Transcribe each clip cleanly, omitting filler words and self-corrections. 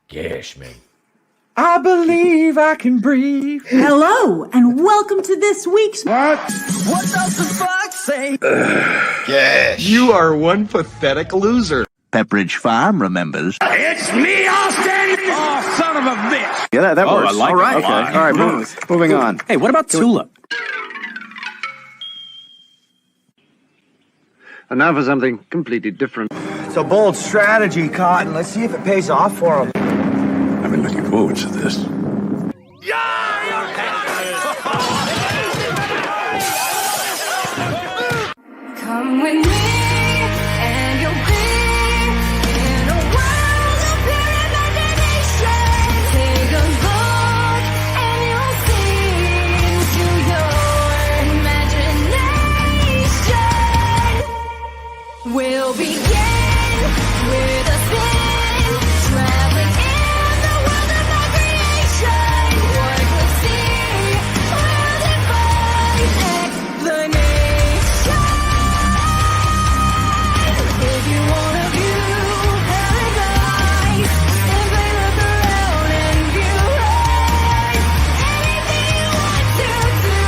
Gosh, man. I believe I can breathe. Hello, and welcome to this week's... What does the fox say? Yes. You are one pathetic loser. Pepperidge Farm remembers. It's me, Austin! Oh, son of a bitch! Yeah, that works. I like all right. it. Okay. All right, moving on. Hey, what about Tulip? And now for something completely different. It's a bold strategy, Cotton. Let's see if it pays off for him. I've been looking forward to this. Come with me, and you'll be in a world of pure imagination. Take a look, and you'll see into your imagination. We'll begin with a spin, traveling in the world of our creation. What we'll see will defy explanation. If you wanna view paradise, simply look around and view right. Anything you want to do,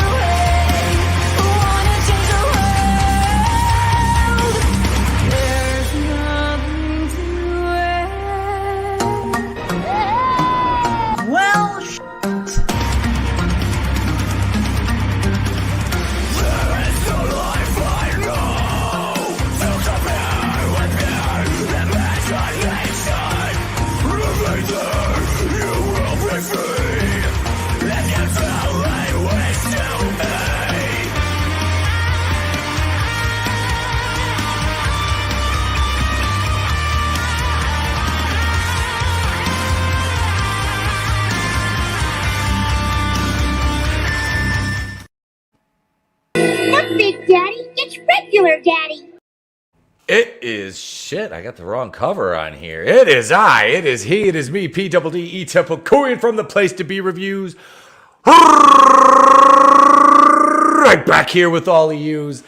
hey, wanna change the world? There's nothing to it. Well, Not Big Daddy, it's regular Daddy. It is shit. I got the wrong cover on here. It is I. It is he. It is me. P-double-D-E Temple Korean from the Place to Be Reviews. Right back here with all of yous.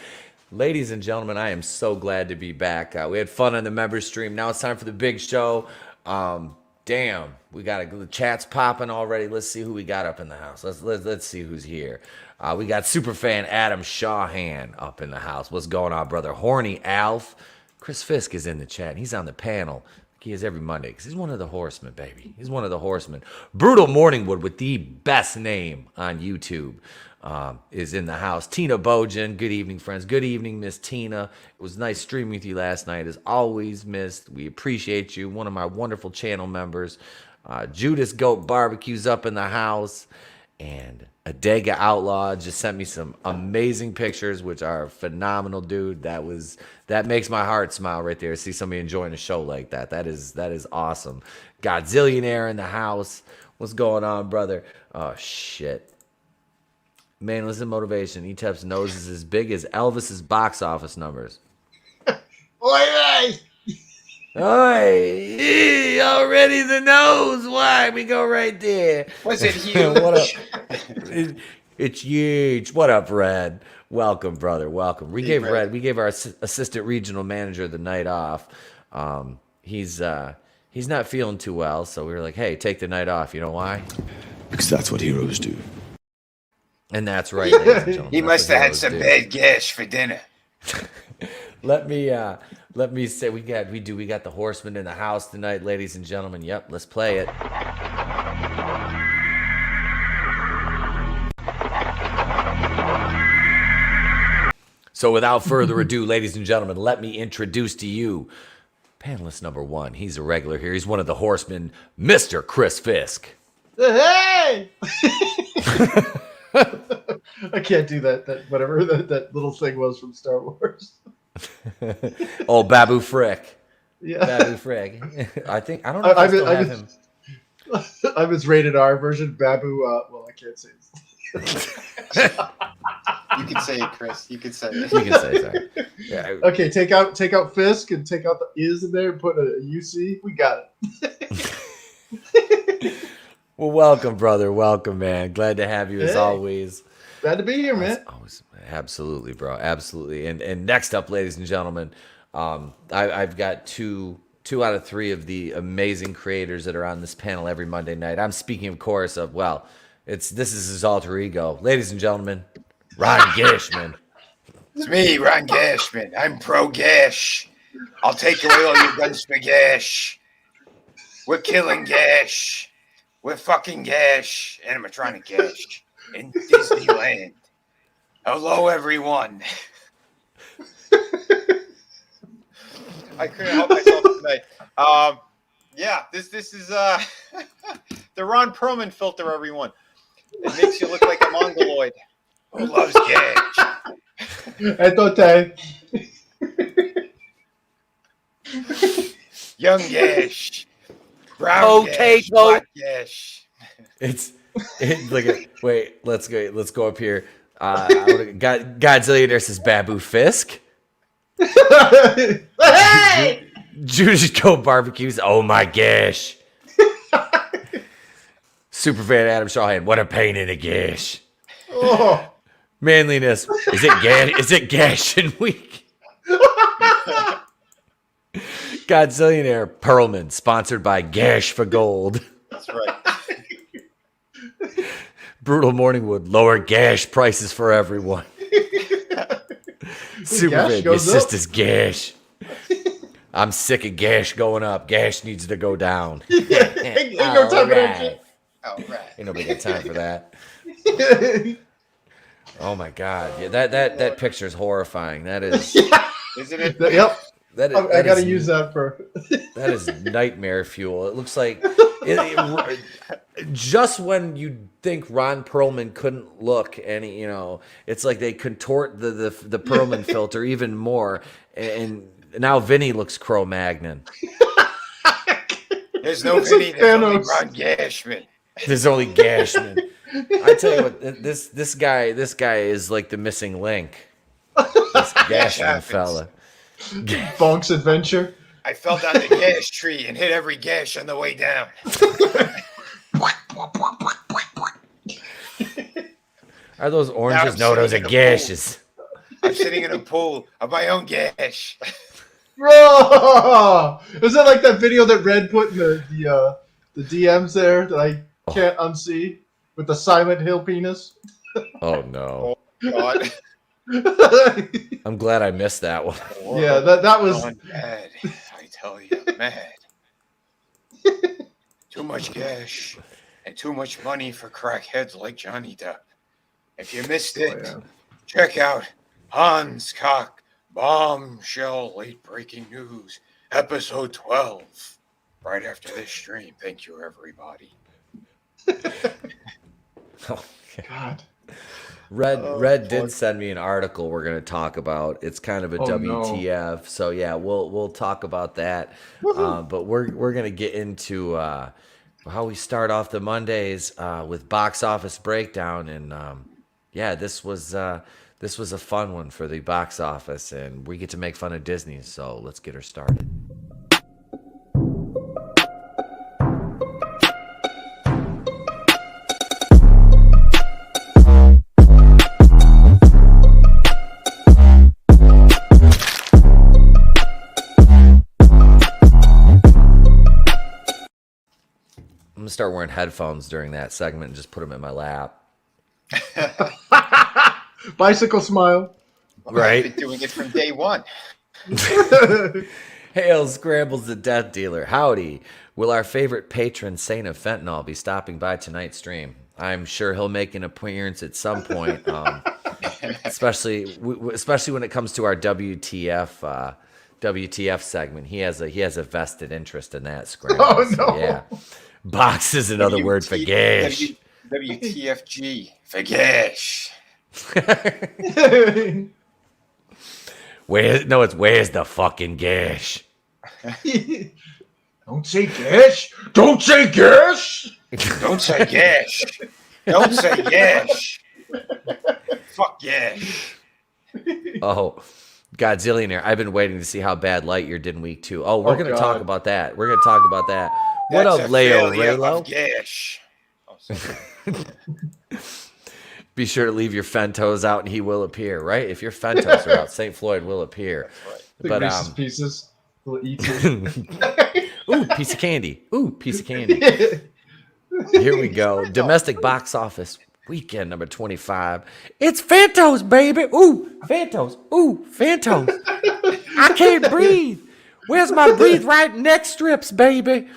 Ladies and gentlemen, I am so glad to be back. We had fun on the member stream. Now it's time for the big show. Damn, we got the chat's popping already. Let's see who we got up in the house. Let's see who's here. We got superfan Adam Shawhan up in the house. What's going on, brother? Horny Alf. Chris Fisk is in the chat. He's on the panel. He is every Monday because he's one of the Horsemen, baby. He's one of the Horsemen. Brutal Morningwood with the best name on YouTube is in the house. Tina Bojan. Good evening, friends. Good evening, Miss Tina. It was nice streaming with you last night. As always, missed. We appreciate you. One of my wonderful channel members. Judas Goat Barbecue's up in the house. And Adega Outlaw just sent me some amazing pictures, which are phenomenal, dude. That makes my heart smile right there. See somebody enjoying a show like that. That is awesome. Godzillionaire in the house. What's going on, brother? Oh shit. Man, listen, motivation. ETEP's nose is as big as Elvis's box office numbers. Oi, Oi, already the nose. Why? We go right there. was it huge? What up? It's huge. What up, Red? Welcome, brother. Welcome. We gave our assistant regional manager the night off. He's not feeling too well, so we were like, hey, take the night off. You know why? Because that's what heroes do. And that's right, ladies and gentlemen. He That's must what have had heroes some do. bad gash for dinner. Let me say we got the Horsemen in the house tonight, ladies and gentlemen. Yep, let's play it. So without further ado, ladies and gentlemen, let me introduce to you panelist number one. He's a regular here. He's one of the Horsemen, Mr. Chris Fisk. Hey! I can't do that whatever that little thing was from Star Wars. Oh, Babu Frick. Yeah. Babu Frick. I don't know if I still have him. I'm his rated R version. Babu, well, I can't say it. You can say it, Chris. You can say it. You can say sorry. Yeah. Okay, take out Fisk and take out the is in there and put a UC. We got it. Well, welcome, brother. Welcome, man. Glad to have you as Hey. always. Glad to be here, man. Always, absolutely, bro. Absolutely. And next up, ladies and gentlemen, I've got two 2 out of 3 of the amazing creators that are on this panel every Monday night. I'm speaking, of course, of, well, this is his alter ego. Ladies and gentlemen, Ron Gashman. It's me, Ron Gashman. I'm pro Gash. I'll take away all your guns for Gash. We're killing Gash. We're fucking Gash. Animatronic Gash. In Disneyland. Hello, everyone. I couldn't help myself tonight. Yeah, this is the Ron Perlman filter, everyone. It makes you look like a mongoloid who loves Gash. I thought that. Young Gash. Brown Gash. Black Gash. Wait, let's go up here. Godzilla there says Babu Fisk. Hey! Judas Go Barbecues. Oh my gosh. Superfan Adam Shawhan. What a pain in the gash. Oh. Manliness. Is it Gashin Week? Godzillionaire Perlman, sponsored by Gash for Gold. That's right. Brutal Morningwood, lower gash prices for everyone. Superman, your sister's gash. I'm sick of gash going up. Gash needs to go down. Ain't no time for that shit. All right. Ain't nobody got time for that. Oh my god. Yeah, that picture is horrifying. That is Isn't it? Yep. I gotta is- use that for. That is nightmare fuel. It looks like just when you think Ron Perlman couldn't look any, it's like they contort the Perlman filter even more, and now Vinny looks Cro-Magnon. There's no Vinny. There's only Ron Gashman. There's only Gashman. I tell you what, this guy is like the missing link. This Gashman fella. Bonk's adventure. I fell down the gash tree and hit every gash on the way down. Are those oranges? Now No, those are I'm sitting in a gashes. I'm sitting in a pool of my own gash. Bro! Is that like that video that Red put in the DMs there that I can't unsee with the Silent Hill penis? Oh no. God. I'm glad I missed that one. Yeah, that was Going mad. I tell you, mad. Too much cash and too much money for crackheads like Johnny Depp. If you missed it, check out Hans Cock Bombshell Late Breaking News, episode 12, right after this stream. Thank you, everybody. God. Red did send me an article we're going to talk about. It's kind of a WTF. No. So yeah, we'll talk about that. But we're going to get into how we start off the Mondays with box office breakdown, and yeah, this was a fun one for the box office, and we get to make fun of Disney. So let's get her started. I'm gonna start wearing headphones during that segment and just put them in my lap. Bicycle smile. Right? I've been doing it from day one. Hail Scrambles the Death Dealer. Howdy. Will our favorite patron, Saint of Fentanyl, be stopping by tonight's stream? I'm sure he'll make an appearance at some point, especially when it comes to our WTF segment. He has a vested interest in that, Scramble. Oh, no. So, yeah. Box is another word for gash. WTFG for gash. Where's the fucking gash? Don't say gash. Don't say gash. Don't say gash. Don't say gash. Fuck gash. Oh, Godzillionaire. I've been waiting to see how bad Lightyear did in week 2. Oh, we're going to talk about that. What That's up, a Leo failure Raylo? of gash. Oh, sorry. Be sure to leave your Fentos out and he will appear, right? If your Fentos are out, St. Floyd will appear. The But Reese's Pieces. Little E.T. Ooh, piece of candy. Ooh, piece of candy. Here we go. Domestic box office weekend number 25. It's Phantos, baby. Ooh, Phantos. Ooh, Phantos. I can't breathe. Where's my breathe right neck strips, baby?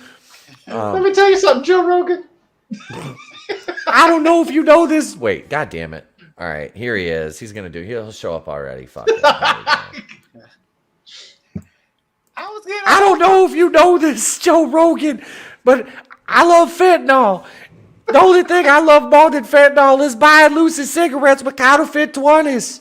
Let me tell you something, Joe Rogan. I don't know if you know this. Wait, god damn it. All right, here he is. He'll show up already. Fuck it. I don't know if you know this, Joe Rogan, but I love fentanyl. The only thing I love more than fentanyl is buying Lucy cigarettes with counterfeit 20s.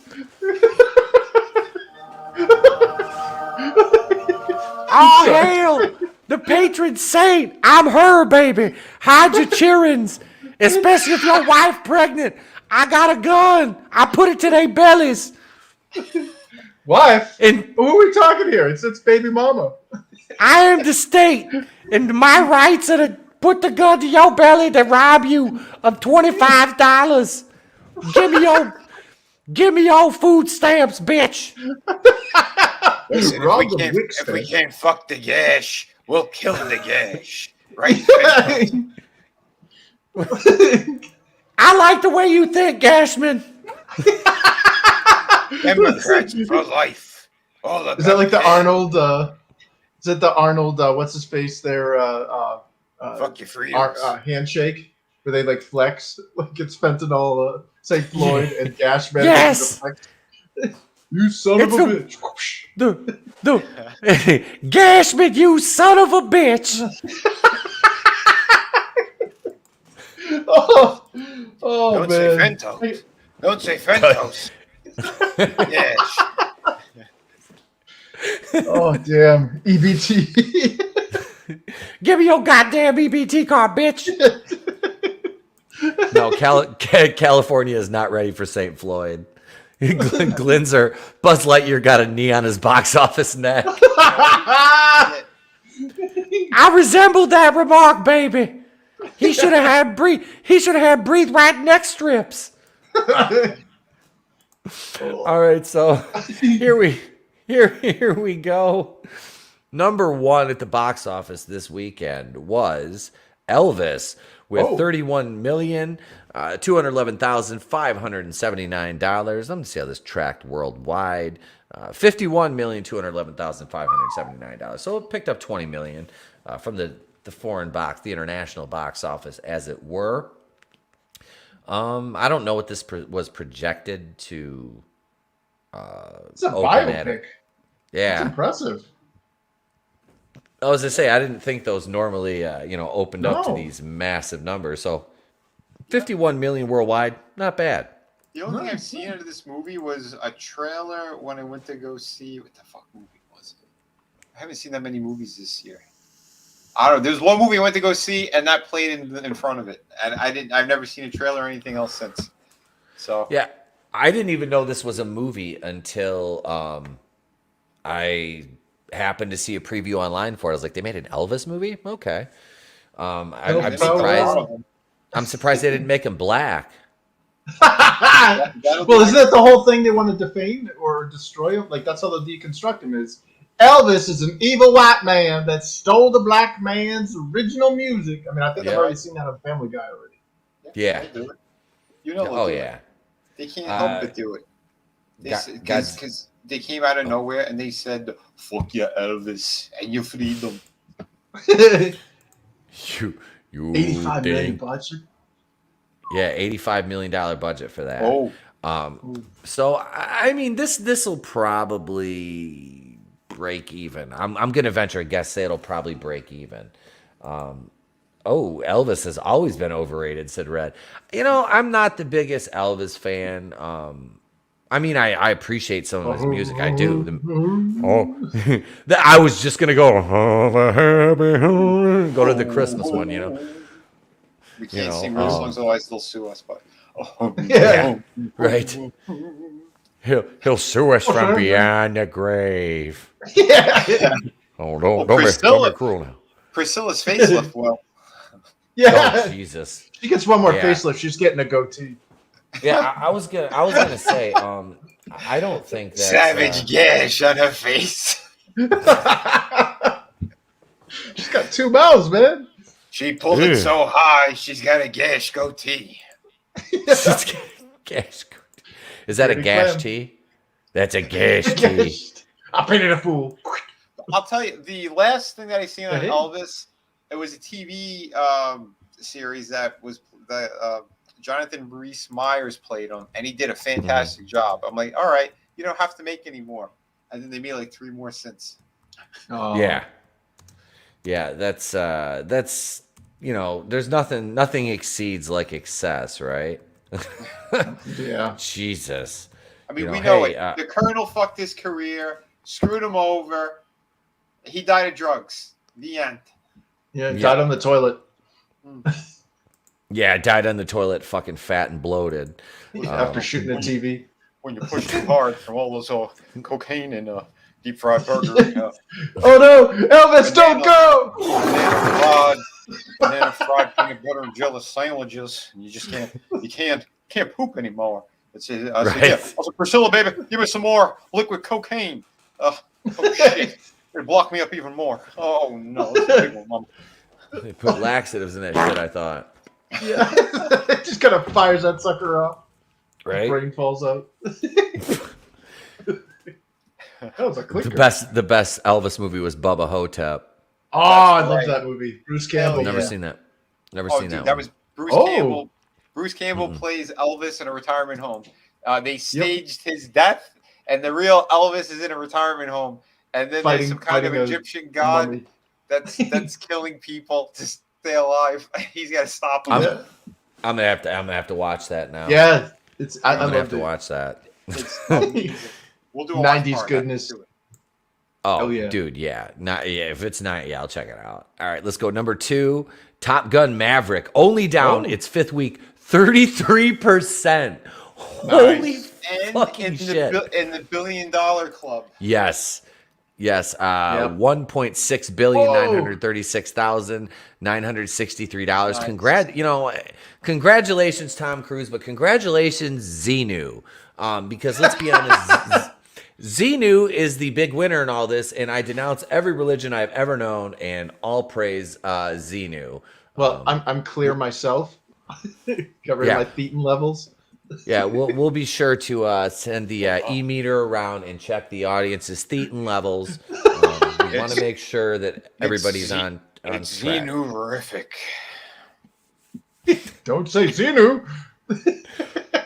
Oh, hell. The patron saint. I'm her, baby. Hide your childrens, especially if your wife pregnant. I got a gun. I put it to their bellies. Wife? And who are we talking here? It's baby mama. I am the state, and my rights are to put the gun to your belly to rob you of $25. Give me your food stamps, bitch. Listen, if we can't fuck the gash, we'll kill the gash. Right? I like the way you think, Gashman. Democrats for life. Is that like the Arnold? Is it the Arnold? What's his face there? Fuck your freedoms. Handshake where they like flex like it's fentanyl. St. Floyd and Gashman. Yes. You son of a bitch. Gashman, you son of a bitch. Oh Don't man. say Fentos. Don't say Fentos. Yes. Oh damn. EBT. Give me your goddamn EBT card, bitch. No, California is not ready for St. Floyd. Glinzer, Buzz Lightyear got a knee on his box office neck. I resembled that remark, baby. He should have had breathe right neck strips. All right, so here we go. Number one at the box office this weekend was Elvis with $31,211,579. Let me see how this tracked worldwide. $51,211,579. So it picked up $20 million from the foreign box, the international box office, as it were. I don't know what this was projected to. It's a biopic. Yeah, it's impressive. I was to say, I didn't think those normally, opened up to these massive numbers. So, 51 million worldwide, not bad. The only thing I've seen out of this movie was a trailer when I went to go see what the fuck movie was it? I haven't seen that many movies this year. I don't know. There's one movie I went to go see, and that played in front of it, and I've never seen a trailer or anything else since. So yeah, I didn't even know this was a movie until I happened to see a preview online for it. I was like, they made an Elvis movie? Okay. I'm surprised. I'm surprised they didn't make him black. Well, isn't that the whole thing they want to defame or destroy him? Like, that's how they deconstruct him is. Elvis is an evil white man that stole the black man's original music. I mean, I think I've already seen that on Family Guy already. Yeah. You know. Oh, yeah. They can't help but do it. Because they came out of nowhere and they said, "Fuck you, Elvis, and your freedom." you 85 million budget. Yeah, $85 million budget for that. Oh. So I mean, this will probably break even. I'm gonna venture a guess, say it'll probably break even. Elvis has always been overrated, said Red. I'm not the biggest Elvis fan. I mean, I appreciate some of his music. I do. I was just gonna go to the Christmas one, We can't sing real songs, otherwise they'll sue us. But yeah, right. He'll sue us from beyond the grave. Yeah. Oh, don't be cruel now. Priscilla's facelift, well. Yeah. Oh, Jesus. She gets one more facelift. She's getting a goatee. Yeah, I was gonna say, I don't think that savage gash on her face. She's got 2 mouths, man. She pulled it so high, she's got a gash goatee. Gash. Is that a gash tee? That's a gash tee. I painted a fool. I'll tell you, the last thing that I seen on Elvis, it was a TV series that was Jonathan Rhys Meyers played on, and he did a fantastic job. I'm like, all right, you don't have to make any more. And then they made like 3 more since. Oh. Yeah, that's there's nothing exceeds like excess, right? Yeah. Jesus. I mean, we know it. The Colonel fucked his career, screwed him over. He died of drugs. The end. Yeah, died on the toilet. Yeah, died on the toilet, fucking fat and bloated. After shooting a TV. When you push too hard from all those cocaine and deep fried burger. Oh no, Elvis, don't go! Banana fried peanut butter and jelly sandwiches. And you just can't poop anymore. It's I said, yeah. I was like, Priscilla, baby, give me some more liquid cocaine. Oh shit. It blocked me up even more. Oh no, that's a big one, Mom. They put laxatives in that shit, I thought. Yeah. It just kind of fires that sucker off. Right? Brain falls out. That was a clicker. The best Elvis movie was Bubba Hotep. Oh, I love that movie. Bruce Campbell. Never seen that. Never seen that. That one. was Bruce Campbell. Bruce Campbell plays Elvis in a retirement home. They staged his death, and the real Elvis is in a retirement home. And then there's some kind of Egyptian god that's killing people to stay alive. He's got to stop him. I'm gonna have to watch that now. Yeah, I'm gonna have to watch that. We'll do 90s goodness. Oh yeah, dude, yeah. If it's not, I'll check it out. All right, let's go. Number 2, Top Gun Maverick. Only down its 5th week, 33%. Holy fucking shit! In the $1 billion club. Yes. 1.6 billion $936,963. Congratulations, Tom Cruise, but congratulations, Xenu. Because let's be honest, Xenu is the big winner in all this, and I denounce every religion I've ever known, and all praise Xenu. Well, I'm clear myself. Covering my thetan levels. Yeah, we'll be sure to send the e-meter around and check the audience's thetan levels. We want to make sure that everybody's on track. Xenu-rific. Don't say Xenu.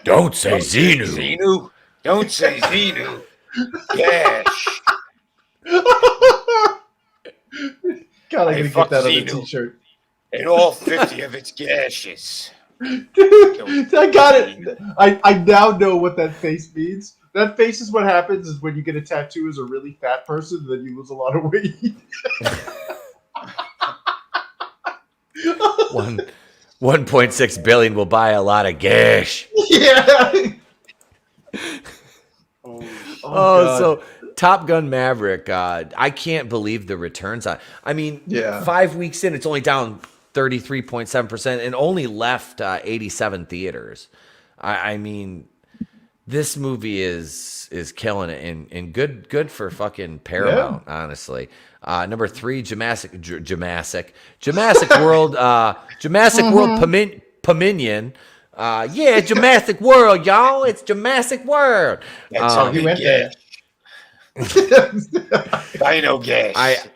Don't say Xenu. Xenu. Don't say Xenu. Gash. God, I gotta get that on the t-shirt. And all 50 of its gashes. Dude, I got it. I now know what that face means. That face is what happens is when you get a tattoo as a really fat person, then you lose a lot of weight. 1.6 billion will buy a lot of gash. Yeah. So Top Gun Maverick, I can't believe the returns on. I mean, 5 weeks in, it's only down 33.7% and only left 87 theaters. I mean, this movie is killing it and good for fucking Paramount, honestly. Number 3, Jurassic World, Paminion. Jurassic World, y'all. It's Jurassic World. That's how he went there. Dino gas.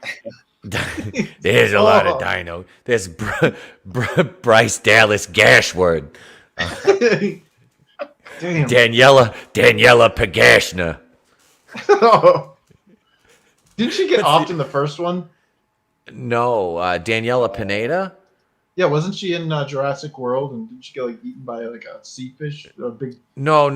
There's a lot of dino. There's Bryce Dallas Gashword. Daniela Pagashna. Didn't she get offed in the first one? No, Daniela Pineda. Yeah, wasn't she in Jurassic World and didn't she get eaten by a sea fish? A big... No.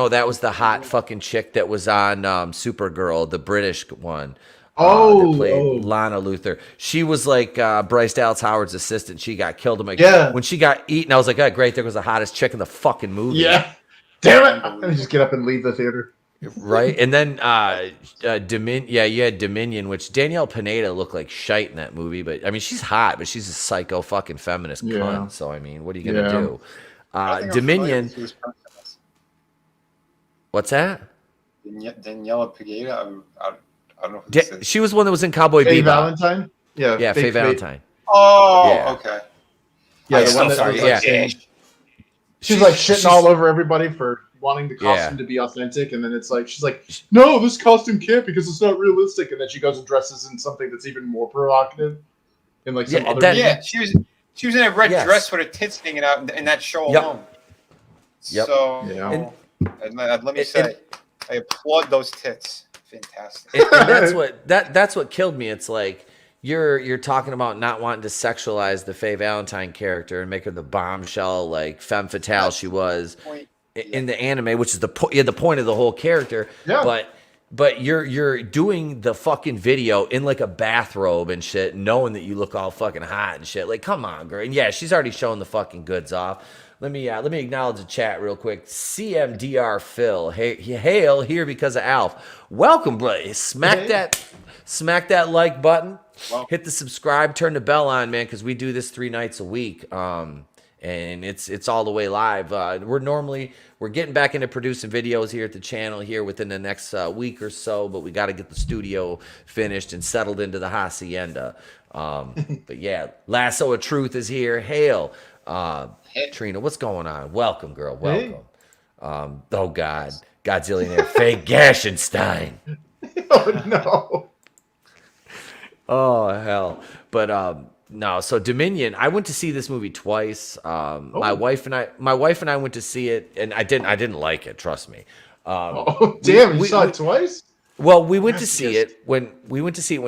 That was the hot fucking chick that was on Supergirl, the British one. That played Lana Luthor. She was like Bryce Dallas Howard's assistant. She got killed. When she got eaten, I was like, oh, great, there was the hottest chick in the fucking movie. Yeah. Damn it. I'm going to just get up and leave the theater. Right? And then you had Dominion, which Danielle Pineda looked like shite in that movie. But, I mean, she's hot, but she's a psycho fucking feminist cunt. So, I mean, what are you going to do? Dominion. What's that? Daniela Pineda. I don't know who this is. She was one that was in Cowboy Faye Bebop. Valentine. Yeah, Faye Valentine. Oh, Yeah. okay. Yeah, I'm the so one that sorry, was like yeah. saying, she's like shitting she's- all over everybody for wanting the costume to be authentic, and then it's like she's like, no, this costume can't because it's not realistic, and then she goes and dresses in something that's even more provocative, in like some Yeah, other. that- Yeah, she was in a red Yes. dress with her tits hanging out in that show Yep. alone. Yep. So Yeah. and let me say, I applaud those tits. Fantastic. And that's what killed me. It's like you're talking about not wanting to sexualize the Faye Valentine character and make her the bombshell like femme fatale she was in the anime, which is the point of the whole character. Yeah. But you're doing the fucking video in like a bathrobe and shit, knowing that you look all fucking hot and shit. Like, come on, girl. And yeah, she's already showing the fucking goods off. Let me acknowledge the chat real quick. CMDR Phil, hail here because of Alf. Welcome, bro. Smack that like button. Well, Hit the subscribe. Turn the bell on, man, because we do this 3 nights a week. And it's all the way live. We're getting back into producing videos here at the channel here within the next week or so, but we got to get the studio finished and settled into the hacienda. But yeah, Lasso of Truth is here. Hail. Trina, what's going on? Welcome, girl. Welcome. Oh God, Godzillionaire Faye Gashenstein. Oh no. Oh hell. But no, so Dominion, I went to see this movie twice. My wife and I went to see it, and I didn't like it, trust me. Oh damn, you saw it twice? Well, we went to see it when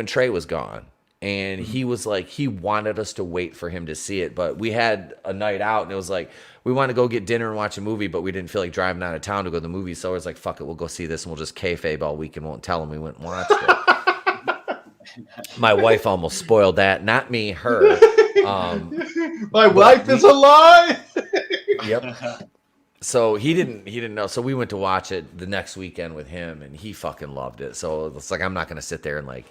Trey was gone. And he was like, he wanted us to wait for him to see it, but we had a night out, and it was like, we want to go get dinner and watch a movie, but we didn't feel like driving out of town to go to the movie, so I was like, fuck it, we'll go see this, and we'll just kayfabe all week and won't tell him we went and watched it. My wife almost spoiled that, not me, her. My wife is a lie. Yep. So he didn't know. So we went to watch it the next weekend with him, and he fucking loved it. So it's like, I'm not gonna sit there and like,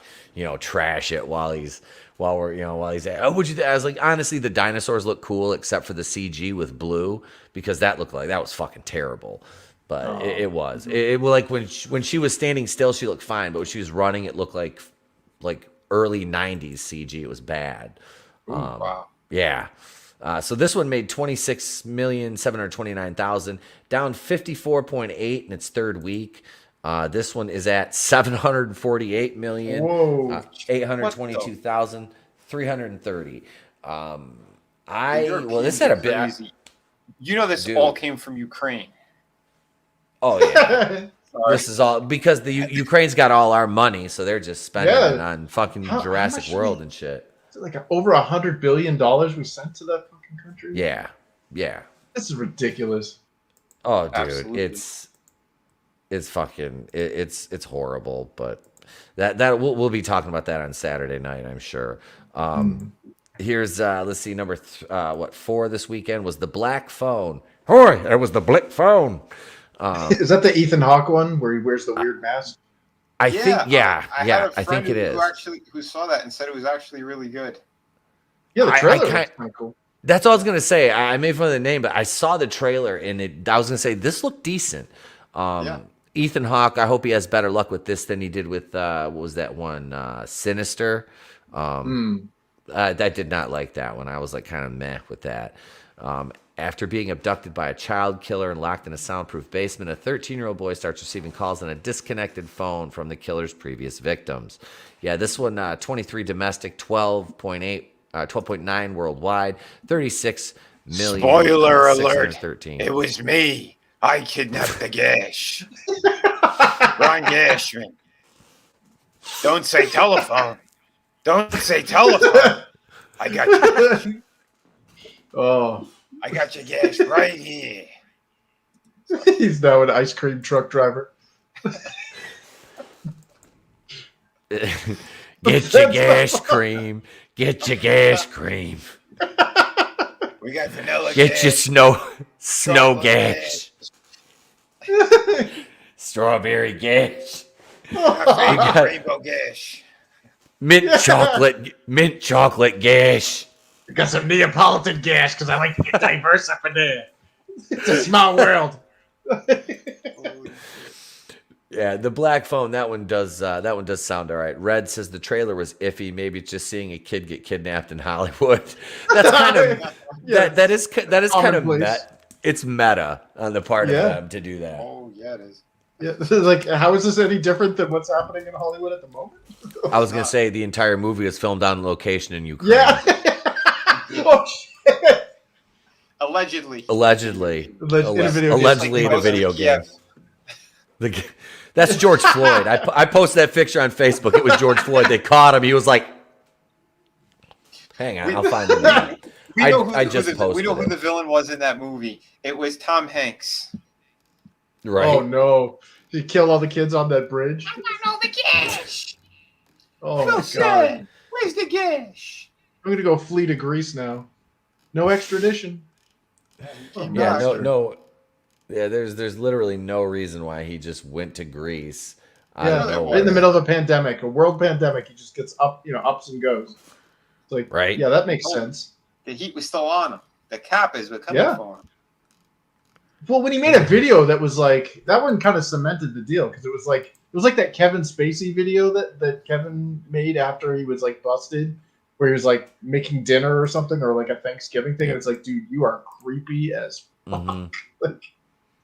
trash it while he's at. Oh, would you? I was like, honestly, the dinosaurs look cool except for the CG with Blue, because that was fucking terrible. But it was like when she was standing still, she looked fine, but when she was running, it looked like early '90s CG. It was bad. Wow. Yeah. So this one made 26,729,000, down 54.8 in its third week. This one is at 748,822,330. This had a bit. Crazy. This all came from Ukraine. Oh yeah. This is all because the Ukraine's got all our money, so they're just spending it on fucking Jurassic World and shit. Like over $100 billion we sent to that fucking country. Yeah. This is ridiculous. Oh, dude, Absolutely. it's fucking it's horrible. But that we'll be talking about that on Saturday night, I'm sure. Here's let's see, number 4 this weekend was The Black Phone. Hoy, that was the Black Phone. Is that the Ethan Hawke one where he wears the weird mask? I think I had a I think friend it is. who saw that and said it was actually really good. Yeah, the trailer was kinda- kind of cool. That's all I was gonna say. I made fun of the name, but I saw the trailer and I was gonna say this looked decent. Ethan Hawke, I hope he has better luck with this than he did with what was that one? Sinister. I did not like that one. I was like kind of meh with that. After being abducted by a child killer and locked in a soundproof basement, a 13-year-old boy starts receiving calls on a disconnected phone from the killer's previous victims. Yeah, this one, 23 domestic, 12.9 worldwide, 36 million. Spoiler alert! 613. It was me. I kidnapped the Gash. Ron Gashman. Don't say telephone. Don't say telephone. I got you. Oh, I got your Gash right here. he's now an ice cream truck driver. Get your gas cream. Get your gas cream. We got vanilla Get Gash. your snow Chocolate gas. Strawberry gas. I got- got rainbow Gash. Mint chocolate gas. I got some Neapolitan gas because I like to get diverse up in there. It's a small world. Yeah, the black phone, that one does sound all right. Red says the trailer was iffy. Maybe it's just seeing a kid get kidnapped in Hollywood. That's kind of Yeah, that is kind of commonplace. it's meta on the part of Yeah. them to do that. Oh yeah, it is. Yeah, like how is this any different than what's happening in Hollywood at the moment? I was gonna say the entire movie was filmed on location in Ukraine. Yeah. Oh shit. Allegedly. Allegedly, In a video game. allegedly in a video game. That's George Floyd. I posted that picture on Facebook. It was George Floyd. They caught him. He was like, "Hang on, I'll find him." We know I just posted we know who it. the villain was in that movie. It was Tom Hanks. Right. Oh no. He killed all the kids on that bridge. I got all the cash. Oh my god. Where's the cash? I'm gonna go flee to Greece now. No extradition. Yeah, no. Yeah, there's literally no reason why he just went to Greece. I don't know. Right in the middle of a pandemic, a world pandemic, he just gets ups and goes. It's like, Right. Yeah, that makes sense. The heat was still on him. The Kappas were coming for him. Well, when he made a video that was like that one, kind of cemented the deal because it was like that Kevin Spacey video that Kevin made after he was like busted, where he was like making dinner or something, or like a Thanksgiving thing, and it's like, dude, you are creepy as fuck. Mhm.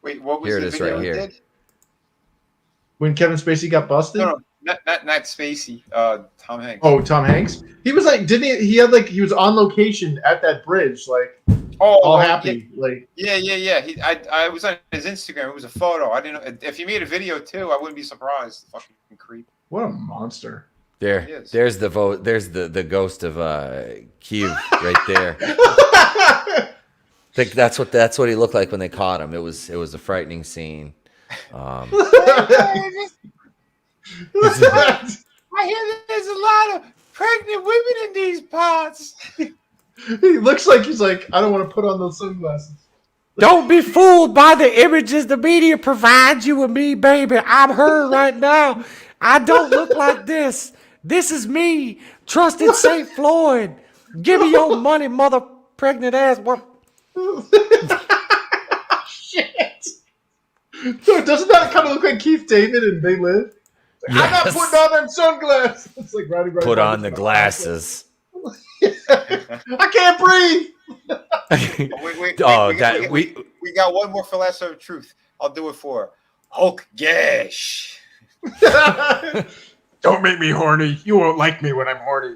Wait, what was Here the it is video right he here. did? When Kevin Spacey got busted. No, not Spacey. Tom Hanks. Oh, Tom Hanks. He was like, didn't he? He had like he was on location at that bridge, like all happy, like Yeah. I was on his Instagram. It was a photo. I didn't know if he made a video too. I wouldn't be surprised. Fucking creep. what a monster. There's the vote. There's the ghost of Kiev right there. I think that's what he looked like when they caught him. It was a frightening scene. I hear there's a lot of pregnant women in these parts. He looks like he's like, I don't want to put on those sunglasses. Don't be fooled by the images the media provides you and me, baby. I'm her right now. I don't look like this. This is me, trusted St. Floyd. Give me your money, mother pregnant ass. What? Shit. Dude, doesn't that kind of look like Keith David and They Live? Like, I'm not Yes. putting on them sunglasses. It's like riding right Put by on the glasses. I can't breathe. Wait, We we got one more for Lesser of Truth. I'll do it for Hulk Gash. Don't make me horny. You won't like me when I'm horny.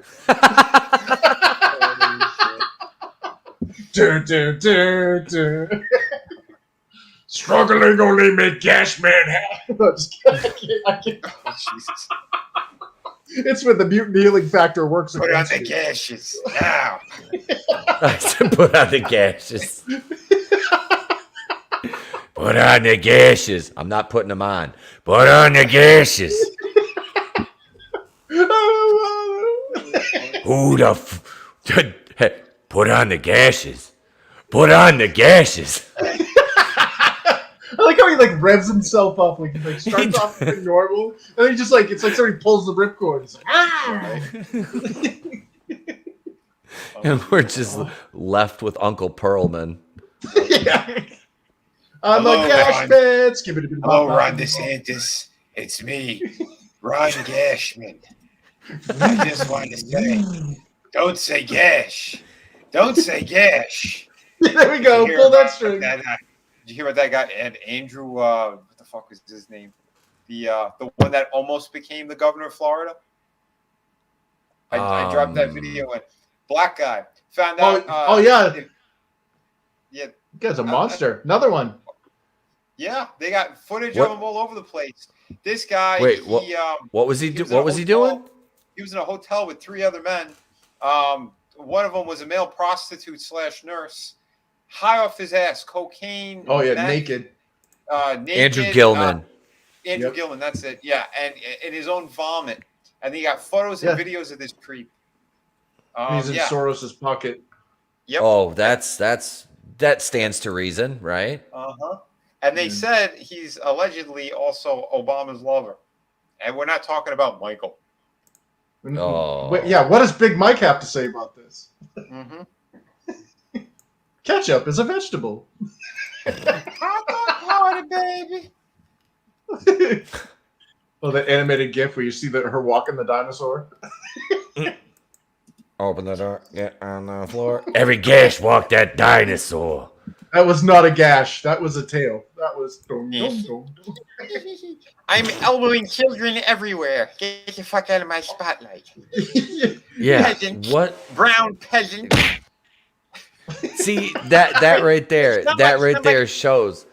Struggling only make Gash Man happy. No, just kidding. I can't. Oh, Jesus. It's when the mutant healing factor works. Put on against the you. gashes now. I said put on the gashes. Put on the gashes. I'm not putting them on. Put on the gashes. Who the put on the gashes. Put on the gashes. I like how he like revs himself up, like he like starts off like normal, and then he just like it's like somebody pulls the ripcord. It's like, ah! And we're just left with Uncle Perlman. Yeah. I'm Hello, a Gash Ron. Man. Skip-a-dip-a-dip. Hello, Ron DeSantis. It's me, Ron Gashman. I just want to say, don't say Gash. Don't say Gash. There we go. Did you hear Pull that about string. Did you hear about that guy, Andrew? What the fuck was his name? The one that almost became the governor of Florida. I dropped that video and black guy found out. Oh yeah. Yeah. You guy's a monster. Another one. Yeah, they got footage What? of him all over the place. This guy. Wait, what was he was what in a was he hotel- doing? He was in a hotel with 3 other men. One of them was a male prostitute / nurse. High off his ass, cocaine. Oh yeah, meth, naked. naked. Andrew Gilman. Andrew Yep. Gilman, that's it. Yeah, and in his own vomit. And he got photos and videos of this creep. He's in Soros's pocket. Yep. Oh, that stands to reason, right? Uh-huh. And they said he's allegedly also Obama's lover. And we're not talking about Michael. Oh. Wait, yeah, what does Big Mike have to say about this? Mm-hmm. Ketchup is a vegetable. Hot dog party, baby. Oh, the animated GIF where you see her walking the dinosaur. Open the door, get on the floor. Every gash walk that dinosaur. That was not a gash. That was a tail. That was. Dum, dum, dum, dum. I'm elbowing children everywhere. Get the fuck out of my spotlight. Yeah. Peasant. What? Brown peasant. See that right there. Somebody- That right somebody- there shows.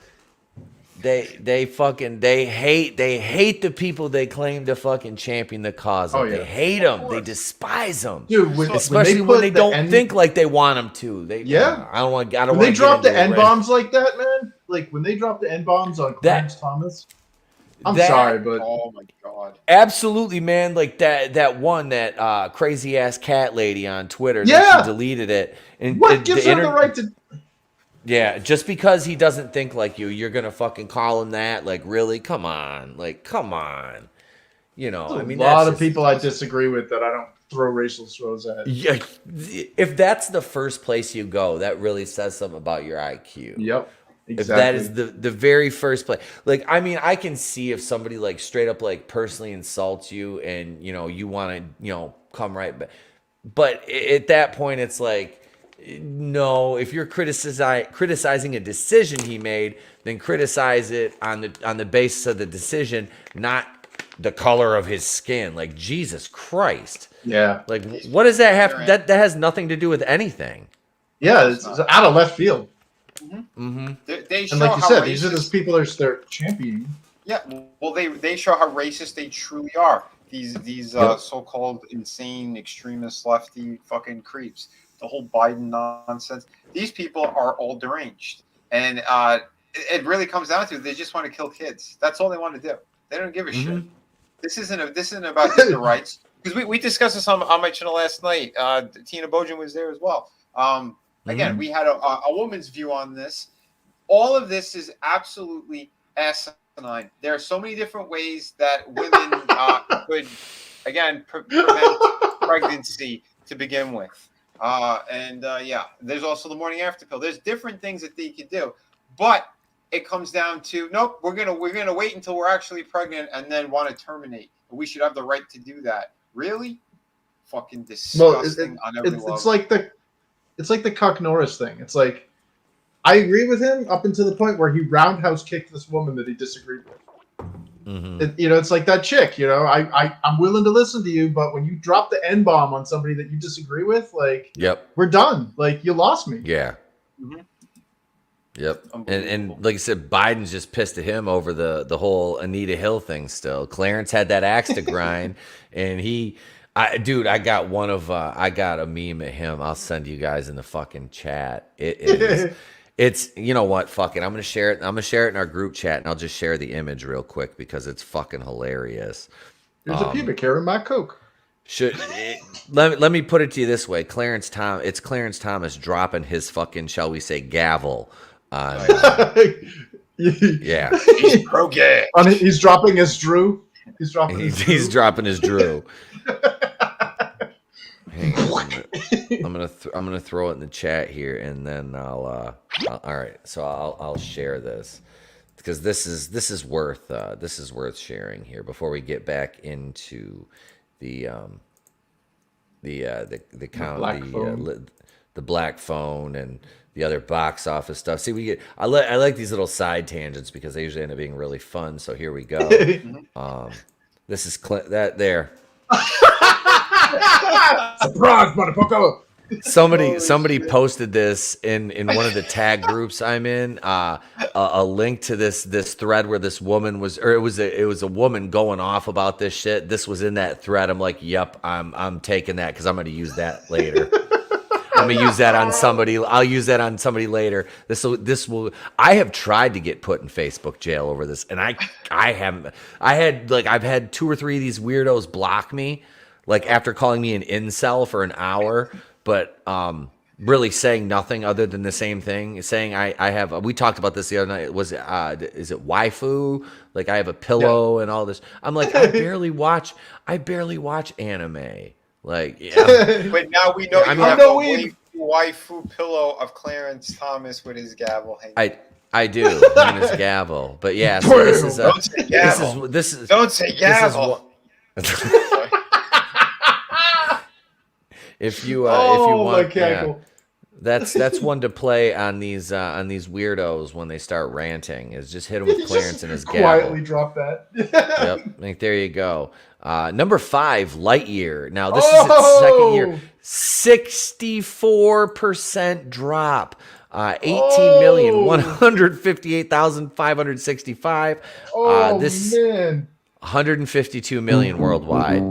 They hate the people they claim to fucking champion the cause of. Oh, yeah. They hate them. They despise them. Dude, Especially when they don't think like they want them to. They Yeah. I don't want. When they drop the N bombs like that, man. Like when they drop the N bombs on Clarence Thomas. I'm sorry, but Oh my god. Absolutely, man. Like that one, that crazy ass cat lady on Twitter. Yeah. That she deleted it. And what gives her the right to? Yeah, just because he doesn't think like you're gonna fucking call him that. Like, really? Come on. Like, come on. You know, I mean, a lot that's of people I disagree with that I don't throw racial slurs at. Yeah, if that's the first place you go, that really says something about your IQ. Yep. Exactly. If that is the very first place. Like, I mean, I can see if somebody like straight up like personally insults you and, you know, you want to, you know, come right back. But at that point, it's like, no, if you're criticizing a decision he made, then criticize it on the basis of the decision, not the color of his skin. Like, Jesus Christ. Yeah. Like, what does that have? That has nothing to do with anything. Yeah, it's out of left field. Mm-hmm. They show And like you how said, racist, these are those people they're championing. Yeah, well, they show how racist they truly are. These so-called insane extremist lefty fucking creeps. The whole Biden nonsense. These people are all deranged, and it really comes down to they just want to kill kids. That's all they want to do. They don't give a shit. This isn't about just the rights, because we discussed this on my channel last night. Tina Bojan was there as well. Again, we had a woman's view on this. All of this is absolutely asinine. There are so many different ways that women could, again, prevent pregnancy to begin with. There's also the morning after pill. There's different things that they could do, but it comes down to nope. We're gonna wait until we're actually pregnant and then want to terminate. We should have the right to do that. Really, fucking disgusting on every level. It's like the Cuck Norris thing. It's like I agree with him up until the point where he roundhouse kicked this woman that he disagreed with. It's like that chick. You know, I'm willing to listen to you, but when you drop the N bomb on somebody that you disagree with, like, yep, we're done. Like, you lost me. Yeah. Yep. And like I said, Biden's just pissed at him over the whole Anita Hill thing still. Clarence had that axe to grind, and I got a meme at him. I'll send you guys in the fucking chat. It is. It's, you know what, fuck it. I'm gonna share it. I'm gonna share it in our group chat, and I'll just share the image real quick because it's fucking hilarious. There's a pubic hair in my Coke. Let me put it to you this way: it's Clarence Thomas dropping his fucking, shall we say, gavel on. Yeah, he's pro-gay. He's dropping his Drew. He's dropping his Drew. Hang on, I'm gonna throw it in the chat here, and then I'll all right. So I'll share this because this is worth sharing here before we get back into the black phone and the other box office stuff. See, I like these little side tangents because they usually end up being really fun. So here we go. This is that there. Surprise, motherfucker! Somebody posted this in one of the tag groups I'm in. A link to this thread where this woman was, or it was a woman going off about this shit. This was in that thread. I'm like, yep, I'm taking that because I'm going to use that later. I'm gonna use that on somebody. I'll use that on somebody later. This will. I have tried to get put in Facebook jail over this, and I haven't. I've had 2 or 3 of these weirdos block me, like after calling me an incel for an hour, but really saying nothing other than the same thing. Saying I have. We talked about this the other night. Is it waifu? Like I have a pillow and all this. I'm like I barely watch anime. Like, yeah. But now we know you have a waifu pillow of Clarence Thomas with his gavel hanging. I do. Mine is gavel. But yeah, so this is Don't say gavel. this is Don't say gavel. if you Oh, my want, cackle. that's one to play on these weirdos when they start ranting. Is just hit him with clearance and his gavel. Quietly drop that. Yep. Like, there you go. Number 5, Lightyear. Now this is its second year. 64% drop. 18,158,565. Oh, This man. 152 million worldwide.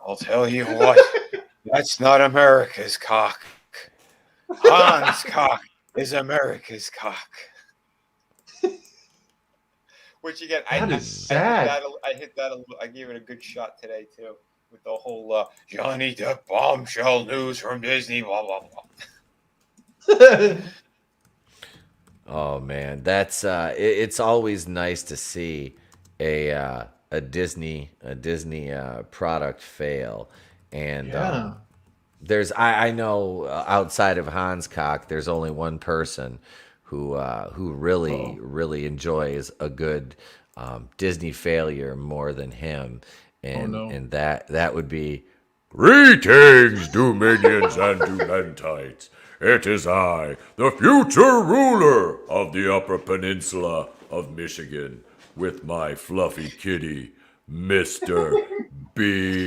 I'll tell you what. That's not America's cock. Hans' cock is America's cock. Which again, That is sad. I hit that. I gave it a good shot today too, with the whole Johnny Depp bombshell news from Disney. Blah blah blah. Oh man, that's it's always nice to see a Disney product fail, and Yeah. there's I know outside of Hans Cock, there's only one person who really enjoys a good Disney failure more than him, and and that would be Greetings, Dominions and Dumentites. It is I, the future ruler of the Upper Peninsula of Michigan, with my fluffy kitty, Mr.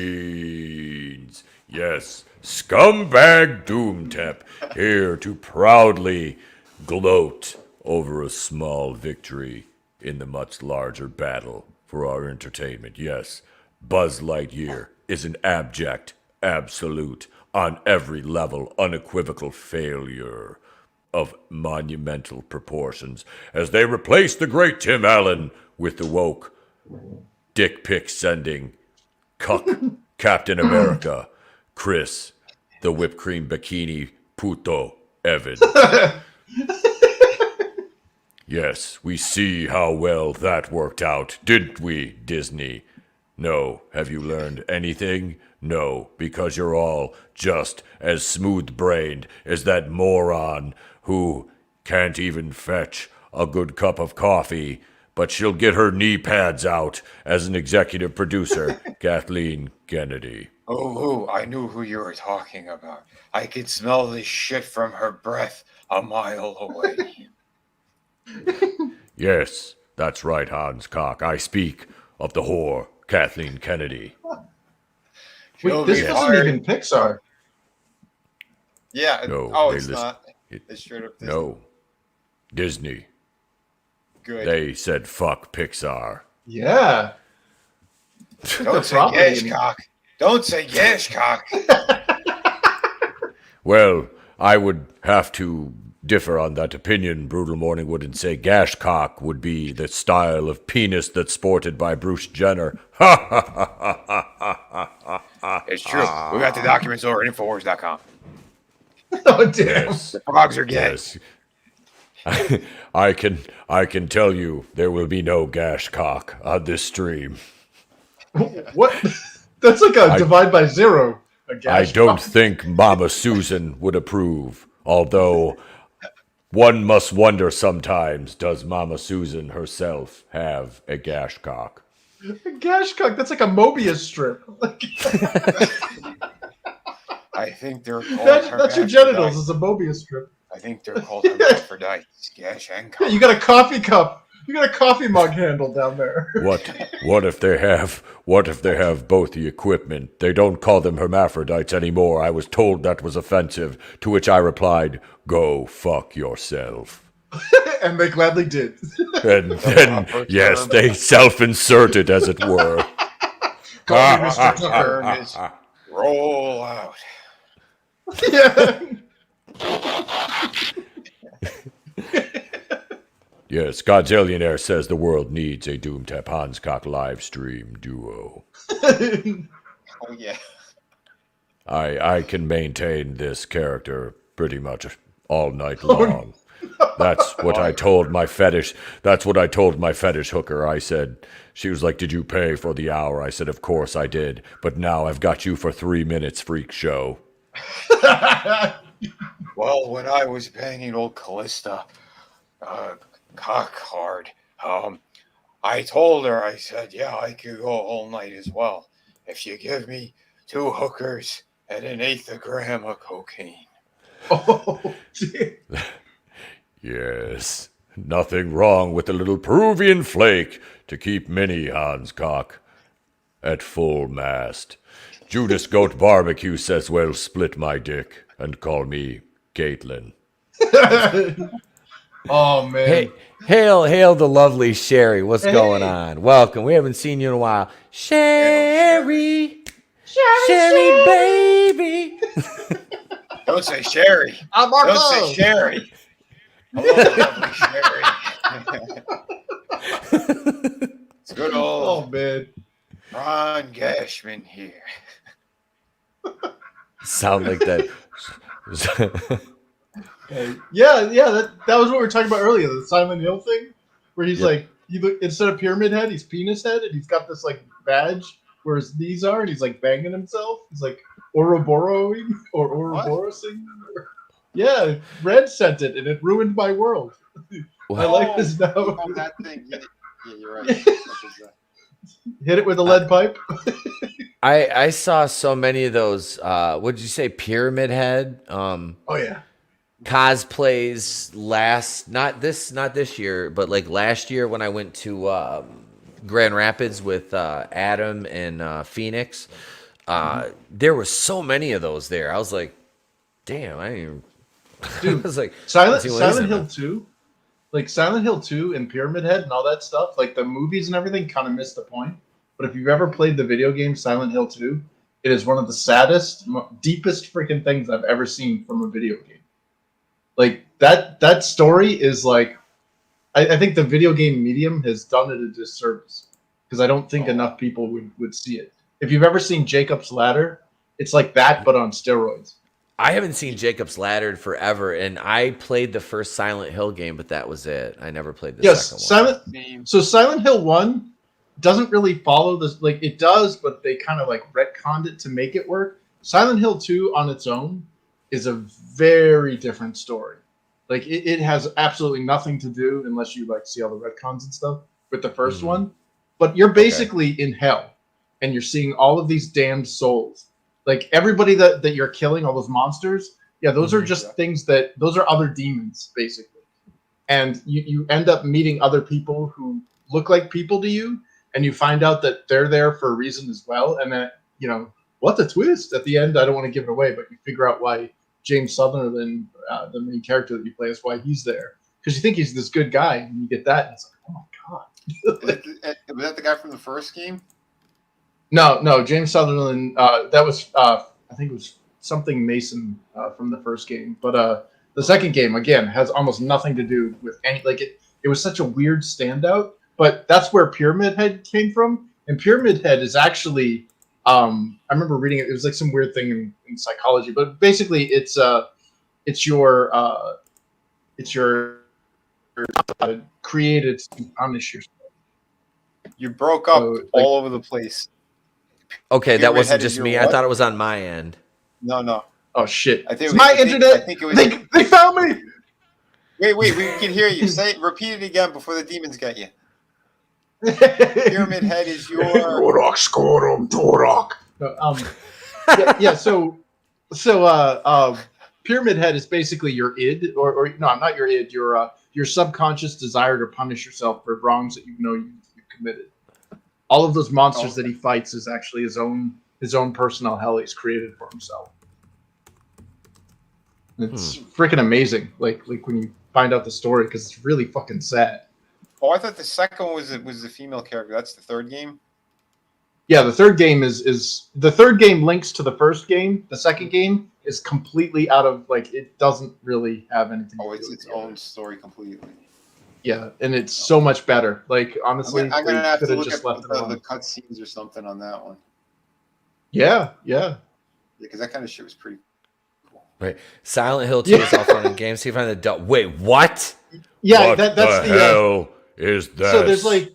Beans. Yes, scumbag Doomtep, here to proudly gloat over a small victory in the much larger battle for our entertainment. Yes, Buzz Lightyear is an abject, absolute, on every level, unequivocal failure of monumental proportions as they replace the great Tim Allen with the woke, dick pic sending, cuck Captain America, Chris, the whipped cream bikini puto Evan. Yes, we see how well that worked out, didn't we, Disney? No. Have you learned anything? No, because you're all just as smooth-brained as that moron who can't even fetch a good cup of coffee, but she'll get her knee pads out as an executive producer, Kathleen Kennedy. Oh, I knew who you were talking about. I could smell the shit from her breath a mile away. Yes, that's right, Hans Cock. I speak of the whore, Kathleen Kennedy. She'll Wait, this be isn't fired. even Pixar. Yeah. No, Oh, they it's listen- not. It's straight up Disney. No. Disney. Good. They said fuck Pixar. Yeah. Don't say property Gashcock. Don't say Gashcock. Well, I would have to differ on that opinion. Brutal Morning wouldn't say Gashcock would be the style of penis that's sported by Bruce Jenner. It's true. We got the documents over at Infowars.com. Oh, damn. The frogs are gay. Yes. I can tell you there will be no Gashcock on this stream. What? That's like a divide by zero. A I gash don't box. think Mama Susan would approve, although one must wonder sometimes, does Mama Susan herself have a Gashcock? A gash cock. That's like a Mobius strip. Like, I think they're called that's your genitals. It's a Mobius strip. I think they're called hermaphrodites. Gash and Yeah, cock. you got a coffee cup. You got a coffee mug handle down there. What if they have both the equipment? They don't call them hermaphrodites anymore. I was told that was offensive, to which I replied, "Go fuck yourself." And they gladly did. And then, yes, they self-inserted, as it were. Call me Mr. Tucker. Turn is roll out. Yeah. Yes, Godzillionaire says the world needs a Doomtap Hanscock live stream duo. Oh yeah. I can maintain this character pretty much all night long. That's what I told my fetish. That's what I told my fetish hooker. I said, she was like, "Did you pay for the hour?" I said, "Of course I did. But now I've got you for 3 minutes, freak show." Well, when I was banging old Callista, cock hard, I told her, I said, yeah, I could go all night as well if you give me 2 hookers and 1/8 a gram of cocaine. Oh, shit. Yes, nothing wrong with a little Peruvian flake to keep Mini Hans cock at full mast. Judas Goat Barbecue says, well, split my dick and call me Caitlin. Oh man. Hey, hail the lovely Sherry. What's Hey. going on? Welcome. We haven't seen you in a while. Sherry, baby. Don't say Sherry. I'm Don't Marco. say Sherry. Hello, lovely Sherry. It's good Oh old man. Ron Gashman here. Sound like that. Yeah, that was what we were talking about earlier, the Silent Hill thing, where he's like, he look, instead of Pyramid Head, he's Penis Head, and he's got this like badge where his knees are, and he's like banging himself. He's like Ouroborosing or Ouroborosing. Yeah, Red sent it, and it ruined my world. I like this now. Oh, that thing. Yeah, you're right. Hit it with a lead pipe. I saw so many of those. What did you say? Pyramid Head. Oh yeah. Cosplays not this year, but like last year when I went to Grand Rapids with Adam and Phoenix. There were so many of those there. I was like, damn, I didn't even. Dude, I was like, Silent let's see what is it, Hill man. 2, like Silent Hill 2 and Pyramid Head and all that stuff, like the movies and everything kind of missed the point. But if you've ever played the video game Silent Hill 2, it is one of the saddest, deepest freaking things I've ever seen from a video game. Like that story is like, I think the video game medium has done it a disservice because I don't think enough people would see it. If you've ever seen Jacob's Ladder, it's like that but on steroids. I haven't seen Jacob's Ladder in forever, and I played the first Silent Hill game, but that was it. I never played the second one. So Silent Hill 1 doesn't really follow this, like it does, but they kind of like retconned it to make it work. Silent Hill 2 on its own is a very different story. Like it has absolutely nothing to do, unless you like see all the retcons and stuff, with the first one. But you're basically in hell, and you're seeing all of these damned souls. Like everybody that you're killing, all those monsters, yeah, those are just things those are other demons, basically. And you end up meeting other people who look like people to you, and you find out that they're there for a reason as well. And that, what the twist at the end, I don't want to give it away, but you figure out why James Sutherland, the main character that you play, is why he's there. Because you think he's this good guy, and you get that, and it's like, oh my god. Was that the guy from the first game? No, James Sutherland. That was I think it was something Mason from the first game, but the second game again has almost nothing to do with any. Like it was such a weird standout. But that's where Pyramid Head came from, and Pyramid Head is actually. I remember reading it. It was like some weird thing in psychology, but basically it's your created to punish yourself. You broke up all over the place. Okay, that Pyramid wasn't Head just is me. your I what? thought it was on my end. No. Oh shit! I think It's my I internet. think it was. They found me. Wait, we can hear you. Repeat it again before the demons get you. Pyramid Head is your. Torok, Skorum, Torok. Yeah. So, Pyramid Head is basically your id, or no, not your id. Your subconscious desire to punish yourself for wrongs that you know you've committed. All of those monsters that he fights is actually his own personal hell he's created for himself. It's freaking amazing. Like when you find out the story, because it's really fucking sad. Oh, I thought the second one was the female character. That's the third game. Yeah, the third game is the third game links to the first game. The second game is completely out of it doesn't really have anything. Oh, it's its own story completely. Yeah, and it's so much better. Like honestly, I'm gonna have to could've look just at left it alone. the cutscenes or something on that one. Yeah. Because that kind of shit was pretty cool. Right. Silent Hill 2 is all fun and games. See if I find the wait, what? Yeah, What that's the the hell is that? So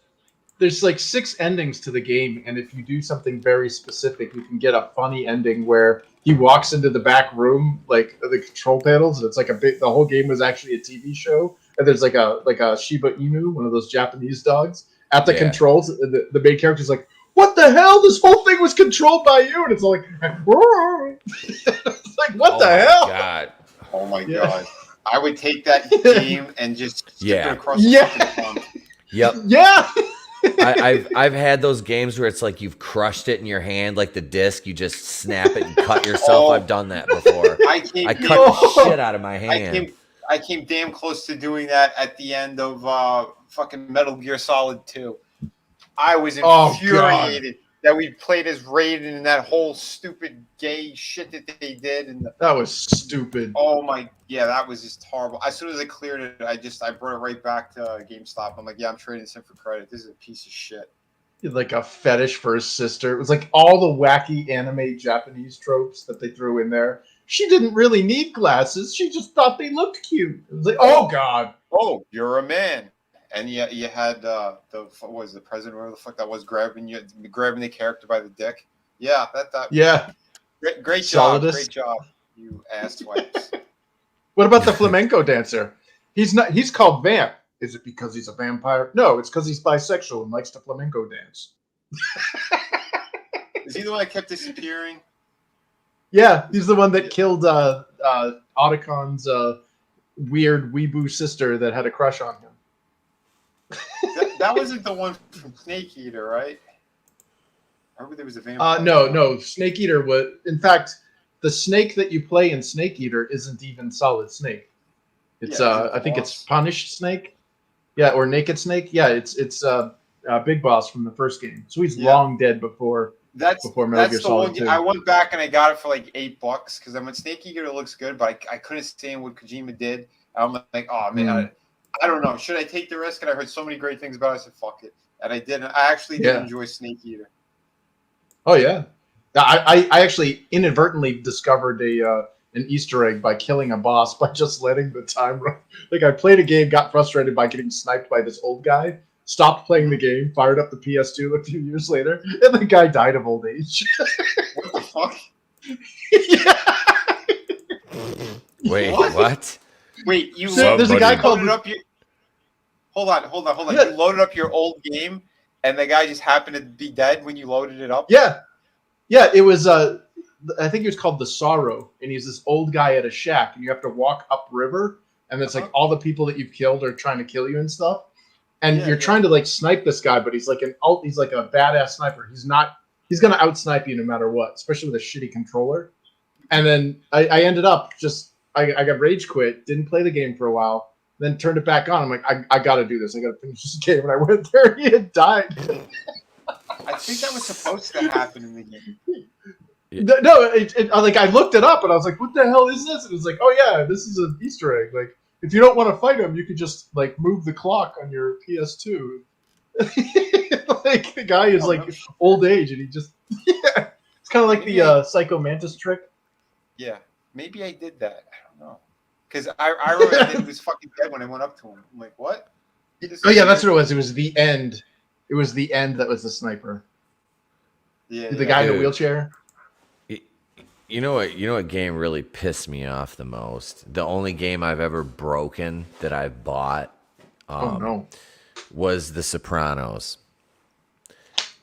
there's 6 endings to the game, and if you do something very specific, you can get a funny ending where he walks into the back room, like the control panels, and it's like the whole game was actually a TV show, and there's like a Shiba Inu, one of those Japanese dogs, at the controls. And the main character's like, "What the hell? This whole thing was controlled by you," and it's all like, it's like, what the hell? God. Oh my god! I would take that game and just stick it across the fucking pond. Yep. Yeah. I've had those games where it's like you've crushed it in your hand, like the disc. You just snap it and cut yourself. I've done that before. I cut the shit out of my hand. I came damn close to doing that at the end of fucking Metal Gear Solid 2. I was infuriated that we played as Raiden and that whole stupid gay shit that they did. And that was stupid. Oh my, yeah, that was just horrible. As soon as I cleared it, I brought it right back to GameStop. I'm like, yeah, I'm trading this in for credit. This is a piece of shit. Like a fetish for his sister. It was like all the wacky anime Japanese tropes that they threw in there. She didn't really need glasses. She just thought they looked cute. It was like, oh god. Oh, you're a man. And you had what was the president, whatever the fuck that was, grabbing the character by the dick. Yeah, that. Yeah. Great job, Solidus. great job, you ass wipes. What about the flamenco dancer? He's called Vamp. Is it because he's a vampire? No, it's because he's bisexual and likes to flamenco dance. Is he the one that kept disappearing? Yeah, he's the one that killed Otacon's weird weeaboo sister that had a crush on him. That wasn't the one from Snake Eater, right? I remember there was a vampire. No. Snake Eater was. In fact, the snake that you play in Snake Eater isn't even Solid Snake. It's I think it's Punished Snake. Yeah, or Naked Snake. Yeah, it's Big Boss from the first game. So he's long dead before Metal Gear Solid 2. I went back and I got it for like $8 because I went Snake Eater looks good, but I couldn't stand what Kojima did. I'm like, oh man, I don't know. Should I take the risk? And I heard so many great things about it. I said, fuck it. And I did. I actually did enjoy Snake Eater. Oh, yeah. I actually inadvertently discovered an Easter egg by killing a boss by just letting the time run. Like, I played a game, got frustrated by getting sniped by this old guy, stopped playing the game, fired up the PS2 a few years later, and the guy died of old age. What the fuck? Wait, what? Wait, you there's a guy called. Hold on. You loaded up your old game, and the guy just happened to be dead when you loaded it up. Yeah. It was. I think it was called the Sorrow, and he's this old guy at a shack, and you have to walk upriver, and it's like all the people that you've killed are trying to kill you and stuff, and you're trying to like snipe this guy, but he's like a badass sniper. He's gonna outsnipe you no matter what, especially with a shitty controller. And then I ended up I got rage quit, didn't play the game for a while, then turned it back on. I'm like, I got to do this. I got to finish this game. And I went there, he had died. I think that was supposed to happen in the game. No, like I looked it up and I was like, what the hell is this? And it was like, oh yeah, this is an Easter egg. Like, if you don't want to fight him, you could just like move the clock on your PS2. Like the guy is like old age and he just it's kind of like the Psycho Mantis trick. Yeah, maybe I did that. I don't know. Because I remember he was fucking dead when I went up to him. I'm like, what? Oh yeah, that's what it was. It was the end. It was the end that was the sniper. Yeah, the guy in the wheelchair. You know what game really pissed me off the most? The only game I've ever broken that I've bought was The Sopranos.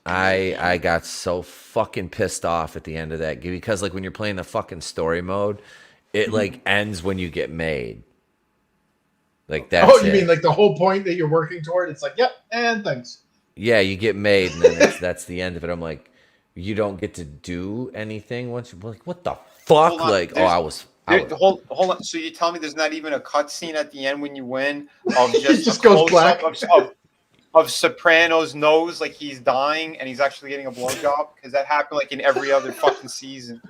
I got so fucking pissed off at the end of that game because like when you're playing the fucking story mode, it like ends when you get made. Like that's Oh, you mean like the whole point that you're working toward? It's like, yep, and thanks. Yeah, you get made and then that's the end of it. I'm like, you don't get to do anything once you're like, what the fuck? Like, hold on. So you tell me there's not even a cutscene at the end when you win of just it just goes black of Soprano's nose like he's dying and he's actually getting a blowjob because that happened like in every other fucking season.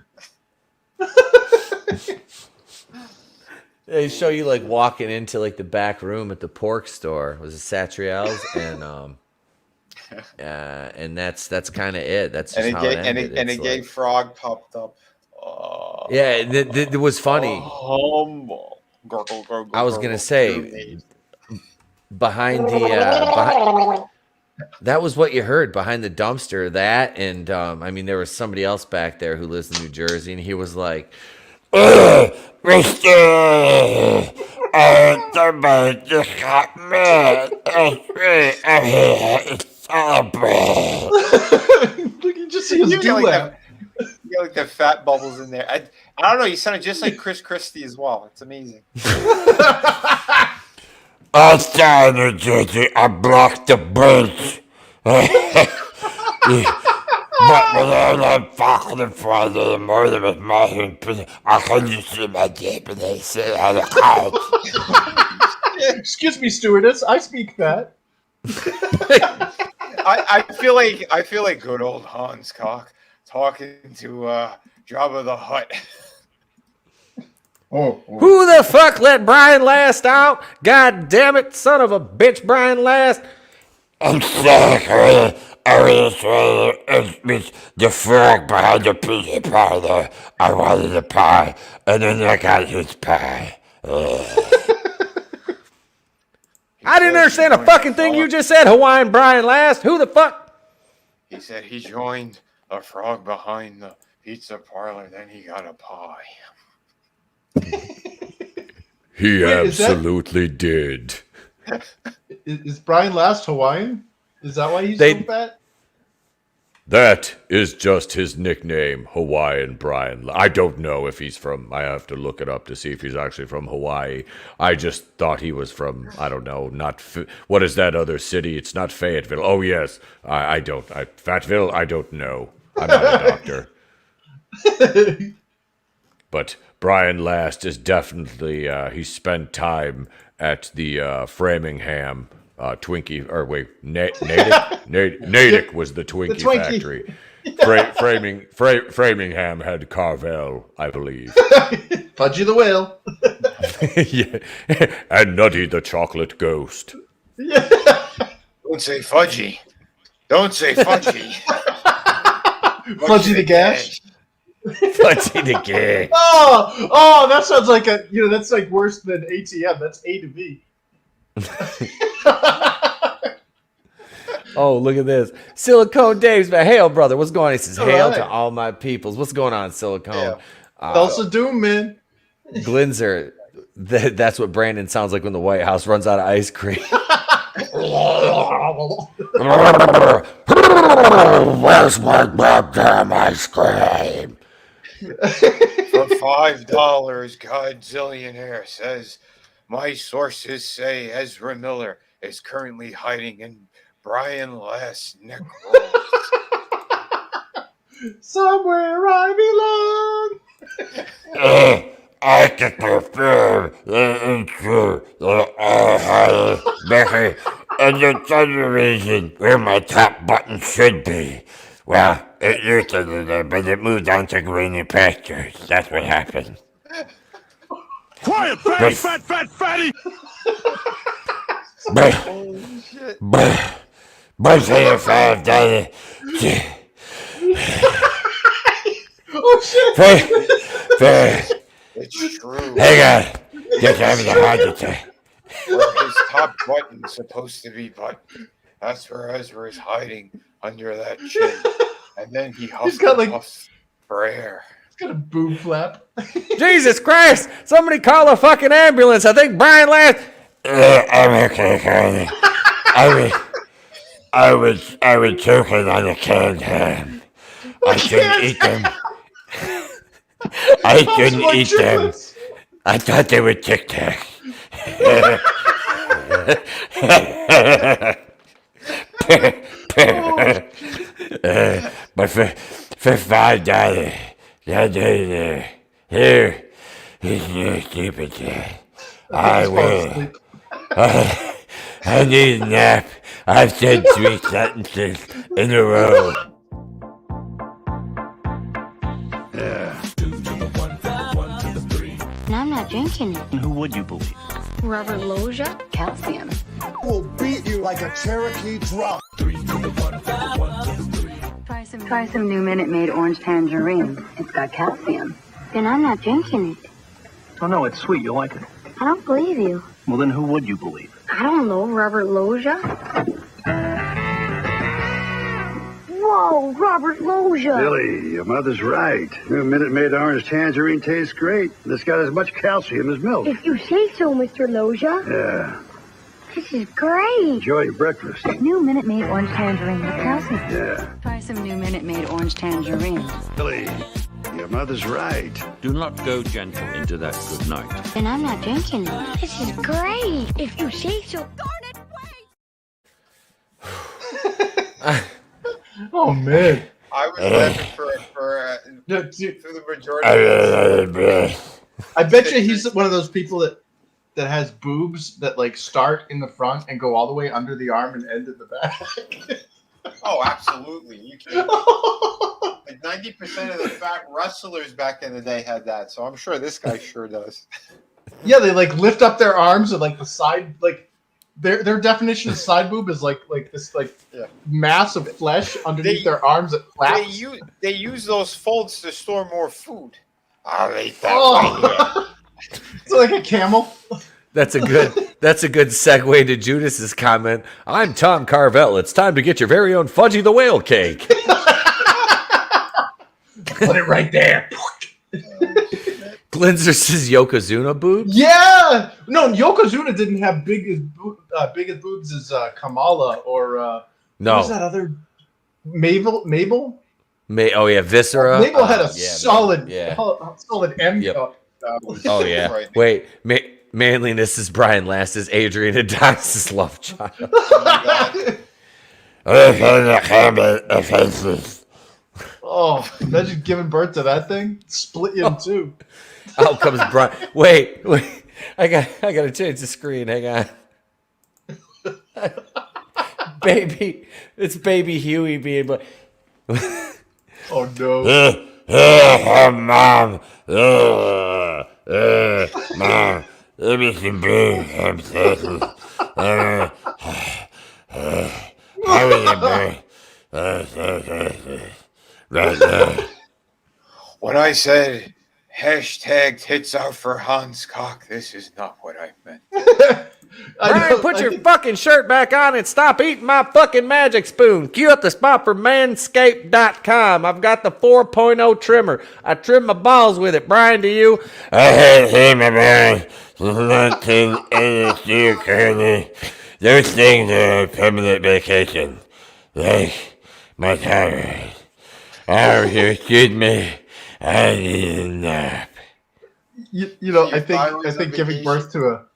They show you like walking into like the back room at the pork store. Was it Satriel's and that's kind of it. That's just how it ended. And a gay frog popped up. Yeah, it was funny. Humble. I was gonna say behind the That was what you heard behind the dumpster. That and I mean, there was somebody else back there who lives in New Jersey, and he was like, Mr. Somebody just got mad. I'm here to celebrate. Look, you just see his You got do-lap. you got like the fat bubbles in there. I don't know. You sounded just like Chris Christie as well. It's amazing. Outside New Jersey, I blocked the bridge. But when I'm fucking in front of the murder with my husband, I couldn't see my dip and they sit on the couch. Excuse me, stewardess. I speak that. I feel like good old Hans Cock talking to Jabba the Hutt. Oh, "Who the fuck let Brian Last out? God damn it, son of a bitch, Brian Last!" I'm sorry, illustrator. It was the frog behind the pizza parlor. I wanted a pie, and then I got his pie. I didn't understand a fucking thing you just said, Hawaiian Brian Last. Who the fuck? He said he joined a frog behind the pizza parlor, then he got a pie. He Wait, is that- absolutely did. Is Brian Last Hawaiian? Is that why he's They- so fat? That is just his nickname, Hawaiian Brian. I don't know if he's from, I have to look it up to see if he's actually from Hawaii. I just thought he was from, I don't know, what is that other city? It's not Fayetteville. Oh, yes. Fayetteville, I don't know. I'm not a doctor. But Brian Last is definitely, he spent time at the Framingham Twinkie, or wait, Natick was the Twinkie, Twinkie. factory. Framingham had Carvel, I believe. Pudgy the Whale. Yeah. And Nutty the Chocolate Ghost. Don't say fudgy. Don't say fudgy. Fudgy the Gash. Fudgy the gay. Oh, that sounds like that's like worse than ATM. That's A to B. Oh, look at this. Silicone Dave's back. Hail, brother. What's going on? He says, All hail right. to all my peoples. What's going on, Silicone? Elsa Doom, man. Glinzer. That's what Brandon sounds like when the White House runs out of ice cream. Where's my goddamn ice cream? For $5, Godzillionaire says, my sources say Ezra Miller is currently hiding in Brian Last's neck rolls. Somewhere I belong. I can confirm that it's true that I had Becky in the other reason where my top button should be. Well, it used to be there, but it moved on to greener pastures. That's what happened. Quiet, fatty, fat fatty! But $5. Oh shit! It's true. Hang on. Just having a heart attack. Where his top button's supposed to be buttoned. That's where Ezra is hiding under that chin. And then he huffs got, and like- puffs for air. It's got a boob flap. Jesus Christ! Somebody call a fucking ambulance. I think Brian Last. I'm okay, Carly. I was choking on a canned ham. I shouldn't eat them. I shouldn't Like eat them. triplets. I thought they were Tic Tacs. But for $5, here, here's your stupid cat. I will. I need a nap. I've said 3 sentences in a row. And I'm not drinking it. Who would you believe? Robert Loggia? Calcium. Will beat you like a Cherokee drum. Try some new Minute Maid orange tangerine. It's got calcium. Then I'm not drinking it. Oh no, it's sweet. You'll like it. I don't believe you. Well, then who would you believe? I don't know, Robert Loggia? Oh, Robert Loggia. Billy, your mother's right. New Minute Maid orange tangerine tastes great. It's got as much calcium as milk. If you say so, Mr. Loggia. Yeah. This is great. Enjoy your breakfast. New Minute Maid orange tangerine with calcium. Yeah. Try some New Minute Maid orange tangerine. Billy, your mother's right. Do not go gentle into that good night. And I'm not drinking it. This is great. If you say so. Oh man. I was laughing for No, dude, through the majority of this. I bet you he's one of those people that has boobs that like start in the front and go all the way under the arm and end at the back. Oh, absolutely. You can. Like 90% of the fat wrestlers back in the day had that, so I'm sure this guy sure does. Yeah, they like lift up their arms and like the side, like their definition of side boob is like this mass of flesh underneath their arms that flaps. They use those folds to store more food. I'll eat that. Oh. It's like a camel. That's a good segue to Judas's comment. I'm Tom Carvel. It's time to get your very own Fudgy the Whale cake. Put it right there. Glinzer says Yokozuna boobs. Yeah. No, Yokozuna didn't have big as boobs as Kamala or No. What was that other Mabel? Oh yeah, Viscera. Mabel had a solid M. Yep. cup. Oh yeah. Right. Wait, manliness is Brian Last is Adrian and Dox is Love Child. Oh, imagine giving birth to that thing. Split you in two. Out comes Brian. Wait. I gotta change the screen. Hang on. It's baby Huey being like. Oh no. Mom. Mom. Let me some beans. I'm thirsty. How is it, boy? Right now. When I said hashtag tits out for Hans Cock, this is not what I meant. Brian, put your fucking shirt back on and stop eating my fucking magic spoon. Cue up the spot for manscaped.com. I've got the 4.0 trimmer. I trim my balls with it. Brian, do you? I haven't seen my balls since 1982, currently. Those things are a permanent vacation. Like my thyroid. Oh, you excuse me. I need a nap. You know, I think giving birth to a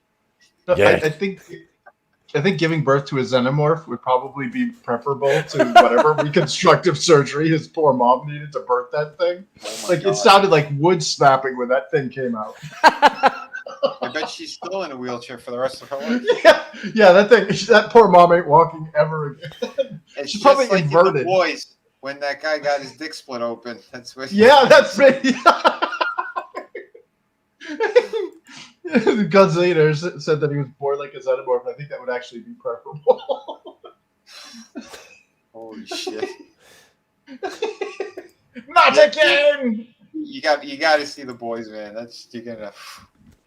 Yes. I think giving birth to a xenomorph would probably be preferable to whatever reconstructive surgery his poor mom needed to birth that thing. It sounded like wood snapping when that thing came out. I bet she's still in a wheelchair for the rest of her life. Yeah, that poor mom ain't walking ever again. It's She's just probably like inverted. in The Boys when that guy got his dick split open. That's what. Yeah, that's me. Gunslinger said that he was born like a xenomorph. I think that would actually be preferable. Holy shit! Not again. You got to see The Boys, man. You're gonna.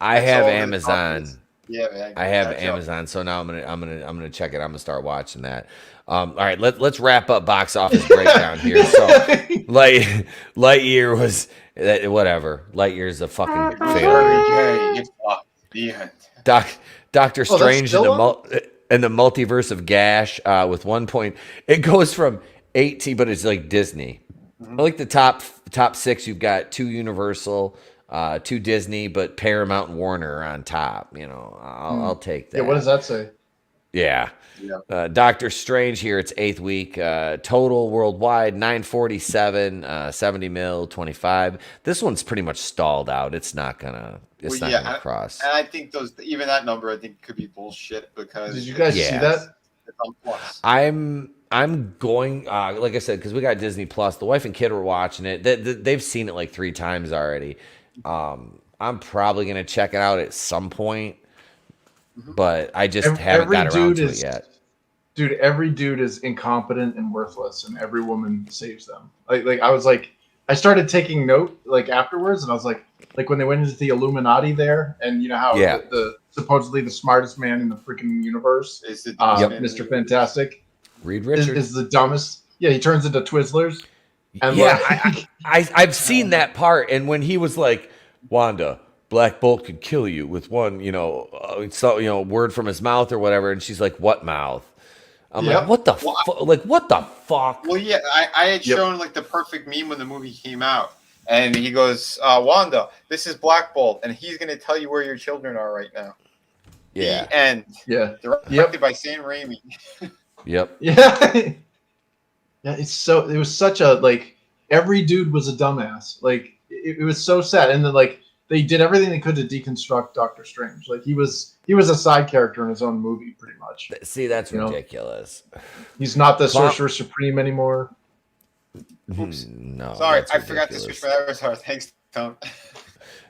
I have all the Amazon. confidence. Yeah, man. I have Amazon, so now I'm gonna check it. I'm gonna start watching that. All right, let's wrap up box office breakdown here. So, Lightyear was whatever. Lightyear's a fucking failure. Doctor Strange in the multiverse of Gash with 1 point. It goes from 18, but it's like Disney. I like the top six. You've got 2 Universal. 2 Disney, but Paramount and Warner are on top. You know, I'll take that. Yeah, what does that say? Yeah. Doctor Strange here. It's 8th week. Total worldwide 947, 70 mil, 25. This one's pretty much stalled out. It's not gonna cross. And I think even that number, I think could be bullshit because. Did you guys see that? It's on Plus. I'm going, like I said, because we got Disney Plus. The wife and kid were watching it. They've seen it like 3 times already. I'm probably gonna check it out at some point, but I just haven't got around to it yet. Dude, every dude is incompetent and worthless, and every woman saves them. Like I was like, I started taking note like afterwards, and I was like when they went into the Illuminati there, and you know how the supposedly the smartest man in the freaking universe is Mr. Fantastic. Reed Richards is the dumbest. Yeah, he turns into Twizzlers. And Yeah, like, I've seen that part, and when he was like, Wanda, Black Bolt could kill you with one, word from his mouth or whatever, and she's like, what mouth? I'm like, what the fuck? Like, what the fuck? Well, yeah, I had shown like the perfect meme when the movie came out, and he goes, Wanda, this is Black Bolt, and he's gonna tell you where your children are right now. Yeah. The end. Yeah. Directed by Sam Raimi. Yep. Yeah. Yeah, it was such a, like, every dude was a dumbass. Like, it was so sad. And then, like, they did everything they could to deconstruct Doctor Strange. Like, he was a side character in his own movie, pretty much. See, that's ridiculous. He's not the Sorcerer Supreme anymore. Oops. No. Sorry, I forgot to switch my avatar. Thanks, Tom.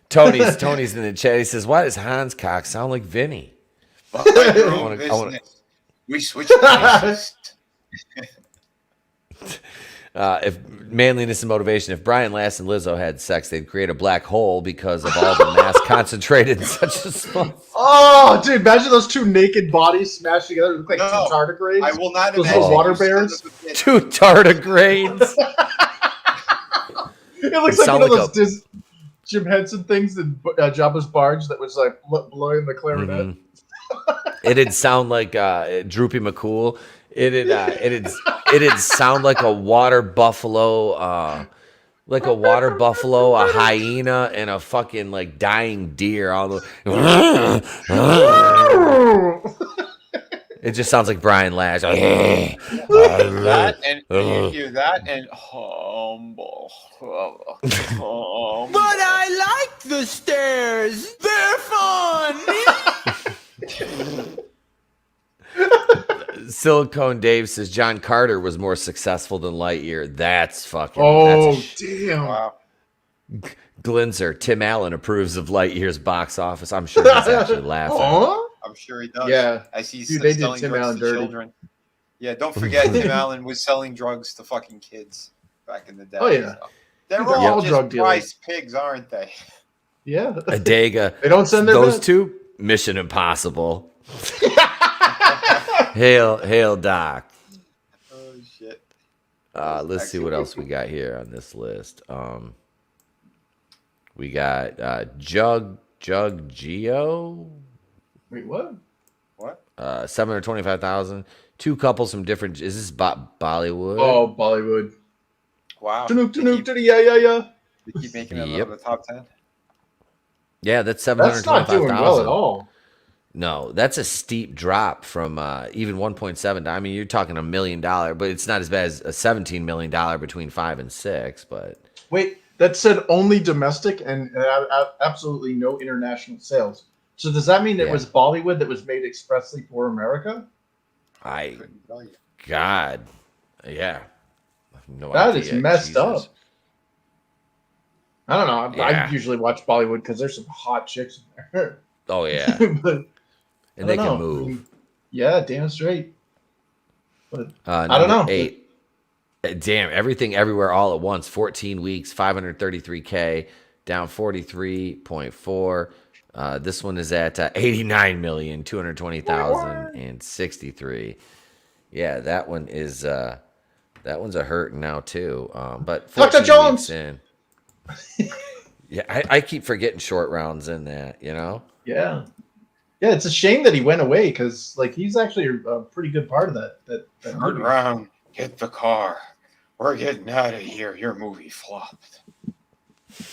Tony's in the chat. He says, why does Hans cock sound like Vinny? We switched places. If manliness and motivation, if Brian Lass and Lizzo had sex, they'd create a black hole because of all the mass concentrated in such a small. Oh, dude! Imagine those two naked bodies smashed together. It look like two tardigrades. I will not those imagine little water bears. Two tardigrades. It looks like one of those Jim Henson things in Jabba's barge that was like blowing the clarinet. Mm-hmm. It'd sound like Droopy McCool. It'd sound like a water buffalo, a hyena, and a fucking like dying deer. It just sounds like Brian Lash. That and you hear that and humble. But I like the stairs. They're fun. Silicone Dave says John Carter was more successful than Lightyear. That's fucking. Damn! Wow. Glinzer, Tim Allen approves of Lightyear's box office. I'm sure he's actually laughing. I'm sure he does. Yeah, I see. Dude, they did selling Tim drugs Allen to dirty. children. Yeah, don't forget Tim Allen was selling drugs to fucking kids back in the day. Oh yeah, so. They're Dude, all drug just dealers. prize pigs, aren't they? Yeah. Adega. They don't send their those best. two. Mission Impossible. Hail, Doc. Oh shit. Let's see what else we got here on this list. We got Jug Geo. Wait, what? What? 725,000. Two couples from different. Is this Bollywood? Oh, Bollywood. Wow. Yeah. They keep making it out of the top 10. Yeah, that's That's not doing 725,000. well at all. No, that's a steep drop from even 1.7. I mean, you're talking $1 million, but it's not as bad as a $17 million between 5 and 6. But Wait, that said only domestic and absolutely no international sales. So does that mean it was Bollywood that was made expressly for America? God, yeah. No That idea. is messed Jesus. up. I don't know. Yeah. I usually watch Bollywood because there's some hot chicks in there. Oh yeah, But and they I don't can know. move. Yeah, damn straight. But I Number don't know. 8. Damn, everything everywhere all at once. 14 weeks, 533K, down 43.4. This one is at 89,220,063. Yeah, that one is that one's a hurting now too. But 14 Jones! weeks in. Yeah, I keep forgetting short rounds in that, you know? Yeah. Yeah, it's a shame that he went away because like he's actually a pretty good part of that Third movie. round, get the car. We're getting out of here. Your movie flopped.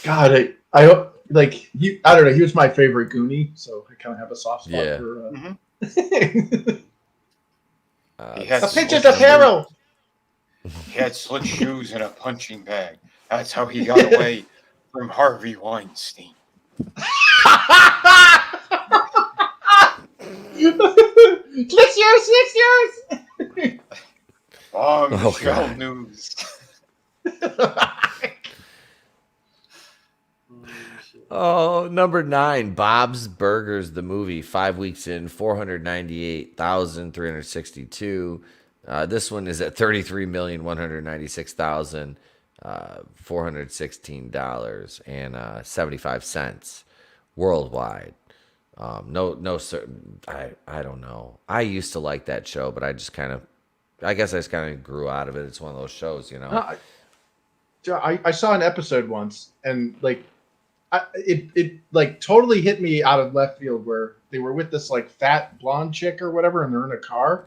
God, I hope like I don't know, he was my favorite Goonie, so I kind of have a soft spot for He had a picture slit of hero. He had slit shoes and a punching bag. That's how he got away from Harvey Weinstein. Slicks yours. Bombshell news. Oh, number 9, Bob's Burgers, the movie. 5 weeks in, 498,362. This one is at $33,196,416.75 worldwide. No certain. I don't know. I used to like that show, but I just kind of I guess I just kind of grew out of it. It's one of those shows, you know. I saw an episode once, and like, it like totally hit me out of left field where they were with this like fat blonde chick or whatever, and they're in a car,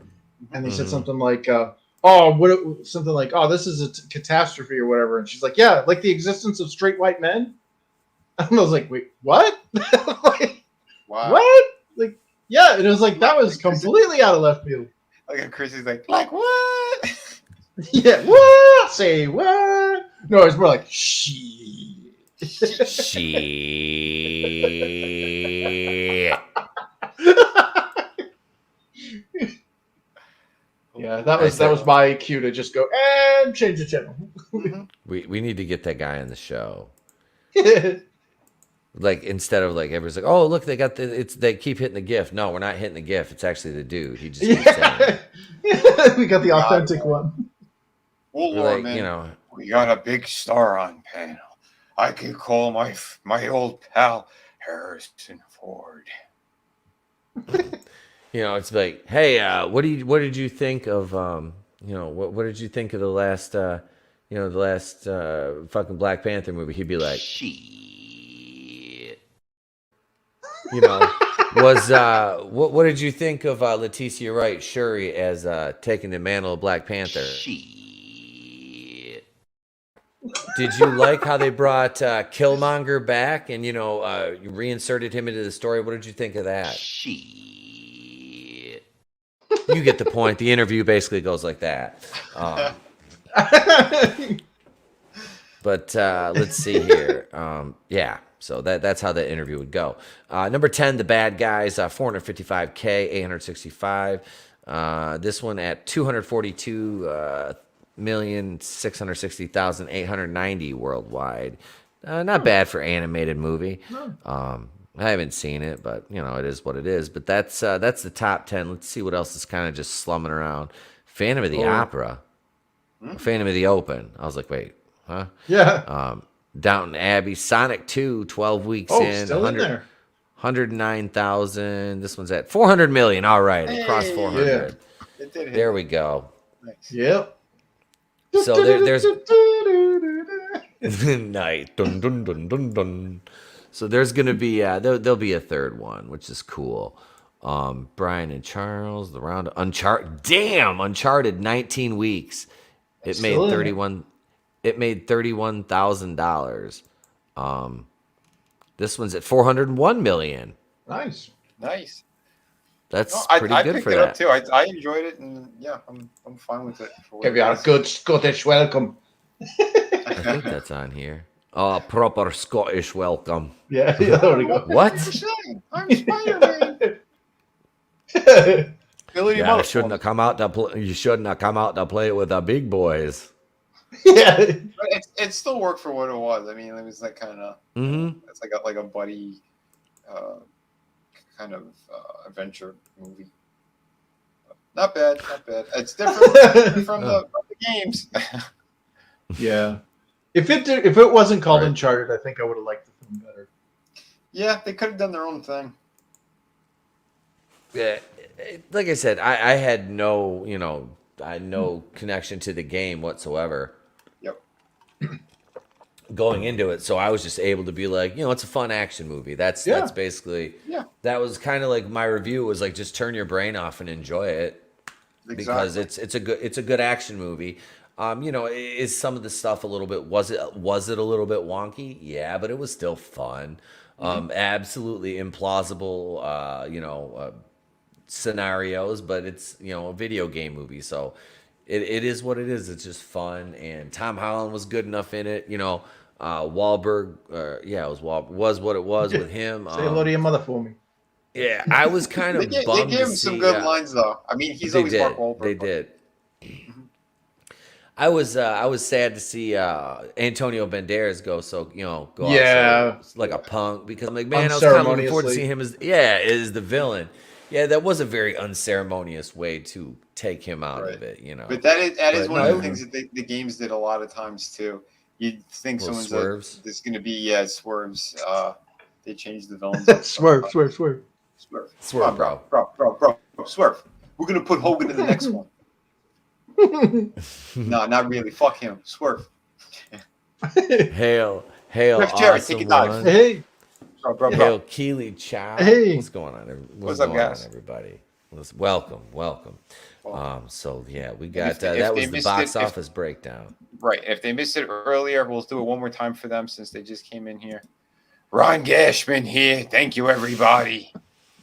and they said something like, something like, "Oh, this is a catastrophe" or whatever, and she's like, "Yeah, like the existence of straight white men." And I was like, "Wait, what?" Like, Wow. what? Like, yeah, and it was like that was completely out of left field. Like Chrissy's like what? Yeah, what? Say what? No, it's more like shit. Shit. Yeah, that was my cue to just go and change the channel. We need to get that guy on the show. Like instead of like everyone's like, oh look, they got they keep hitting the GIF. No, we're not hitting the GIF. It's actually the dude. He just keeps saying it. We got the authentic one. Well, Like, man, you know, we got a big star on panel. I could call my old pal Harrison Ford. you know, it's like, hey, what did you think of what did you think of the last fucking Black Panther movie? He'd be like, shit. You know, what did you think of Letitia Wright Shuri as taking the mantle of Black Panther? Shit. Did you like how they brought Killmonger back and you reinserted him into the story? What did you think of that? Shit. You get the point. The interview basically goes like that. But let's see here. Yeah. So that's how that interview would go. Number 10, The Bad Guys, 455K, 865. This one at 242,660,890 worldwide. Not bad for animated movie. I haven't seen it, but it is what it is. But that's the top 10. Let's see what else is kind of just slumming around. Phantom of the Opera, Phantom of the Open. I was like, wait, huh? Yeah. Downton Abbey, Sonic 2, 12 weeks in, still in there. 109,000. This one's at 400 million. All right, across 400. It did hit. There we go. Nice. Yep. So there's nice. Dun, dun, dun, dun, dun. So there's gonna be there'll be a third one, which is cool. Brian and Charles, the round Uncharted 19 weeks. It made 31. It made $31,000. This one's at 401 million. Nice. That's pretty good for that. I picked it up too. I enjoyed it, and yeah, I'm fine with it. Give you a good Scottish welcome. I think that's on here. Oh, proper Scottish welcome. Yeah, there we go. What? I'm Spider-Man. You shouldn't have come out to play. You shouldn't have come out to play with the big boys. Yeah. But it still worked for what it was. I mean, it was like kind of it's like a buddy kind of adventure movie. Not bad. It's different from the games. Yeah. If it wasn't called Uncharted, I think I would have liked the film better. Yeah, they could have done their own thing. Yeah, like I said, I had no connection to the game whatsoever. Yep. Going into it, so I was just able to be like, it's a fun action movie. That's basically that was kind of like my review was like, just turn your brain off and enjoy it. Because it's a good action movie. Is some of the stuff a little bit was it a little bit wonky? Yeah, but it was still fun. Absolutely implausible scenarios, but it's a video game movie, so it is what it is. It's just fun, and Tom Holland was good enough in it. Wahlberg, was what it was with him. Say hello to your mother for me. Yeah, I was kind of bummed. They gave him some good lines, though. I mean, he's always Mark Wahlberg. They did. I was sad to see Antonio Banderas go out like a punk, because I'm like, man, I was kind of looking forward to see him as the villain. Yeah, that was a very unceremonious way to take him out of it, But that is one of the things that the games did a lot of times too. You'd think someone's swerves. There's going to be swerves. They changed the villains. Swerve. Swerve, bro. Swerve. We're going to put Hogan in the next one. No, not really. Fuck him. Swerve. Hail, Jeff Jarrett, awesome take a dive. one. Hey, Bro. Hail, Keely Chow. Hey. What's going on? What's up, going on, guys? everybody? Welcome. Well, So yeah, we got if that they was the missed box it, if- office breakdown. Right. If they missed it earlier, we'll do it one more time for them since they just came in here. Ron Gashman here. Thank you, everybody.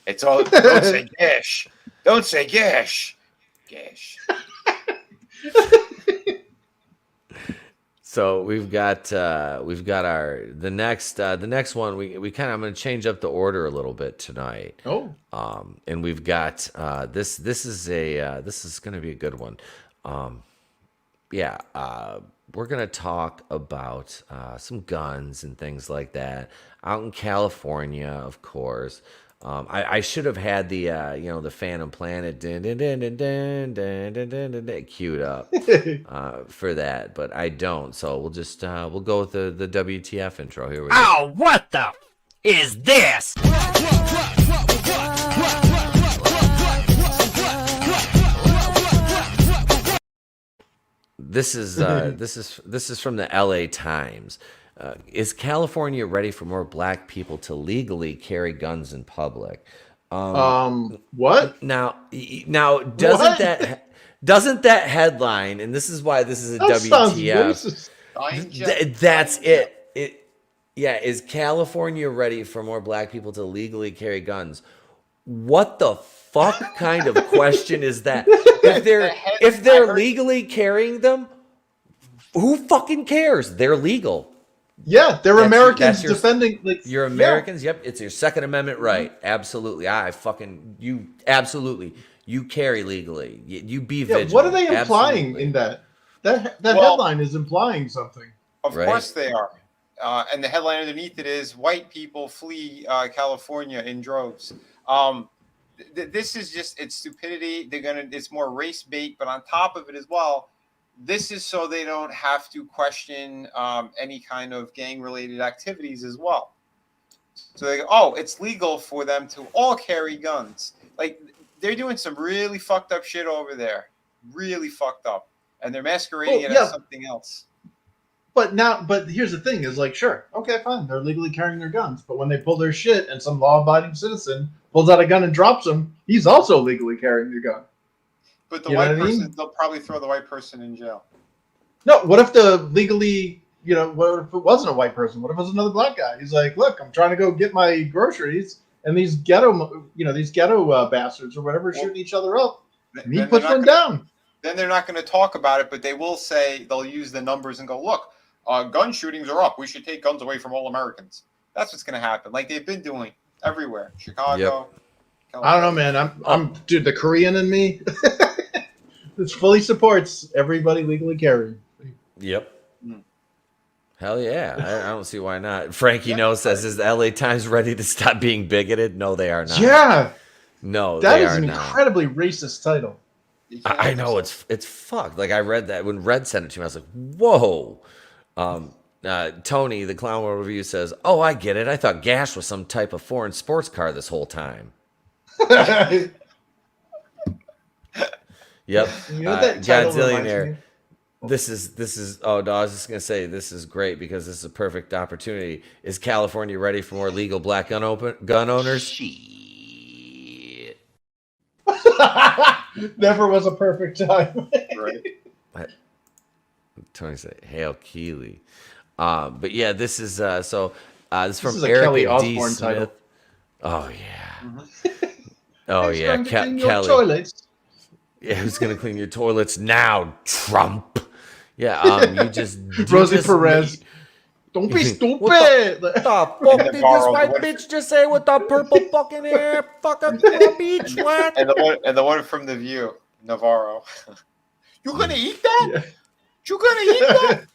It's all. Don't say Gash. Don't say Gash. Gash. So we've got the next one. We kind of, I'm going to change up the order a little bit tonight. oh, And we've got this is going to be a good one. We're going to talk about some guns and things like that out in California, of course. I should have had the the Phantom Planet queued up for that, but I don't. So we'll just we'll go with the WTF intro. Here we go. Oh, what the is this? This is this is from the LA Times. Is California ready for more black people to legally carry guns in public? what? Now What? doesn't that headline, and this is why this is a That sounds WTF. racist. That's it. Is California ready for more black people to legally carry guns? What the fuck kind of question is that? If they're legally carrying them, who fucking cares? They're legal. Yeah, they're That's Americans your- defending. Like, You're Americans. Yep, it's your Second Amendment right. Absolutely. You carry legally. You be Yeah, vigilant. what are they implying Absolutely. in that? That Well- headline is implying something. Of Right. course they are. And the headline underneath it is "White people flee California in droves." This is just it's stupidity. It's more race bait, but on top of it as well, this is so they don't have to question any kind of gang related activities as well. So they go, oh, it's legal for them to all carry guns. Like they're doing some really fucked up shit over there, really fucked up, and they're masquerading it as something else. But here's the thing: is like, sure, okay, fine, they're legally carrying their guns, but when they pull their shit and some law-abiding citizen pulls out a gun and drops them, he's also legally carrying the gun. But the You know white what I mean? person, they'll probably throw the white person in jail. No, what if the legally, what if it wasn't a white person? What if it was another black guy? He's like, look, I'm trying to go get my groceries, and these ghetto bastards or whatever are shooting each other up. And he Then puts they're not one gonna- down. Then they're not going to talk about it, but they will say they'll use the numbers and go, look, gun shootings are up. We should take guns away from all Americans. That's what's going to happen. Like they've been doing everywhere. Chicago. I don't know, man. I'm dude. The Korean in me, it fully supports everybody legally carrying. Yep. Hell yeah. I don't see why not. Frankie No says, is the LA Times ready to stop being bigoted? No, they are not. Yeah, No, that they is are an not. incredibly racist title. I know it's fucked. Like I read that when Red sent it to me, I was like, whoa. Tony, the Clown World Review says, oh, I get it. I thought Gash was some type of foreign sports car this whole time. Yep. You know what that title reminds Godzillionaire. me? This is oh no, I was just gonna say this is great because this is a perfect opportunity. Is California ready for more legal black gun owners? Shit. Never was a perfect time. Right. Tony said, "Hail Keely." But yeah, this is this is from is a Erica Kelly D. Osbourne Smith. title. Oh yeah. Oh Next yeah, time to clean your Kelly. toilets. Yeah, who's gonna clean your toilets now, Trump? Yeah, you just Rosie just Perez. made- Don't be stupid. What the fuck did this Navarro, white what- bitch just say with the purple fucking hair? Fucking beach what? And the one from The View, Navarro. You gonna eat that? Yeah. You gonna eat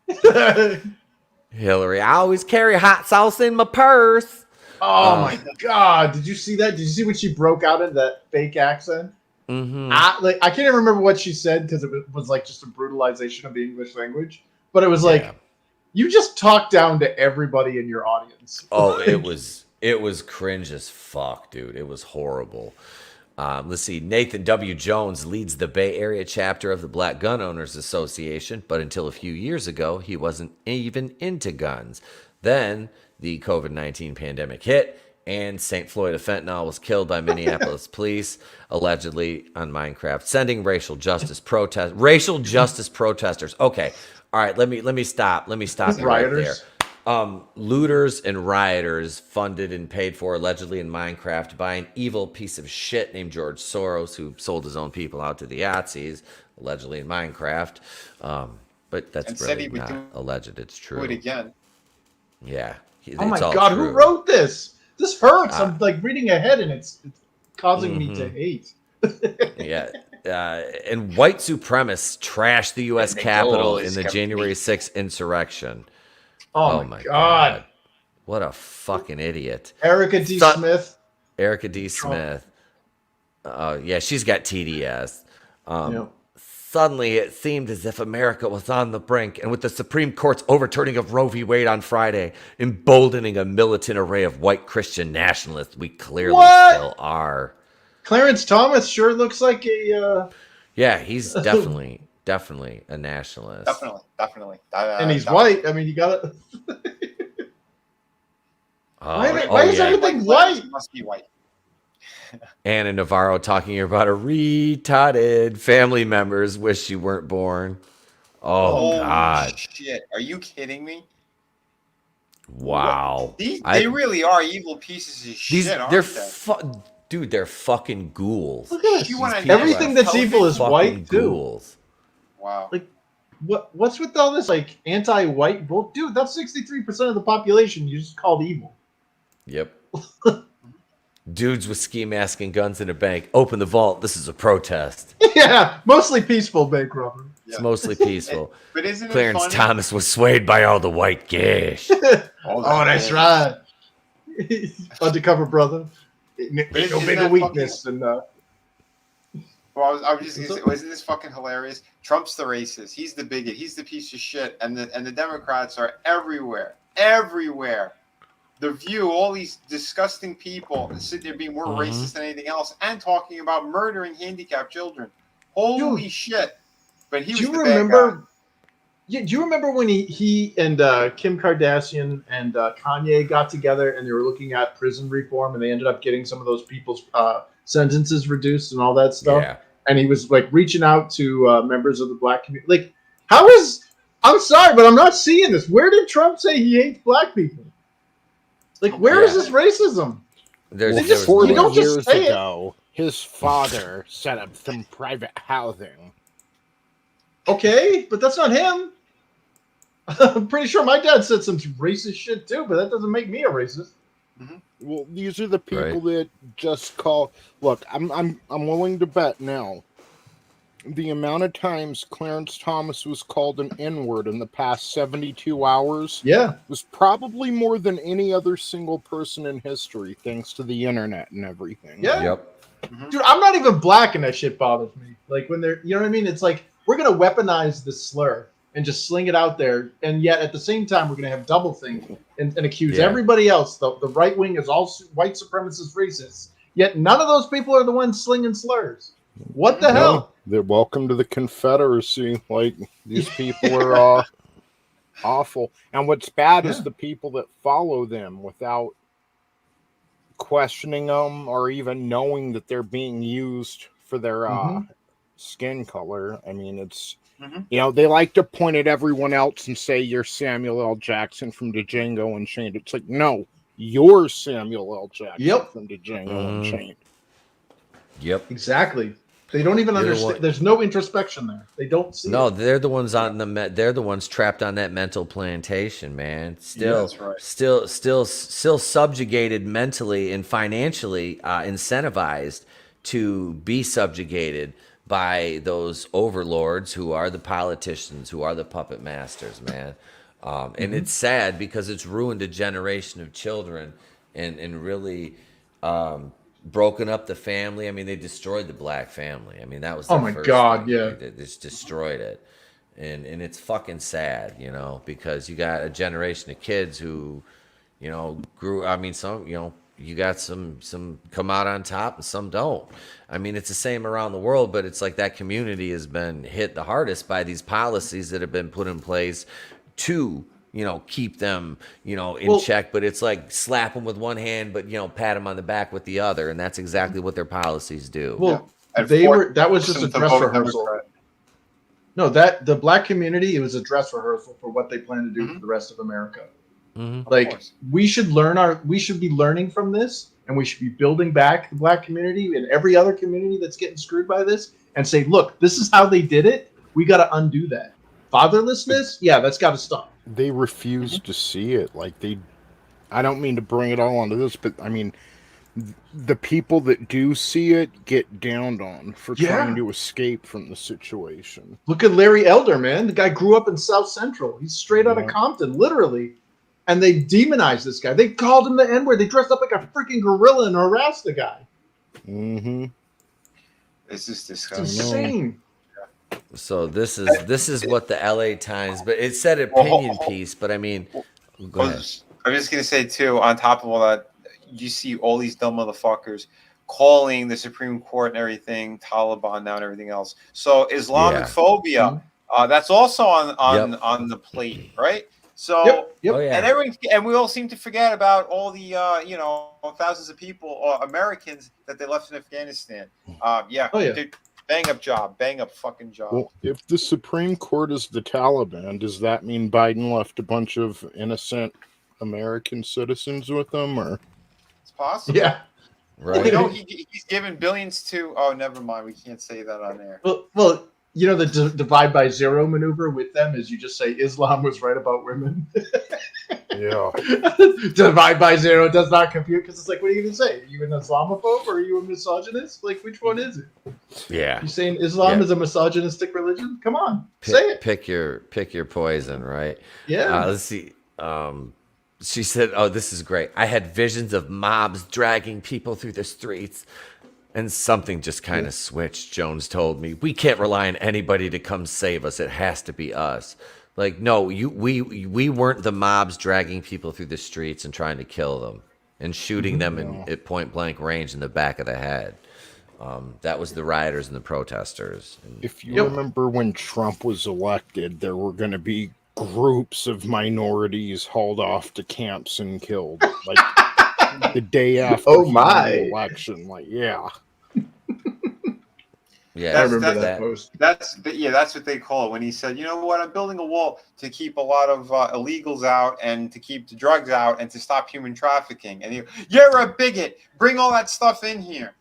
that? Hillary, I always carry hot sauce in my purse. Oh my god! Did you see that? Did you see when she broke out in that fake accent? Mm-hmm. I can't even remember what she said because it was like just a brutalization of the English language. But it was like, Yeah. you just talked down to everybody in your audience. Oh, it was cringe as fuck, dude. It was horrible. Let's see. Nathan W. Jones leads the Bay Area chapter of the Black Gun Owners Association, but until a few years ago, he wasn't even into guns. Then the COVID-19 pandemic hit, and St. Floyd of Fentanyl was killed by Minneapolis police, allegedly on Minecraft, sending racial justice protesters. Okay, all right. Let me stop. Let me stop you right there. Looters and rioters funded and paid for allegedly in Minecraft by an evil piece of shit named George Soros, who sold his own people out to the Nazis, allegedly in Minecraft. But that's really not alleged. It's true. Do it again. Yeah. Oh my God, who wrote this? This hurts. I'm like reading ahead and it's causing me to hate. Yeah. And white supremacists trashed the U.S. Capitol in the January 6th insurrection. Oh my God. What a fucking idiot. Erica D. Smith. Erica D. Smith. Yeah, she's got TDS. Suddenly, it seemed as if America was on the brink, and with the Supreme Court's overturning of Roe v. Wade on Friday, emboldening a militant array of white Christian nationalists, we clearly still are. Clarence Thomas sure looks like a... Yeah, he's definitely a nationalist. Definitely. And he's white. I mean, you gotta... why is everything white? He must be white. Anna Navarro talking about a retarded family members wish you weren't born. Oh, God. Shit. Are you kidding me? Wow. They really are evil pieces of shit, aren't they? Dude, they're fucking ghouls. Look at this. Everything that's evil is white, too. Ghouls. Wow. Like, what's with all this, like, anti-white bull? Dude, that's 63% of the population you just called evil. Yep. Dudes with ski mask and guns in a bank. Open the vault. This is a protest. Yeah, mostly peaceful bank robbery. It's mostly peaceful. But isn't Clarence it funny? Thomas was swayed by all the white gash. That's right. Undercover brother. No bigger weakness than... Well, I was just gonna say, wasn't this fucking hilarious? Trump's the racist. He's the bigot. He's the piece of shit. And the Democrats are everywhere. Everywhere. The View, all these disgusting people that sit there being more racist than anything else and talking about murdering handicapped children. Holy shit. But he was the bad guy. Yeah, do you remember when he and Kim Kardashian and Kanye got together and they were looking at prison reform and they ended up getting some of those people's sentences reduced and all that stuff? Yeah. And he was like reaching out to members of the black community. Like, I'm sorry, but I'm not seeing this. Where did Trump say he hates black people? Like, where is this racism? Years ago, his father set up some private housing. Okay, but that's not him. I'm pretty sure my dad said some racist shit too, but that doesn't make me a racist. Well, these are the people that just call. Look, I'm willing to bet now. The amount of times Clarence Thomas was called an N-word in the past 72 hours was probably more than any other single person in history, thanks to the internet and everything. Yeah. Yep. Dude, I'm not even black and that shit bothers me. Like when they're, you know what I mean? It's like, we're going to weaponize this slur and just sling it out there. And yet at the same time, we're going to have doublethink and accuse everybody else. The right wing is all white supremacist racists. Yet none of those people are the ones slinging slurs. What the hell? They're welcome to the Confederacy. Like, these people are awful. And what's bad is the people that follow them without questioning them or even knowing that they're being used for their skin color. I mean, it's, you know, they like to point at everyone else and say, you're Samuel L. Jackson from Django Unchained. It's like, no, you're Samuel L. Jackson from Django Unchained. Yep. Exactly. They don't even understand. There's no introspection there. They don't see. No, they're the ones they're the ones trapped on that mental plantation, man. Still subjugated mentally and financially, incentivized to be subjugated by those overlords who are the politicians, who are the puppet masters, man. And it's sad because it's ruined a generation of children and really broken up the family. I mean, they destroyed the black family. I mean, that was their first thing. They just destroyed it. And it's fucking sad, you know, because you got a generation of kids who, you know, grew, I mean, some, you know, you got some come out on top and some don't. I mean, it's the same around the world, but it's like that community has been hit the hardest by these policies that have been put in place to, keep them, in check. But it's like slap them with one hand, but, pat them on the back with the other. And that's exactly what their policies do. Well, that was just a dress rehearsal. No, the black community, it was a dress rehearsal for what they plan to do for the rest of America. Like, we should be learning from this, and we should be building back the black community and every other community that's getting screwed by this, and say, look, this is how they did it. We got to undo that. Fatherlessness, yeah, that's got to stop. They refuse to see it. Like, I don't mean to bring it all onto this, but I mean, the people that do see it get downed on for trying to escape from the situation. Look at Larry Elder, man. The guy grew up in South Central. He's straight out of Compton, literally. And they demonized this guy. They called him the N-word. They dressed up like a freaking gorilla and harassed the guy. Mm-hmm. This is disgusting. It's insane. So this is what the LA Times, but it said opinion piece, but I mean, go ahead. I'm just going to say, too, on top of all that, you see all these dumb motherfuckers calling the Supreme Court and everything, Taliban now and everything else. So Islamic phobia, that's also on the plate, right? So, and we all seem to forget about all the, thousands of people, or Americans that they left in Afghanistan. Dude, bang up fucking job. Well, if the Supreme Court is the Taliban, does that mean Biden left a bunch of innocent American citizens with them, or? It's possible. Yeah. Right. He's given billions to. Oh, never mind. We can't say that on air. Well, the divide by zero maneuver with them is you just say Islam was right about women. Yeah. Divide by zero does not compute, because it's like, what are you going to say? Are you an Islamophobe or are you a misogynist? Like, which one is it? Yeah. You saying Islam is a misogynistic religion? Come on, say it. Pick your poison, right? Yeah. Let's see. She said, "Oh, this is great. I had visions of mobs dragging people through the streets." And something just kind of switched, Jones told me. We can't rely on anybody to come save us. It has to be us. Like, no, we weren't the mobs dragging people through the streets and trying to kill them and shooting them at point blank range in the back of the head. That was the rioters and the protesters. If you remember when Trump was elected, there were going to be groups of minorities hauled off to camps and killed. Like, the day after the election. Like, Yeah, I remember that post. That's what they call it when he said, you know what, I'm building a wall to keep a lot of illegals out and to keep the drugs out and to stop human trafficking. And you're a bigot. Bring all that stuff in here.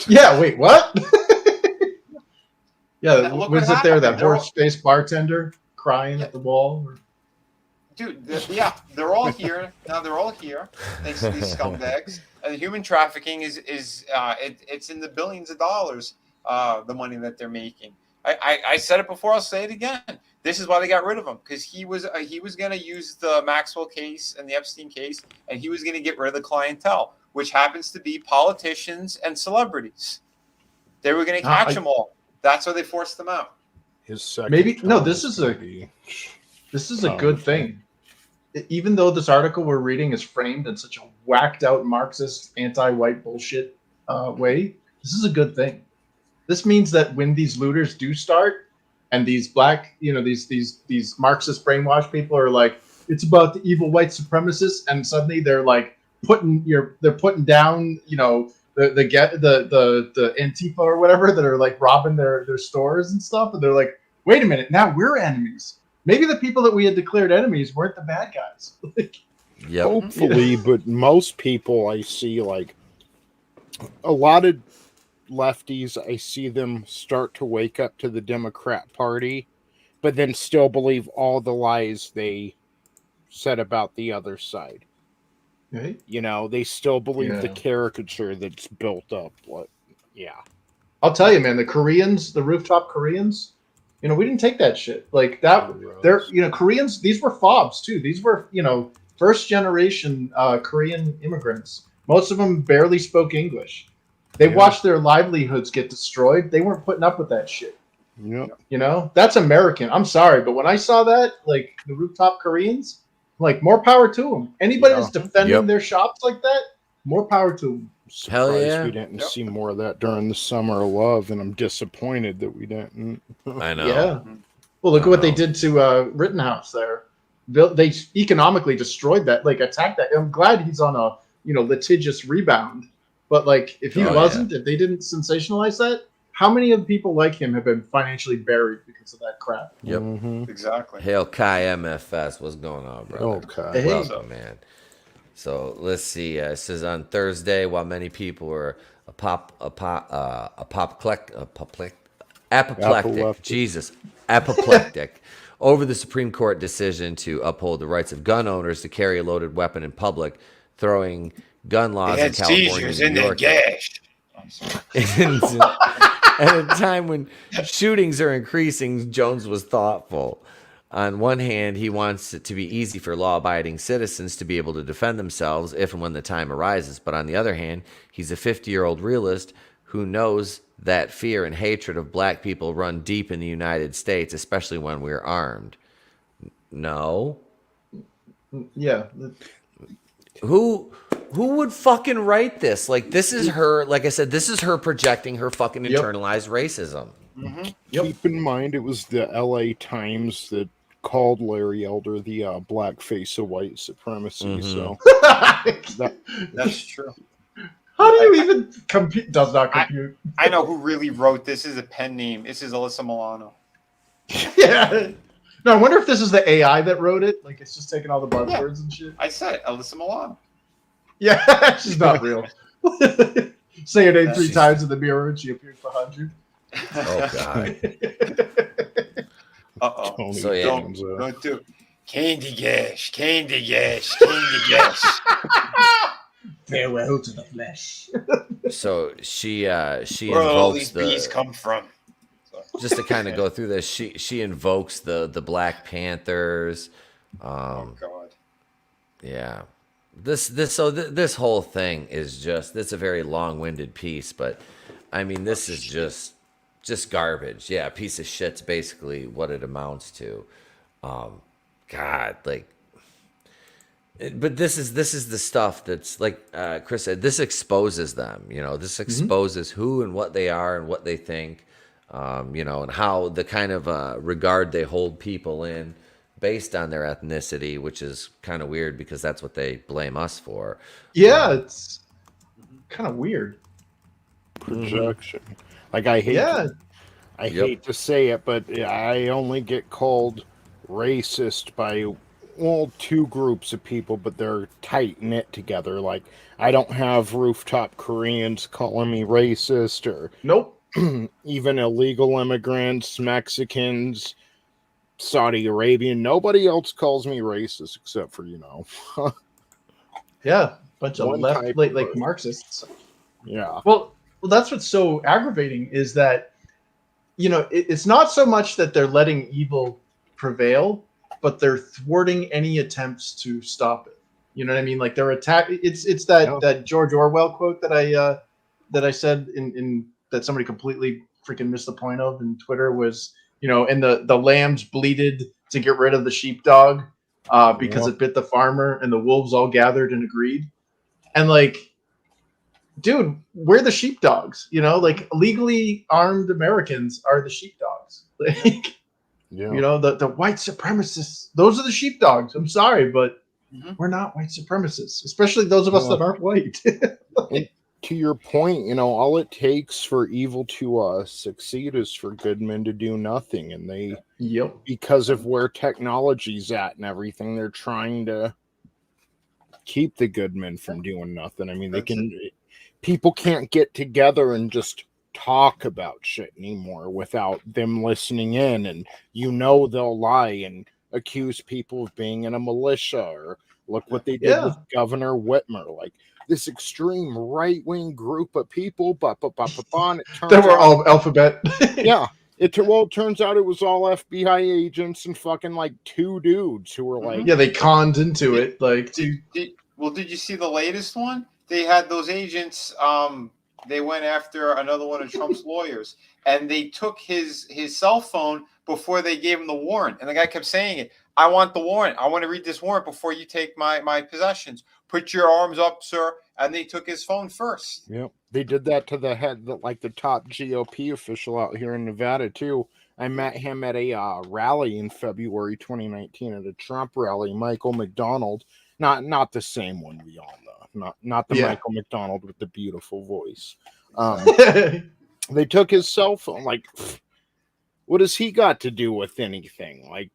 Wait, what? Was it there that horse-faced bartender crying at the wall? Dude, they're all here now. They're all here thanks to these scumbags. And the human trafficking is it's in the billions of dollars. The money that they're making. I said it before. I'll say it again. This is why they got rid of him, because he was going to use the Maxwell case and the Epstein case, and he was going to get rid of the clientele, which happens to be politicians and celebrities. They were going to catch them all. That's why they forced them out. His second this is a good thing. Even though this article we're reading is framed in such a whacked out Marxist anti-white bullshit way, this is a good thing. This means that when these looters do start, and these black, these Marxist brainwashed people are like, it's about the evil white supremacists, and suddenly they're like putting down, the Antifa or whatever that are like robbing their stores and stuff, and they're like, wait a minute, now we're enemies. Maybe the people that we had declared enemies weren't the bad guys. Hopefully, but most people I see, like a lot of lefties, I see them start to wake up to the Democrat Party, but then still believe all the lies they said about the other side. Right? They still believe the caricature that's built up. I'll tell you, man, the Koreans, the rooftop Koreans, we didn't take that shit. Like that, they're, Koreans, these were fobs too. These were, first generation Korean immigrants. Most of them barely spoke English. They watched their livelihoods get destroyed. They weren't putting up with that shit. Yep. That's American. I'm sorry, but when I saw that, like the rooftop Koreans, like more power to them. Anybody that's defending their shops like that, more power to him. Hell Surprised yeah. we didn't see more of that during the Summer of Love, and I'm disappointed that we didn't. I know. Yeah. Well, look at what they did to Rittenhouse there. They economically destroyed that, like attacked that. I'm glad he's on a litigious rebound. But like, if he wasn't, if they didn't sensationalize that, how many of the people like him have been financially buried because of that crap? Yep. Exactly. Hail Kai MFS. What's going on, brother? Okay. Welcome, man. So let's see. It says on Thursday, while many people were apoplectic over the Supreme Court decision to uphold the rights of gun owners to carry a loaded weapon in public, throwing gun laws in California and New York. At a time when shootings are increasing, Jones was thoughtful. On one hand, he wants it to be easy for law-abiding citizens to be able to defend themselves if and when the time arises. But on the other hand, he's a 50-year-old realist who knows that fear and hatred of black people run deep in the United States, especially when we're armed. No? Yeah. Who would fucking write this? Like, this is her, like I said, this is her projecting her fucking internalized racism. Keep in mind, it was the LA Times that called Larry Elder the black face of white supremacy. So that's true. How do you even compute? Does not compute. I know who really wrote this. Is a pen name. This is Alyssa Milano. Yeah. No, I wonder if this is the AI that wrote it. Like, it's just taking all the buzzwords and shit. I said it, Alyssa Milano. Yeah, she's not real. Say her name 3 times in the mirror and she appears behind you. Oh, God. Uh-oh. So, yeah. Don't do Candy Gash, Candy Gash, Candy Gash. Farewell to the flesh. So she Where all invokes these bees come from. Just to kind of go through this, she invokes the Black Panthers. Oh God. Yeah. This whole thing is it's a very long-winded piece, but I mean this is just garbage. Yeah, a piece of shit's basically what it amounts to. God, like, but this is the stuff that's like Chris said. This exposes them. This exposes who and what they are and what they think. And how the kind of regard they hold people in based on their ethnicity, which is kind of weird because that's what they blame us for. Yeah, it's kind of weird. Projection. Like, I hate to say it, but I only get called racist by, 2 groups of people, but they're tight-knit together. Like, I don't have rooftop Koreans calling me racist or... Nope. Even illegal immigrants, Mexicans, Saudi Arabian. Nobody else calls me racist except for, Yeah, bunch of left, like Marxists. Yeah. Well, that's what's so aggravating is that, it's not so much that they're letting evil prevail, but they're thwarting any attempts to stop it. You know what I mean? Like they're it's that George Orwell quote that I said in that somebody completely freaking missed the point of in Twitter was, and the lambs bleated to get rid of the sheepdog because it bit the farmer, and the wolves all gathered and agreed. And like, dude, we're the sheepdogs, like legally armed Americans are the sheepdogs. Like, the white supremacists, those are the sheepdogs. I'm sorry, but we're not white supremacists, especially those of us that aren't white. To your point, all it takes for evil to succeed is for good men to do nothing. And they, because of where technology's at and everything, they're trying to keep the good men from doing nothing. I mean, people can't get together and just talk about shit anymore without them listening in. And they'll lie and accuse people of being in a militia, or look what they did with Governor Whitmer. Like, this extreme right-wing group of people, they were all alphabet. It turns out it was all FBI agents and fucking like 2 dudes who were like, they conned into it. Like, did you see the latest one? They had those agents. They went after another one of Trump's lawyers, and they took his cell phone, before they gave him the warrant. And the guy kept saying it. I want the warrant. I want to read this warrant before you take my possessions. Put your arms up, sir. And they took his phone first. Yep. They did that to the top GOP official out here in Nevada, too. I met him at a rally in February 2019 at a Trump rally. Michael McDonald. Not the same one we all know. Not the Michael McDonald with the beautiful voice. They took his cell phone. Like, what has he got to do with anything? Like,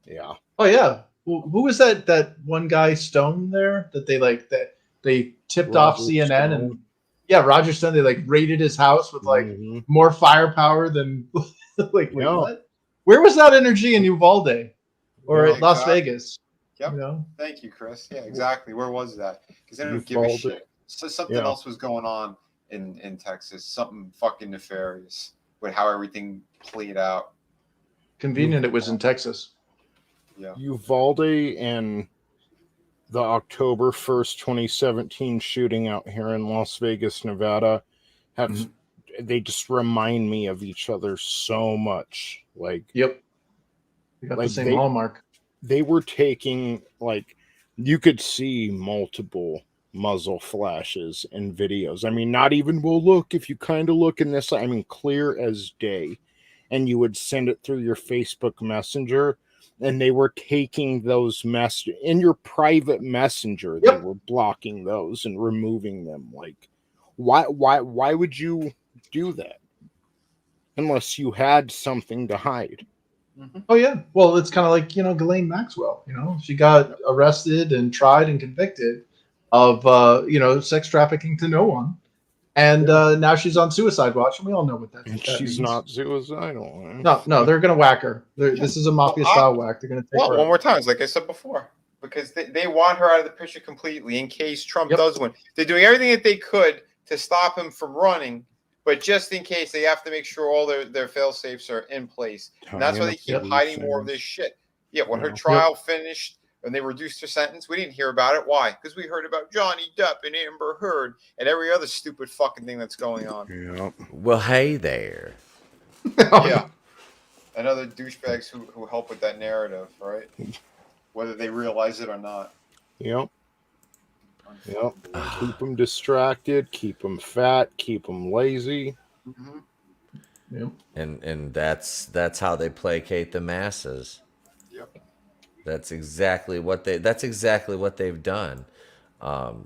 yeah. Oh yeah. Well, who was that one guy Stone there that they tipped off CNN Stone. And Roger Stone, they like raided his house with like more firepower than like what? Where was that energy in Uvalde or at Las Vegas? Yep. You know? Thank you, Chris. Yeah, exactly. Where was that? Because they didn't give a shit. So something else was going on in Texas. Something fucking nefarious with how everything played out. Convenient it was in Texas. Yeah. Uvalde and the October 1st, 2017 shooting out here in Las Vegas, Nevada, they just remind me of each other so much. Like, yep. You got the same hallmark. They were taking, like, you could see multiple muzzle flashes in videos. I mean, not even, well, look, if you kind of look in this, I mean, clear as day. And you would send it through your Facebook Messenger, and they were taking those in your private messenger. They were blocking those and removing them. Like, why would you do that unless you had something to hide? Oh yeah. Well, it's kind of like, Ghislaine Maxwell, she got arrested and tried and convicted of, sex trafficking to no one. And now she's on suicide watch, and we all know what that she's means. Not suicidal. No, they're going to whack her. This is a mafia-style whack. They're going to take her one more time, like I said before, because they want her out of the picture completely in case Trump does win. They're doing everything that they could to stop him from running, but just in case, they have to make sure all their fail-safes are in place. And that's why they keep hiding more of this shit. Yeah, when her trial finished, and they reduced her sentence, we didn't hear about it. Why? Because we heard about Johnny Depp and Amber Heard and every other stupid fucking thing that's going on. Yep. Well, hey there. Yeah. And other douchebags who help with that narrative, right? Whether they realize it or not. Yep. Keep them distracted, keep them fat, keep them lazy. Yep. And that's how they placate the masses. Yep. That's exactly what they've done.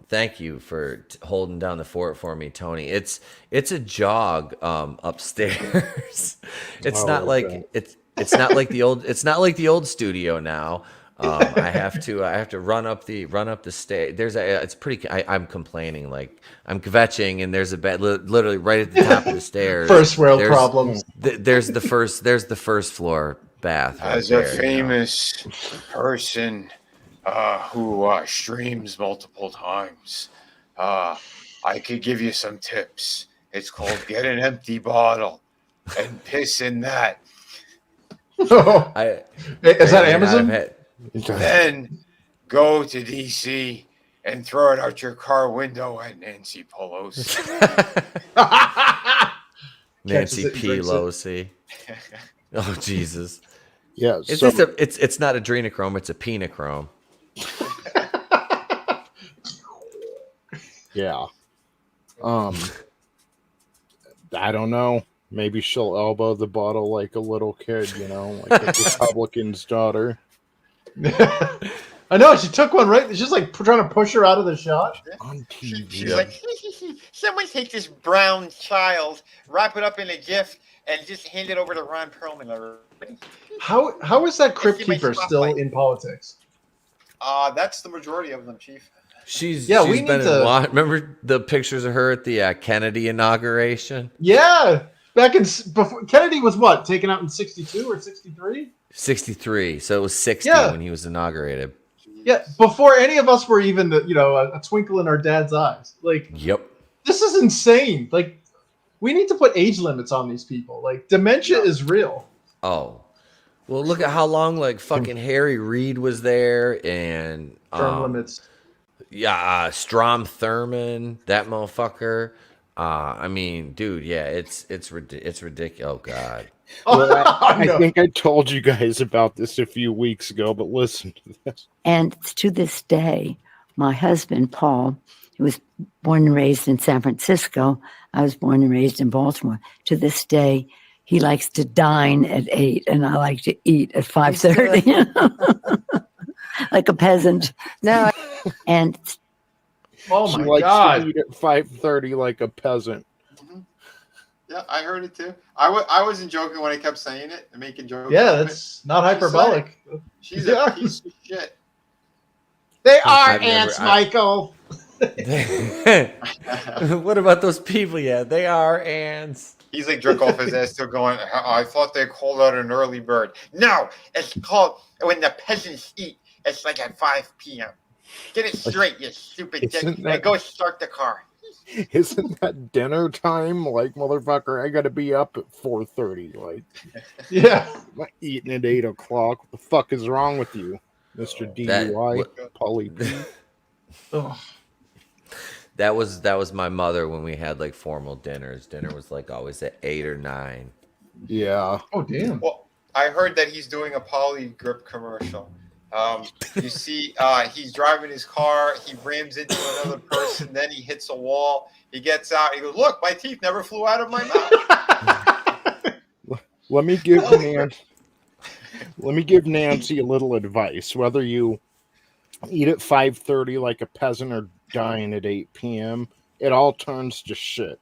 Thank you for holding down the fort for me, Tony. It's a jog upstairs. It's not like the old studio now. I have to run up the stairs. It's pretty. I'm complaining, like I'm kvetching, and there's a bed literally right at the top of the stairs. First world problems. There's the first floor bath. Right As there, a famous person who streams multiple times, I could give you some tips. It's called get an empty bottle and piss in that. Is that Amazon? Then go to DC and throw it out your car window at Nancy Pelosi. Nancy Pelosi. Oh Jesus. Yeah. It's not adrenochrome, it's a penochrome. Yeah. I don't know. Maybe she'll elbow the bottle like a little kid, like a Republican's daughter. I know, she took one, right? She's like trying to push her out of the shot. On TV. She's like, someone take this brown child, wrap it up in a gift, and just hand it over to Ron Perlman. How is that Crypt Keeper still in politics? That's the majority of them, Chief. She's been in a lot. Remember the pictures of her at the Kennedy inauguration? Yeah. Back before Kennedy was what, taken out in 62 or 63? 63. So it was 60 when he was inaugurated. Yeah, before any of us were even a twinkle in our dad's eyes. Like, yep. This is insane. Like, we need to put age limits on these people. Like, dementia is real. Oh. Well, look at how long like fucking Harry Reid was there and term limits. Yeah, Strom Thurmond, that motherfucker. I mean, dude, yeah, it's ridiculous. Oh God. Well, I think I told you guys about this a few weeks ago, but listen to this. And to this day, my husband, Paul, who was born and raised in San Francisco, I was born and raised in Baltimore. To this day, he likes to dine at 8, and I like to eat at 5:30, like a peasant. No, and oh She my likes God. to eat at 5:30 like a peasant. Yeah, I heard it too. I wasn't joking when I kept saying it and making jokes. Yeah, that's not hyperbolic. She's a piece of shit. They are ants, Michael. What about those people? Yeah, they are ants. He's like jerk off his ass still going, I thought they called out an early bird. No, it's called when the peasants eat. It's like at 5 p.m. Get it straight, you stupid dick. And go start the car. Isn't that dinner time? Like, motherfucker, I gotta be up at 4:30. Like, yeah, I'm not eating at 8 o'clock. What the fuck is wrong with you, Mr. DUI, Polly P? That was my mother when we had like formal dinners. Dinner was like always at 8 or 9. Yeah. Oh damn. Well, I heard that he's doing a Poly Grip commercial. You see, he's driving his car. He rams into another person. Then he hits a wall. He gets out. He goes, "Look, my teeth never flew out of my mouth." Let me give Nancy a little advice. Whether you eat at 5:30 like a peasant or dine at 8 p.m., it all turns to shit.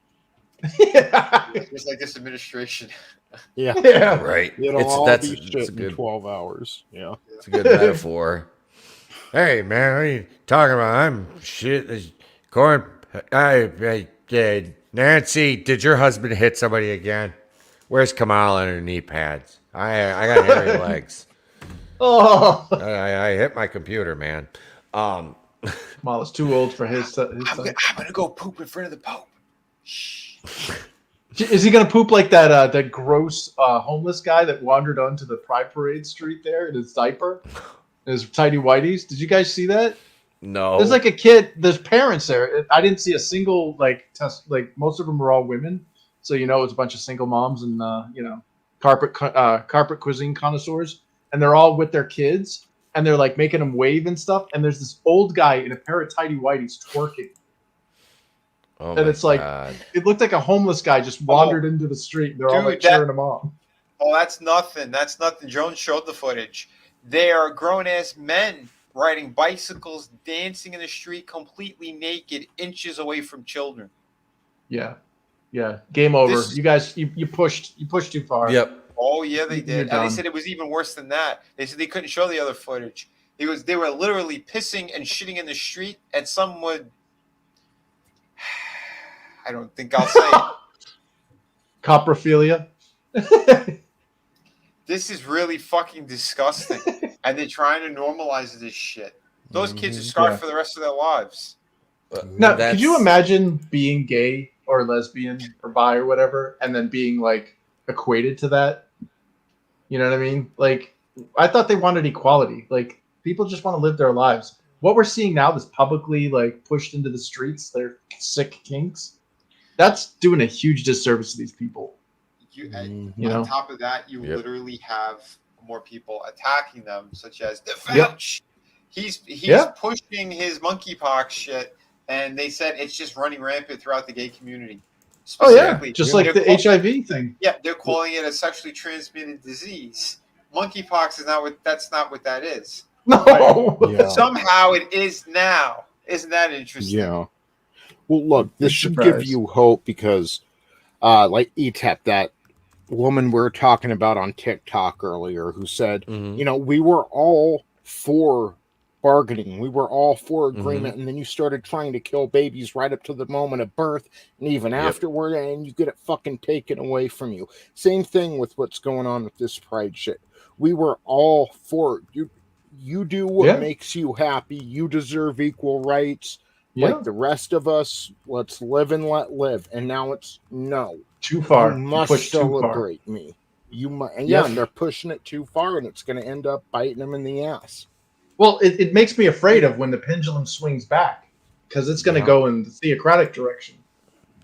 It's like this administration. Yeah. Right. It'll all be shit in 12 hours. Yeah. It's a good metaphor. Hey, man, what are you talking about? I'm shit. Corn. Nancy, did your husband hit somebody again? Where's Kamal on her knee pads? I got hairy legs. Oh. I hit my computer, man. Kamal is too old for his I'm gonna go poop in front of the Pope. Shh. Is he gonna poop like that gross homeless guy that wandered onto the Pride Parade street there in his diaper, in his tidy whities? Did you guys see that? No. There's like a kid. There's parents there. I didn't see a single test. Like most of them are all women, so it's a bunch of single moms and carpet cuisine connoisseurs, and they're all with their kids, and they're like making them wave and stuff. And there's this old guy in a pair of tidy whities twerking. Oh and it's like God. It looked like a homeless guy just wandered into the street. And they're all like cheering him on. Oh, that's nothing. That's nothing. Jones showed the footage. They are grown-ass men riding bicycles, dancing in the street, completely naked, inches away from children. Yeah. Game over. You guys, you pushed too far. Yep. Oh yeah, they did. You're And done. they said it was even worse than that. They said they couldn't show the other footage. They were literally pissing and shitting in the street, and some would. I don't think I'll say it. Coprophilia. This is really fucking disgusting, and they're trying to normalize this shit. Those kids are scarred for the rest of their lives. Now, could you imagine being gay or lesbian or bi or whatever, and then being like equated to that? You know what I mean? Like, I thought they wanted equality. Like, people just want to live their lives. What we're seeing now is publicly like pushed into the streets. They're sick kinks. That's doing a huge disservice to these people. On top of that, you literally have more people attacking them, such as the Fouch. He's pushing his monkeypox shit, and they said it's just running rampant throughout the gay community. Oh yeah, just like the HIV thing. Yeah, they're calling it a sexually transmitted disease. Monkeypox is not what. That's not what that is. No. Yeah. Somehow it is now. Isn't that interesting? Yeah. Well, look, this should give you hope because, like ETEP, that woman we were talking about on TikTok earlier, who said, we were all for bargaining, we were all for agreement, and then you started trying to kill babies right up to the moment of birth, and even afterward, and you get it fucking taken away from you. Same thing with what's going on with this pride shit. We were all for it. You do what makes you happy. You deserve equal rights. Like the rest of us, let's live and let live. And now it's no. Too far. You must celebrate me. You must, and and they're pushing it too far, and it's going to end up biting them in the ass. Well, it makes me afraid of when the pendulum swings back, because it's going to go in the theocratic direction.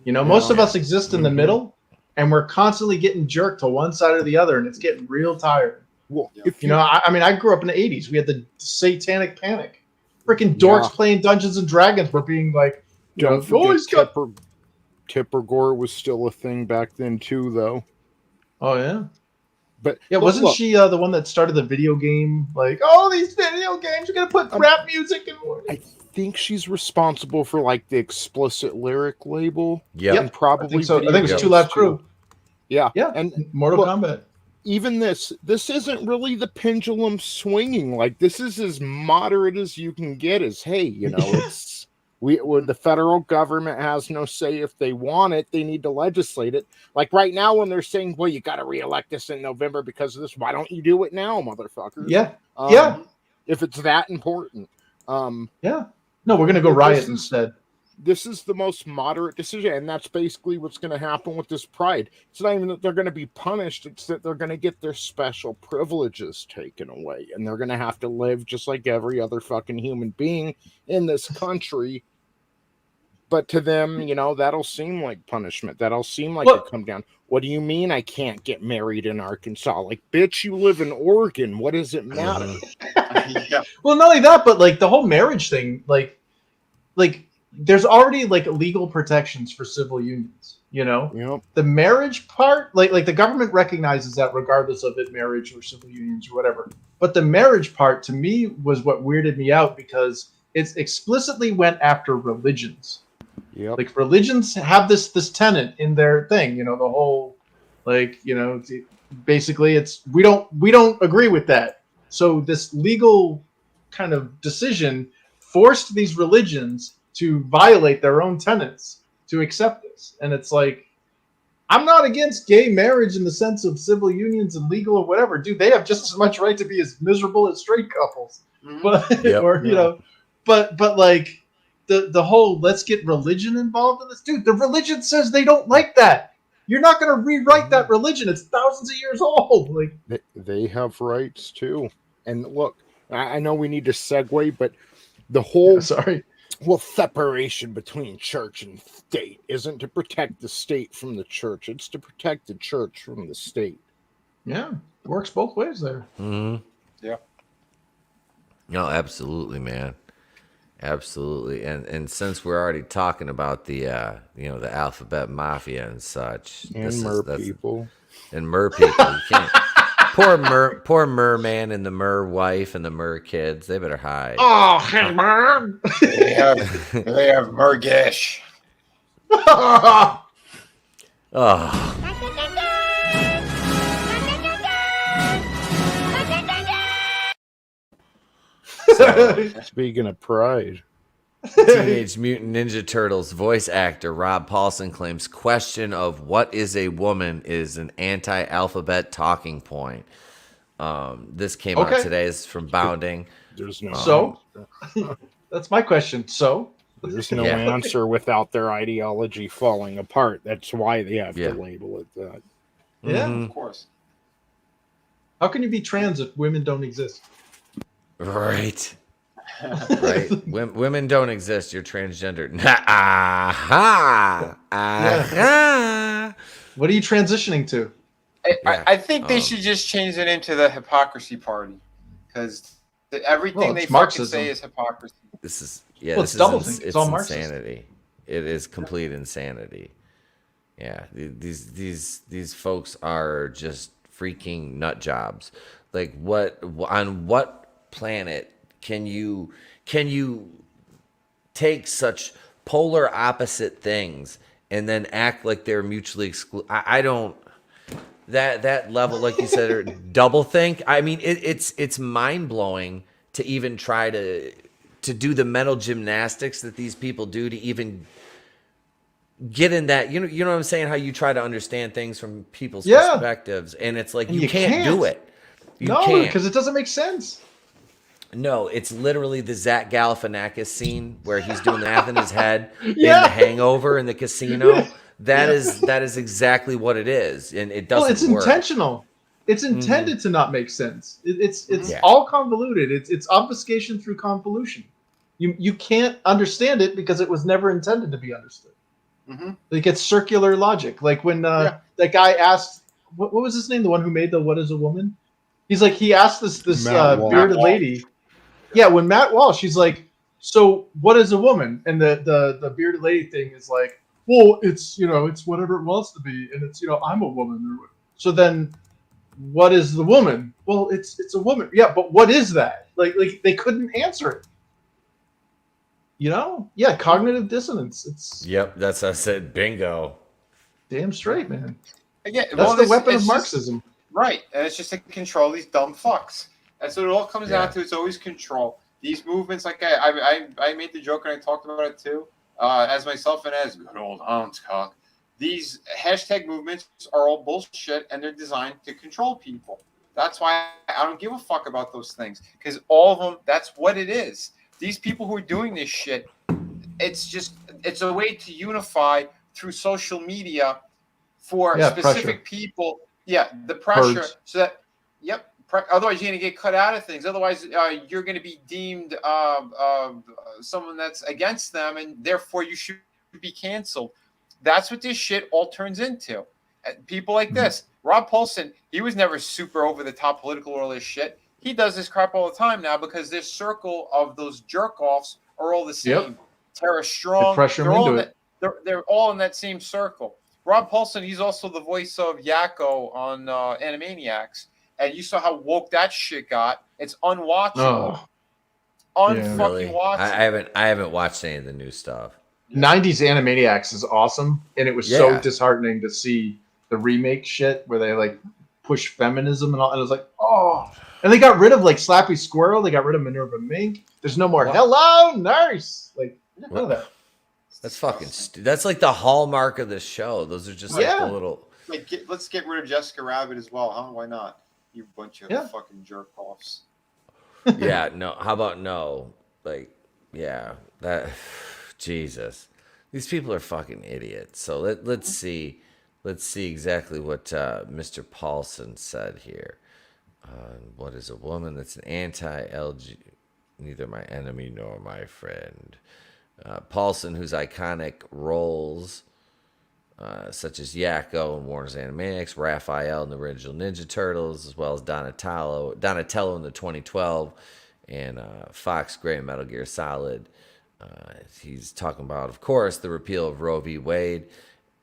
You know, most of us exist in the middle, and we're constantly getting jerked to one side or the other, and it's getting real tired. Well, you know, I mean, I grew up in the 80s. We had the satanic panic. Freaking dorks playing Dungeons and Dragons were being like, don't forget Tipper Gore was still a thing back then too, though. Oh yeah. But yeah, wasn't she the one that started the video game? Like, oh, these video games are gonna put rap music in. I think she's responsible for like the explicit lyric label. Yeah, and probably I think so. I think it was Two Live Crew. Yeah, yeah, and Mortal Kombat. Even this isn't really the pendulum swinging. Like, this is as moderate as you can get. As hey, you know, it's the federal government has no say if they want it. They need to legislate it. Like right now, when they're saying, "Well, you got to reelect us in November because of this," why don't you do it now, motherfuckers? Yeah, yeah. If it's that important, yeah. No, we're gonna go riot instead. This is the most moderate decision, and that's basically what's going to happen with this pride. It's not even that they're going to be punished, it's that they're going to get their special privileges taken away, and they're going to have to live just like every other fucking human being in this country. But to them, you know, that'll seem like punishment. That'll seem like a come down. What do you mean I can't get married in Arkansas? Like, bitch, you live in Oregon. What does it matter? Yeah. Well, not only that, but like the whole marriage thing, like there's already like legal protections for civil unions, you know. The marriage part, like the government recognizes that regardless of it marriage or civil unions or whatever. But the marriage part to me was what weirded me out, because it explicitly went after religions. Like religions have this tenet in their thing, you know, the whole like, you know, basically it's we don't agree with that. So this legal kind of decision forced these religions to violate their own tenets to accept this. And it's like, I'm not against gay marriage in the sense of civil unions and legal or whatever. Dude, they have just as much right to be as miserable as straight couples. But or you know, but like the whole let's get religion involved in this. Dude, the religion says they don't like that. You're not going to rewrite that religion. It's thousands of years old. Like they have rights too. And look, I know we need to segue, but the whole separation between church and state isn't to protect the state from the church. It's to protect the church from the state. Yeah, it works both ways there. Yeah. No, absolutely, man. Absolutely. And since we're already talking about the you know, the alphabet mafia and such, and people. And mer people, you can't. Poor merman and the mer wife and the mer kids. They better hide. Oh, hey, Mom. They have Murgish. Oh. So, speaking of pride, Teenage Mutant Ninja Turtles voice actor Rob Paulson claims question of what is a woman is an anti-alphabet talking point. This came out today. It's from Bounding. There's no so that's my question. So there's no answer without their ideology falling apart. That's why they have to label it that. Yeah, of course. How can you be trans if women don't exist? Right. Right. Women don't exist. You're transgender. Aha. Aha. What are you transitioning to? I think they should just change it into the hypocrisy party, because everything they fucking say is hypocrisy. This is it's all insanity. It is complete insanity. Yeah, these folks are just freaking nut jobs. Like, on what planet can you take such polar opposite things and then act like they're mutually exclusive? I don't. That level, like you said, or double think. I mean, it's mind blowing to even try to do the mental gymnastics that these people do to even get in that. You know what I'm saying? How you try to understand things from people's perspectives, and it's like you can't do it. No, because it doesn't make sense. No, it's literally the Zach Galifianakis scene where he's doing the math in his head in The Hangover in the casino. That is exactly what it is, and it doesn't. Well, it's work. Intentional. It's intended to not make sense. It's all convoluted. It's obfuscation through convolution. You can't understand it because it was never intended to be understood. Like it's circular logic. Like when that guy asked, what was his name? The one who made the "What is a Woman"? He's like, he asked this bearded lady. Yeah, when Matt Walsh, he's like, so what is a woman? And the bearded lady thing is like, well, it's it's whatever it wants to be, and it's I'm a woman. So then, what is the woman? Well, it's a woman. Yeah, but what is that? Like they couldn't answer it. Yeah, cognitive dissonance. It's that's what I said. Bingo. Damn straight, man. Again, That's the weapon of Marxism. Right, and it's just to control these dumb fucks. That's what it all comes down to. It's always control. These movements, like I made the joke and I talked about it too, as myself and as good old Hans Cock. These hashtag movements are all bullshit, and they're designed to control people. That's why I don't give a fuck about those things, because all of them, that's what it is. These people who are doing this shit, it's a way to unify through social media for specific people. Yeah, the pressure. Herds. So that, otherwise you're going to get cut out of things. Otherwise, you're going to be deemed someone that's against them, and therefore you should be canceled. That's what this shit all turns into. People like this. Rob Paulson, he was never super over-the-top political or all this shit. He does this crap all the time now because this circle of those jerk-offs are all the same. Yep. Tara Strong, they're all in that same circle. Rob Paulson, he's also the voice of Yakko on Animaniacs. And you saw how woke that shit got. It's unwatchable. Unfucking watchable. I haven't watched any of the new stuff. 90s Animaniacs is awesome, and it was so disheartening to see the remake shit where they like push feminism and all. And it was like, oh, and they got rid of like Slappy Squirrel. They got rid of Minerva Mink. There's no more hello nurse. Like none of that. That's fucking that's like the hallmark of the show. Those are just like the little. Like, let's get rid of Jessica Rabbit as well, huh? Why not? You bunch of fucking jerk offs. Yeah, no. How about no? Like, that. Jesus, these people are fucking idiots. So let's see exactly what Mr. Paulson said here. What is a woman? That's an anti-LG, neither my enemy nor my friend. Paulson, whose iconic roles such as Yakko in Warner's Animaniacs, Raphael in the original Ninja Turtles, as well as Donatello in the 2012 and Fox Gray in Metal Gear Solid. He's talking about, of course, the repeal of Roe v. Wade.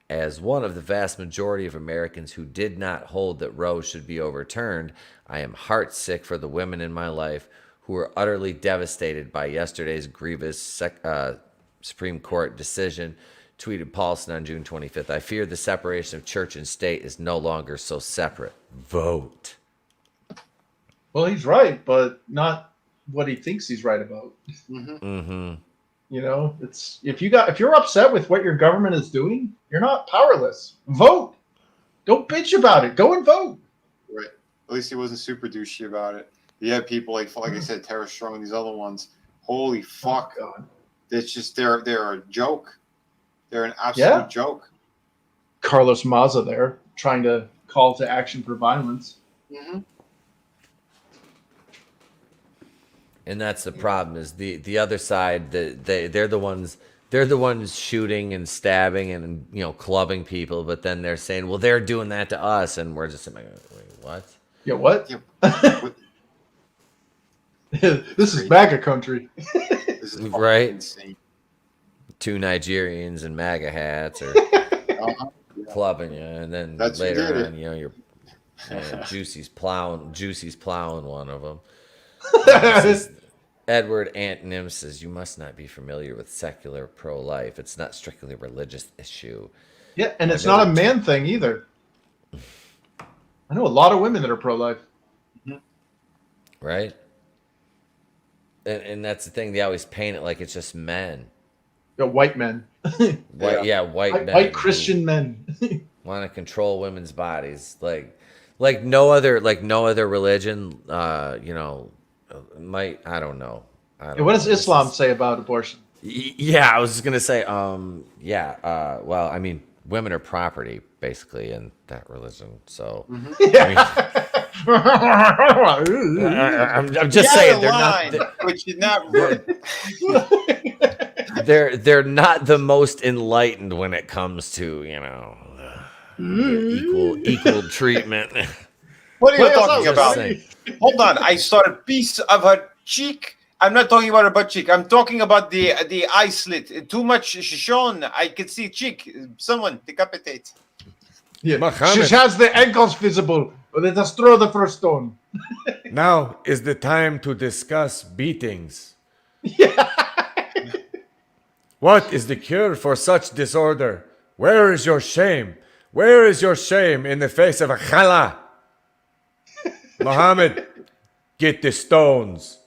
As one of the vast majority of Americans who did not hold that Roe should be overturned, I am heartsick for the women in my life who were utterly devastated by yesterday's grievous Supreme Court decision, tweeted Paulson on June 25th. I fear the separation of church and state is no longer so separate. Vote. Well, he's right, but not what he thinks he's right about. It's if you're upset with what your government is doing, you're not powerless. Vote. Don't bitch about it. Go and vote. Right. At least he wasn't super douchey about it. You have people like I said, Tara Strong and these other ones. Holy fuck! Oh, God. It's just they're a joke. They're an absolute joke. Carlos Maza there trying to call to action for violence. And that's the problem, is the other side, they're the ones shooting and stabbing and clubbing people, but then they're saying, well, they're doing that to us, and we're just like, wait, what? Yeah, what? This is MAGA country. This is right? Insane. Two Nigerians in MAGA hats or clubbing you, and then later on, you're Juicy's plowing one of them. Edward Antonym says, you must not be familiar with secular pro-life. It's not strictly a religious issue. Yeah, and it's not a man thing either. I know a lot of women that are pro-life. Right? And that's the thing. They always paint it like it's just men. White men. White men. White Christian men. Want to control women's bodies. Like no other religion, might, I don't know. What does Islam say about abortion? Yeah, I was just gonna say, well, I mean, women are property basically in that religion. So, I'm just saying they're not. But you're not. they're not the most enlightened when it comes to equal treatment. What are you Play us talking out, about? Johnny. Hold on. I saw a piece of her cheek. I'm not talking about her butt cheek. I'm talking about the eye slit. Too much shown. I can see cheek. Someone decapitate. Yeah. Muhammad. She has the ankles visible. Let us throw the first stone. Now is the time to discuss beatings. What is the cure for such disorder? Where is your shame? Where is your shame in the face of a khala? Muhammad, get the stones.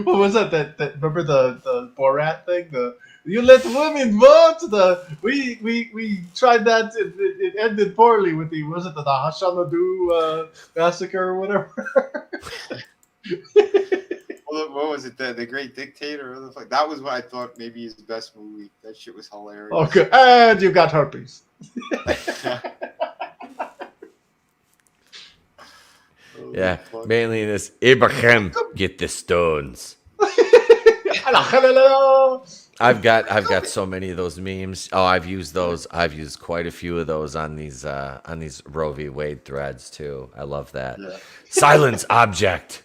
What was that? That remember the Borat thing? You let women vote. We tried that. It ended poorly with the Hashanah massacre or whatever. What was it? The Great Dictator? That was what I thought maybe his best movie. That shit was hilarious. Okay, and you got herpes. Yeah, mainly in this Ibrahim, get the stones. I've got so many of those memes. Oh, I've used those. I've used quite a few of those on these Roe v. Wade threads too. I love that. Yeah. Silence object.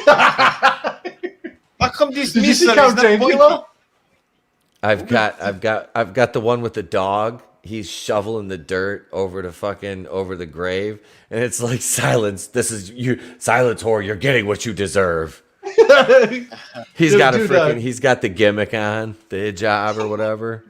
How come these Did you see Count Dankula? I've got the one with the dog. He's shoveling the dirt over the grave, and it's like, silence. This is you, silence, whore. You're getting what you deserve. He's got the gimmick on, the hijab or whatever.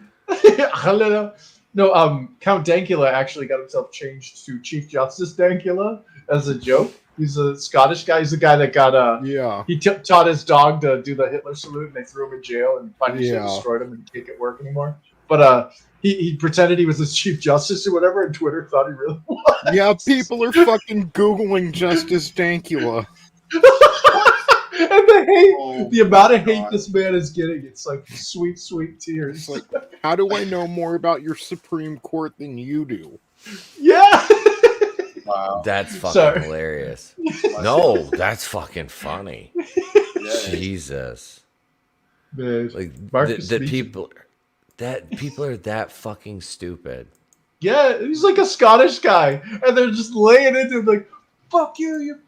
No, Count Dankula actually got himself changed to Chief Justice Dankula as a joke. He's a Scottish guy. He's the guy that got he taught his dog to do the Hitler salute, and they threw him in jail and finally destroyed him and he can't work anymore. But he pretended he was the Chief Justice or whatever, and Twitter thought he really was. Yeah, people are fucking Googling Justice Dankula. And the amount of hate this man is getting, it's like sweet, sweet tears. Like, how do I know more about your Supreme Court than you do? Yeah. Wow. That's fucking hilarious. No, that's fucking funny. Jesus. Man, like people are that fucking stupid. Yeah, he's like a Scottish guy, and they're just laying into him like, "Fuck you, your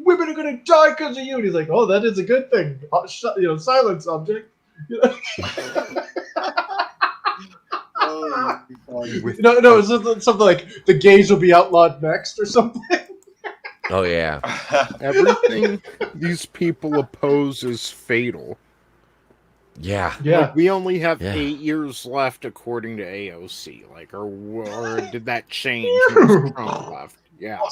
women are gonna die because of you." And he's like, "Oh, that is a good thing." Silence object. No, it's something like the gays will be outlawed next or something. Oh yeah. Everything these people oppose is fatal. Yeah. Like, we only have 8 years left according to AOC. Like, or did that change when Trump left? Yeah. Well,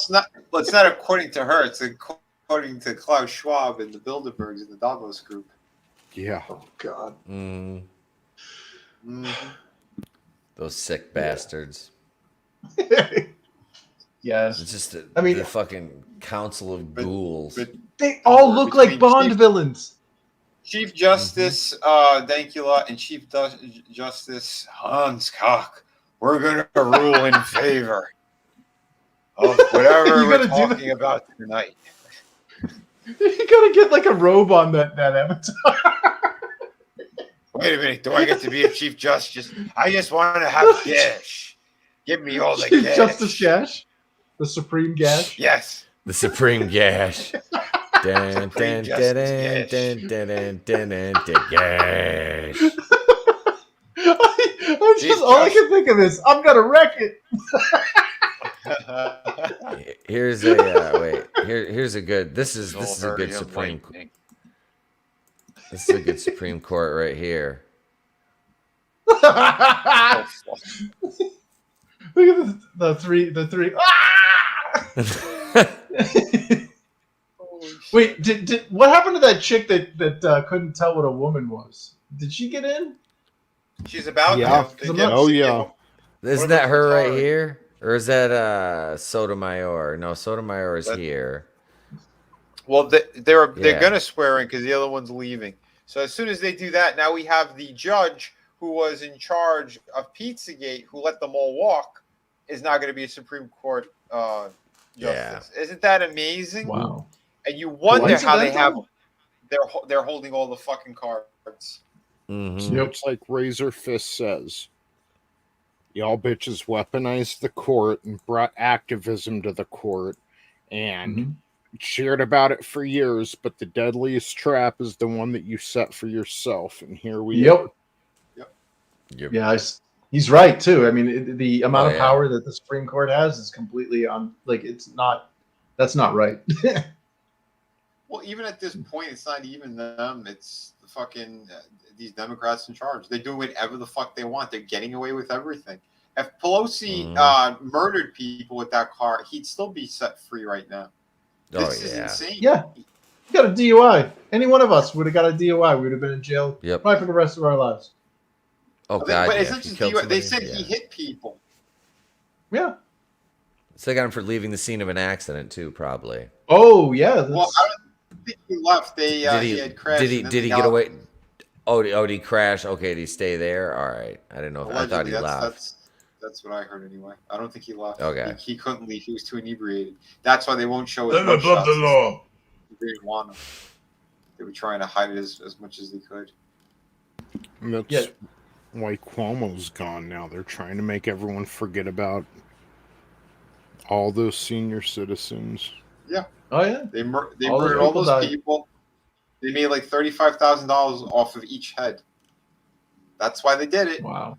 it's not according to her. It's according to Klaus Schwab and the Bilderbergs and the Davos group. Yeah. Oh God. Those sick bastards. Yes. It's just the fucking council of ghouls. They all look like Bond villains. Chief Justice Dankula and Chief Justice Hans Koch. We're going to rule in favor of whatever we're talking about tonight. You gotta get like a robe on that avatar. Wait a minute. Do I get to be a Chief Justice? I just want to have cash. Give me all the Chief cash. Justice Gash? The Supreme Gash? Yes. The Supreme Gash. Gash. I'm just all I can think of is I'm gonna wreck it. Here's a here's a good. This is a good Supreme. This is a good Supreme Court right here. Look at the three. Ah! Wait, did what happened to that chick that couldn't tell what a woman was? Did she get in? She's about to. Oh yeah. Isn't that her right here? Or is that Sotomayor? No, Sotomayor is here. Well, they're gonna swear in because the other one's leaving. So as soon as they do that, now we have the judge who was in charge of Pizzagate, who let them all walk, is now going to be a Supreme Court justice. Isn't that amazing? Wow. And you wonder how they they're holding all the fucking cards. Mm-hmm. It's like Razor Fist says. Y'all bitches weaponized the court and brought activism to the court and cheered about it for years, but the deadliest trap is the one that you set for yourself. And here we are. Yep. Yeah, he's right too. I mean, the amount of power that the Supreme Court has is completely that's not right. Well, even at this point, it's not even them. It's the fucking these Democrats in charge. They do whatever the fuck they want. They're getting away with everything. If Pelosi murdered people with that car, he'd still be set free right now. This is insane. Yeah. You got a DUI. Any one of us would have got a DUI. We would have been in jail probably for the rest of our lives. Oh, God. But it's not just DUI. They said he hit people. Yeah. So they got him for leaving the scene of an accident, too, probably. Oh, yeah. Well, I don't think he left. He had crashed. Did he get away? Oh, did he crash? Okay, did he stay there? All right. I didn't know. I thought he left. That's what I heard anyway. I don't think he left. Okay. He couldn't leave. He was too inebriated. That's why they won't show his Live above the law. They didn't want him. They were trying to hide it as much as they could. And that's why Cuomo's gone now. They're trying to make everyone forget about all those senior citizens. Yeah. Oh, yeah. They murdered all those people. They made like $35,000 off of each head. That's why they did it. Wow.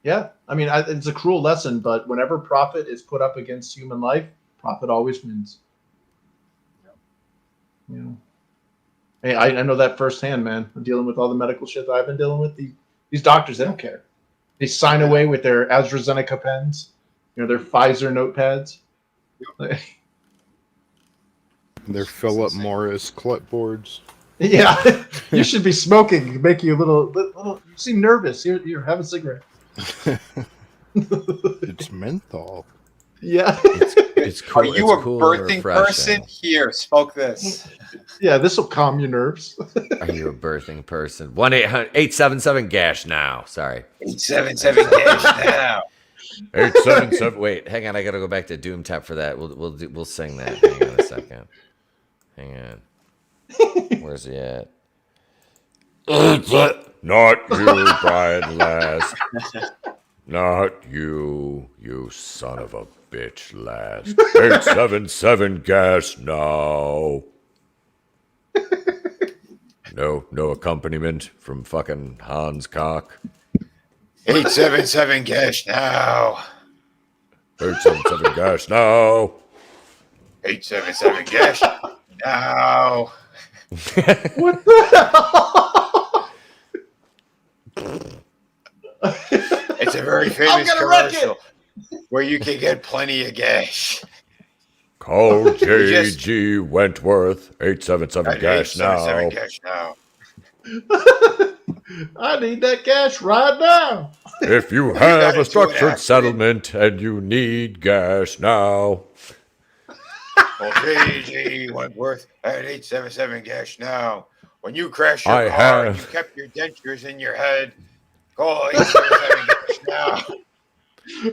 Yeah. I mean, it's a cruel lesson, but whenever profit is put up against human life, profit always wins. Yeah. Hey, I know that firsthand, man. I'm dealing with all the medical shit that I've been dealing with. These doctors, they don't care. They sign away with their AstraZeneca pens, their Pfizer notepads. Their Philip Morris clipboards. Yeah, you should be smoking. Make you a little. You seem nervous. Here, have a cigarette. It's menthol. Yeah, it's cool. Are you a birthing person? Here, smoke this. Yeah, this will calm your nerves. Are you a birthing person? 1-877-GASH now. Sorry. 877-GASH now. 877. Wait, hang on. I gotta go back to Doom Tap for that. We'll sing that. Hang on a second. Hang on. Where's he at? Not you, Brian Last. Not you, you son of a bitch, Last. 877-GASH now. No accompaniment from fucking Hans Cock. 877-GASH now. 877-GASH now. 877-GASH now. What the hell? It's a very famous commercial where you can get plenty of gash. Call J.G. Wentworth. 877-GASH now. 877-GASH now. I need that cash right now. If you have a structured settlement and you need gas now. Call J.G. Wentworth at 877-GASH now. When you crash your car and you kept your dentures in your head, call 877-GASH now.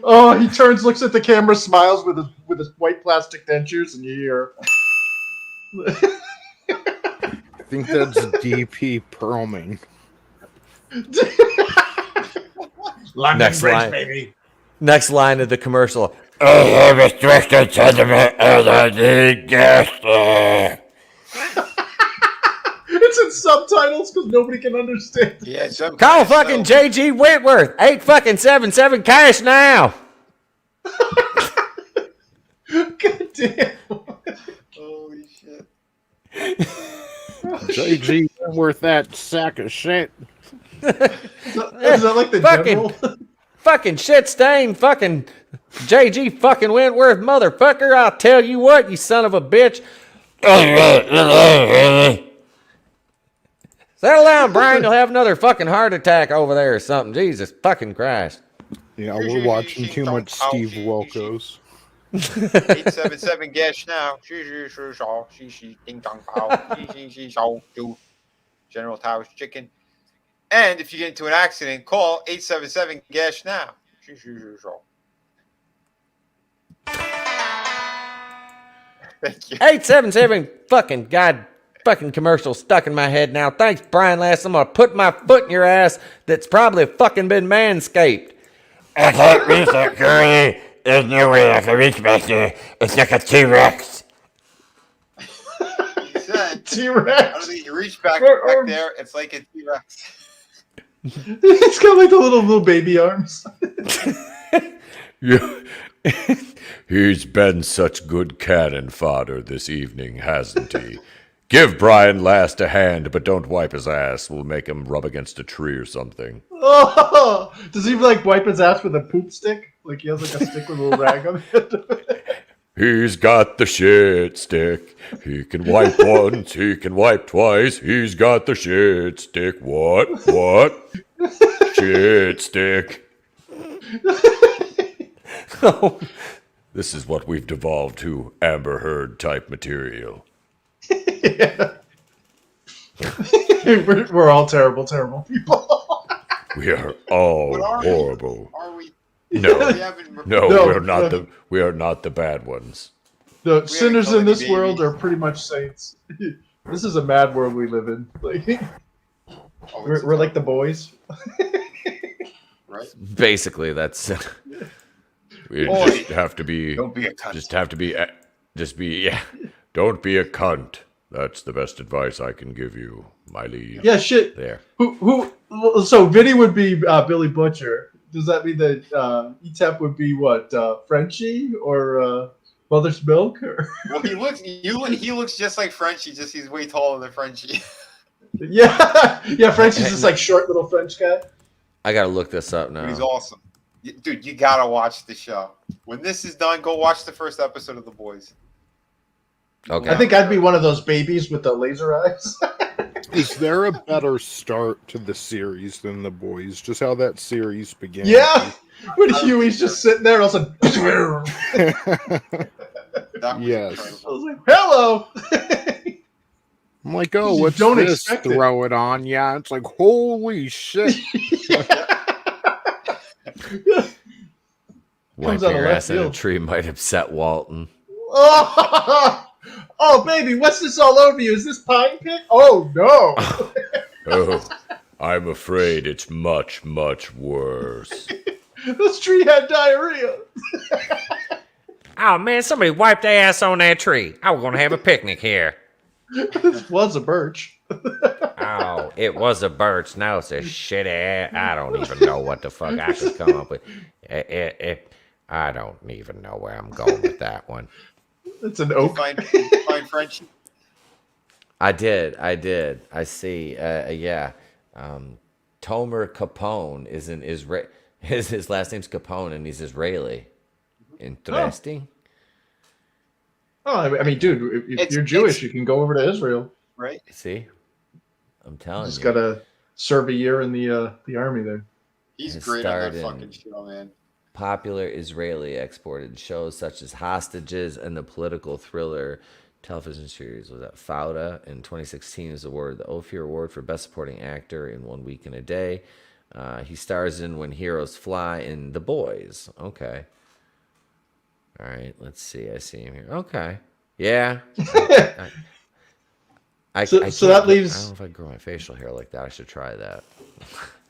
Oh, he turns, looks at the camera, smiles with his white plastic dentures, and you hear. I think that's DP Perlman. Next line, baby. Next line of the commercial. I have a structured settlement and I need gas. It's in subtitles because nobody can understand. Yeah, call fucking J.G. Wentworth. 877-GASH now. God damn. Holy shit. J.G. Wentworth, that sack of shit. Is that like the general? Fucking shit stain, fucking J.G. fucking Wentworth, motherfucker. I'll tell you what, you son of a bitch. Settle down, Brian. You'll have another fucking heart attack over there or something. Jesus fucking Christ. Yeah, we're watching too much Steve Wilkos. 877-GASH now. General Towers Chicken. And if you get into an accident, call 877-GASH now. Thank you. 877 fucking God fucking commercial stuck in my head now. Thanks, Brian Last. I'm gonna put my foot in your ass that's probably fucking been manscaped. I can't reach it, girlie. There's no way I can reach back there. It's like a T-Rex. He said, T-Rex. I don't think you reach back there. It's like a T-Rex. It's got like the little baby arms. Yeah. He's been such good cannon fodder this evening, hasn't he? Give Brian Last a hand, but don't wipe his ass. We'll make him rub against a tree or something. Oh, does he like wipe his ass with a poop stick? Like he has like a stick with a little rag on it. He's got the shit stick. He can wipe once, he can wipe twice. He's got the shit stick. What? Shit stick. Oh, this is what we've devolved to, Amber Heard type material. Yeah. we're all terrible people. We are all horrible. Are we? No, we are not the bad ones. The sinners in this world are pretty much saints. This is a mad world we live in. Like, we're like the boys. Right? Basically, that's. We just have to be. Don't be a cunt. Don't be a cunt. That's the best advice I can give you, my liege. Yeah, shit. There. So Vinny would be Billy Butcher. Does that mean that Etep would be what? Frenchie or Mother's Milk? Or? Well, he looks just like Frenchie. Just he's way taller than Frenchie. Yeah. Frenchie's just like short little French guy. I gotta look this up now. He's awesome. Dude, you gotta watch the show. When this is done, go watch the first episode of The Boys. Okay. I think I'd be one of those babies with the laser eyes. Is there a better start to the series than The Boys? Just how that series began. Yeah, when Huey's just sitting there, and all of a sudden, yes. I was like, "Hello." I'm like, oh, what's don't this? expect Throw it on, yeah. It's like, holy shit. Wiping your ass in a tree might upset Walton. Oh, baby, what's this all over you? Is this pine pit? Oh, no. Oh, I'm afraid it's much, much worse. This tree had diarrhea. Oh, man, somebody wiped their ass on that tree. I was going to have a picnic here. This was a birch. Oh, it was a birch. Now it's a shitty ass. I don't even know what the fuck I could come up with. I don't even know where I'm going with that one. It's an oak. Find Frenchie. I did. I see. Yeah. Tomer Capone is an Israel. His last name's Capone, and he's Israeli. Interesting. Oh, I mean, dude, if you're Jewish, you can go over to Israel. Right. See? I'm telling you. Just gotta serve a year in the army there. He's great on that fucking show, man. Popular Israeli exported shows such as Hostages and the political thriller television series was at Fauda in 2016 is awarded the Ophir Award for Best Supporting Actor in 1 Week and a Day. He stars in When Heroes Fly in The Boys. Okay. All right, let's see. I see him here. Okay. Yeah. So that leaves. I don't know if I grow my facial hair like that. I should try that.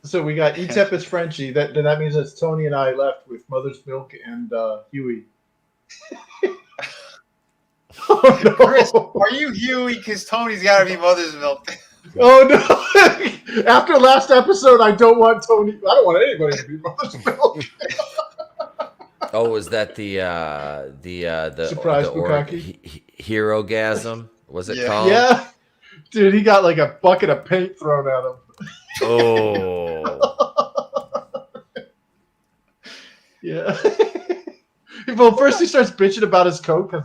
So we got Etep as Frenchie. Then that means it's Tony and I left with Mother's Milk and Huey. Oh, no. Chris, are you Huey? Because Tony's got to be Mother's Milk. Oh no! After last episode, I don't want Tony. I don't want anybody to be Mother's Milk. Oh, was that the Surprise the Bukkake? Hero-gasm? Was it called? Yeah, dude, he got like a bucket of paint thrown at him. Oh. Yeah. Well, first he starts bitching about his coat because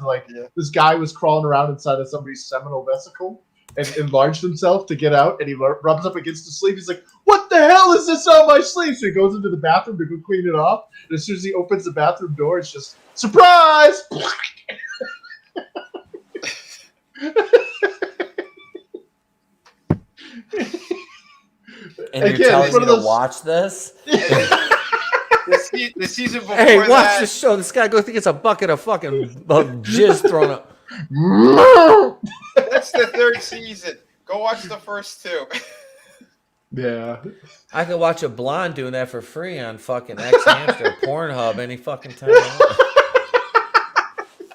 this guy was crawling around inside of somebody's seminal vesicle and enlarged himself to get out, and he rubs up against the sleeve. He's like, "What the hell is this on my sleeve?" So he goes into the bathroom to go clean it off, and as soon as he opens the bathroom door, it's just surprise. And you're telling me to watch this? The season before Hey, watch this show. This guy goes, he gets a bucket of fucking jizz thrown up. That's the third season. Go watch the first two. Yeah. I could watch a blonde doing that for free on fucking X Hamster Pornhub any fucking time.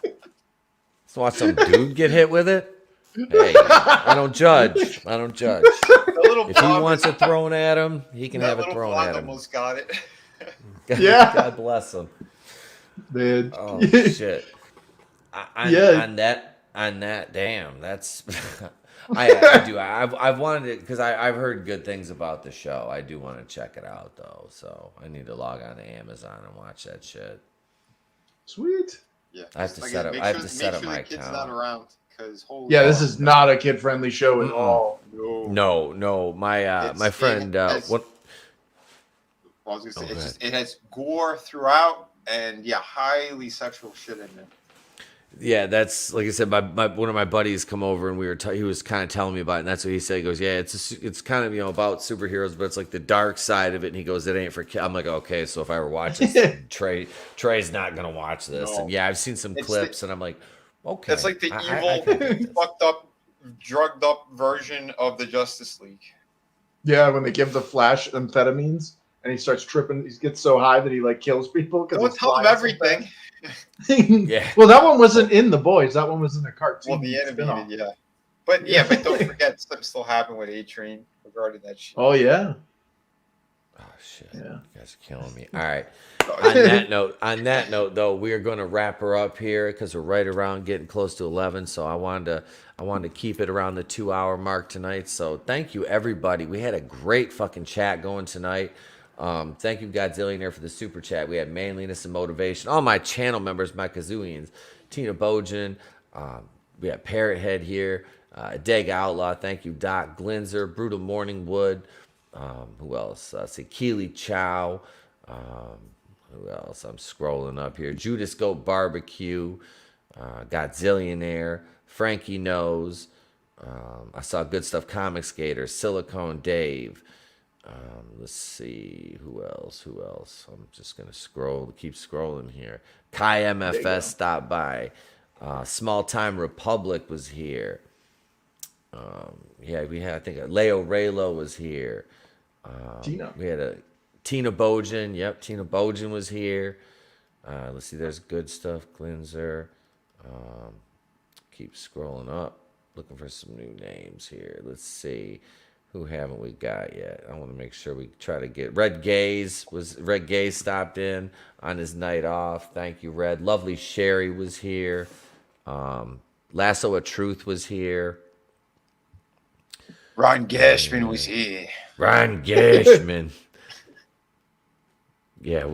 Let's watch some dude get hit with it. Hey, I don't judge. I don't judge. If he wants it thrown at him, he can have it thrown at him. Almost got it. Yeah. God bless him. Man. Oh shit. On that, damn, that's. I do. I've wanted it because I've heard good things about the show. I do want to check it out though, so I need to log on to Amazon and watch that shit. Sweet. Yeah, I have to set up. I have to set up my account. Not around because this is not a kid-friendly show at all. No. My friend. What? I was gonna say it has gore throughout and highly sexual shit in it. Yeah, that's like I said. One of my buddies come over and he was kind of telling me about it, and that's what he said. He goes, "Yeah, it's kind of about superheroes, but it's like the dark side of it." And he goes, "It ain't for kids." I'm like, "Okay, so if I ever watch this, Trey's not gonna watch this." No. And yeah, I've seen some clips, and I'm like, "Okay." It's like the evil, fucked up, drugged up version of the Justice League. Yeah, when they give the Flash amphetamines and he starts tripping, he gets so high that he like kills people. Don't tell him everything. Yeah. Well, that one wasn't in The Boys. That one was in a cartoon. Well, the animated, but don't forget something still happened with A-Train regarding that shit. Oh yeah. Oh shit! Yeah. You guys are killing me. All right. On that note, though, we are going to wrap her up here because we're right around getting close to 11. So I wanted to keep it around the 2-hour mark tonight. So thank you, everybody. We had a great fucking chat going tonight. Thank you, Godzillionaire, for the super chat. We had manliness and motivation. All my channel members, my Kazooians, Tina Bojan. We had Parrothead here. Deg Outlaw. Thank you, Doc Glinzer, Brutal Morningwood. Who else? See, Keely Chow. Who else? I'm scrolling up here. Judas Goat Barbecue. Godzillionaire. Frankie Knows. I saw Good Stuff Comic Skater. Silicone Dave. Let's see who else. I'm just gonna keep scrolling here. Kai MFS stopped by. Small Time Republic was here. We had, I think, Leo Raylo was here. Tina. We had Tina Bojan. Yep, Tina Bojan was here. Let's see, there's Good Stuff Glinzer. Keep scrolling up, looking for some new names here. Let's see. Who haven't we got yet? I want to make sure we try to get Red Gaze stopped in on his night off. Thank you, Red. Lovely Sherry was here. Lasso of Truth was here. Ron Gashman was here. Ron Gashman. Yeah,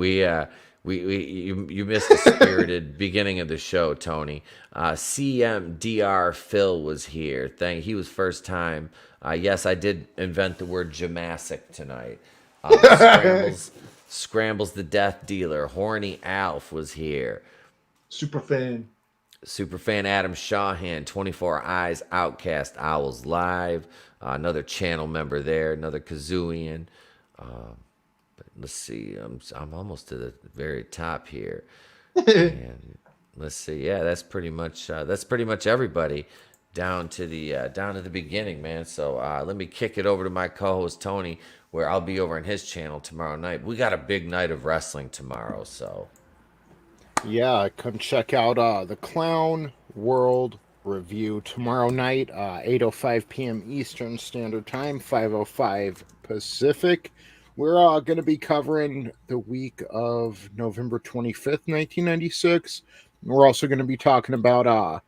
you missed the spirited beginning of the show, Tony. CMDR Phil was here. He was first time. Yes, I did invent the word Jamassic tonight. Scrambles the Death Dealer. Horny Alf was here. Superfan Adam Shawhan. 24 Eyes Outcast Owls Live. Another channel member there. Another Kazooian. But let's see. I'm almost to the very top here. And let's see. Yeah, that's pretty much everybody. Down to the beginning, man. So let me kick it over to my co-host Tony, where I'll be over on his channel tomorrow night. We got a big night of wrestling tomorrow, so yeah, come check out the Clown World Review tomorrow night, 8:05 p.m. Eastern Standard Time, 5:05 Pacific. We're going to be covering the week of November 25th, 1996. We're also going to be talking about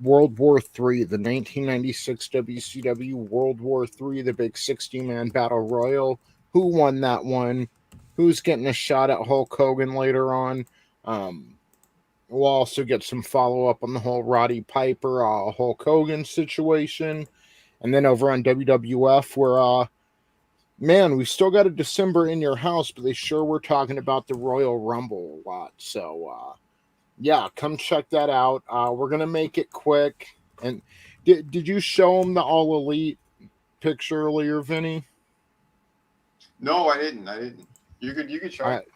World War III, the 1996 WCW World War III, the big 60-man battle royal. Who won that one? Who's getting a shot at Hulk Hogan later on? We'll also get some follow-up on the whole Roddy Piper, Hulk Hogan situation. And then over on WWF, where, man, we still got a December in your house, but they sure were talking about the Royal Rumble a lot. So, yeah, come check that out. We're going to make it quick. And did you show them the All Elite picture earlier, Vinny? No, I didn't. You could show it.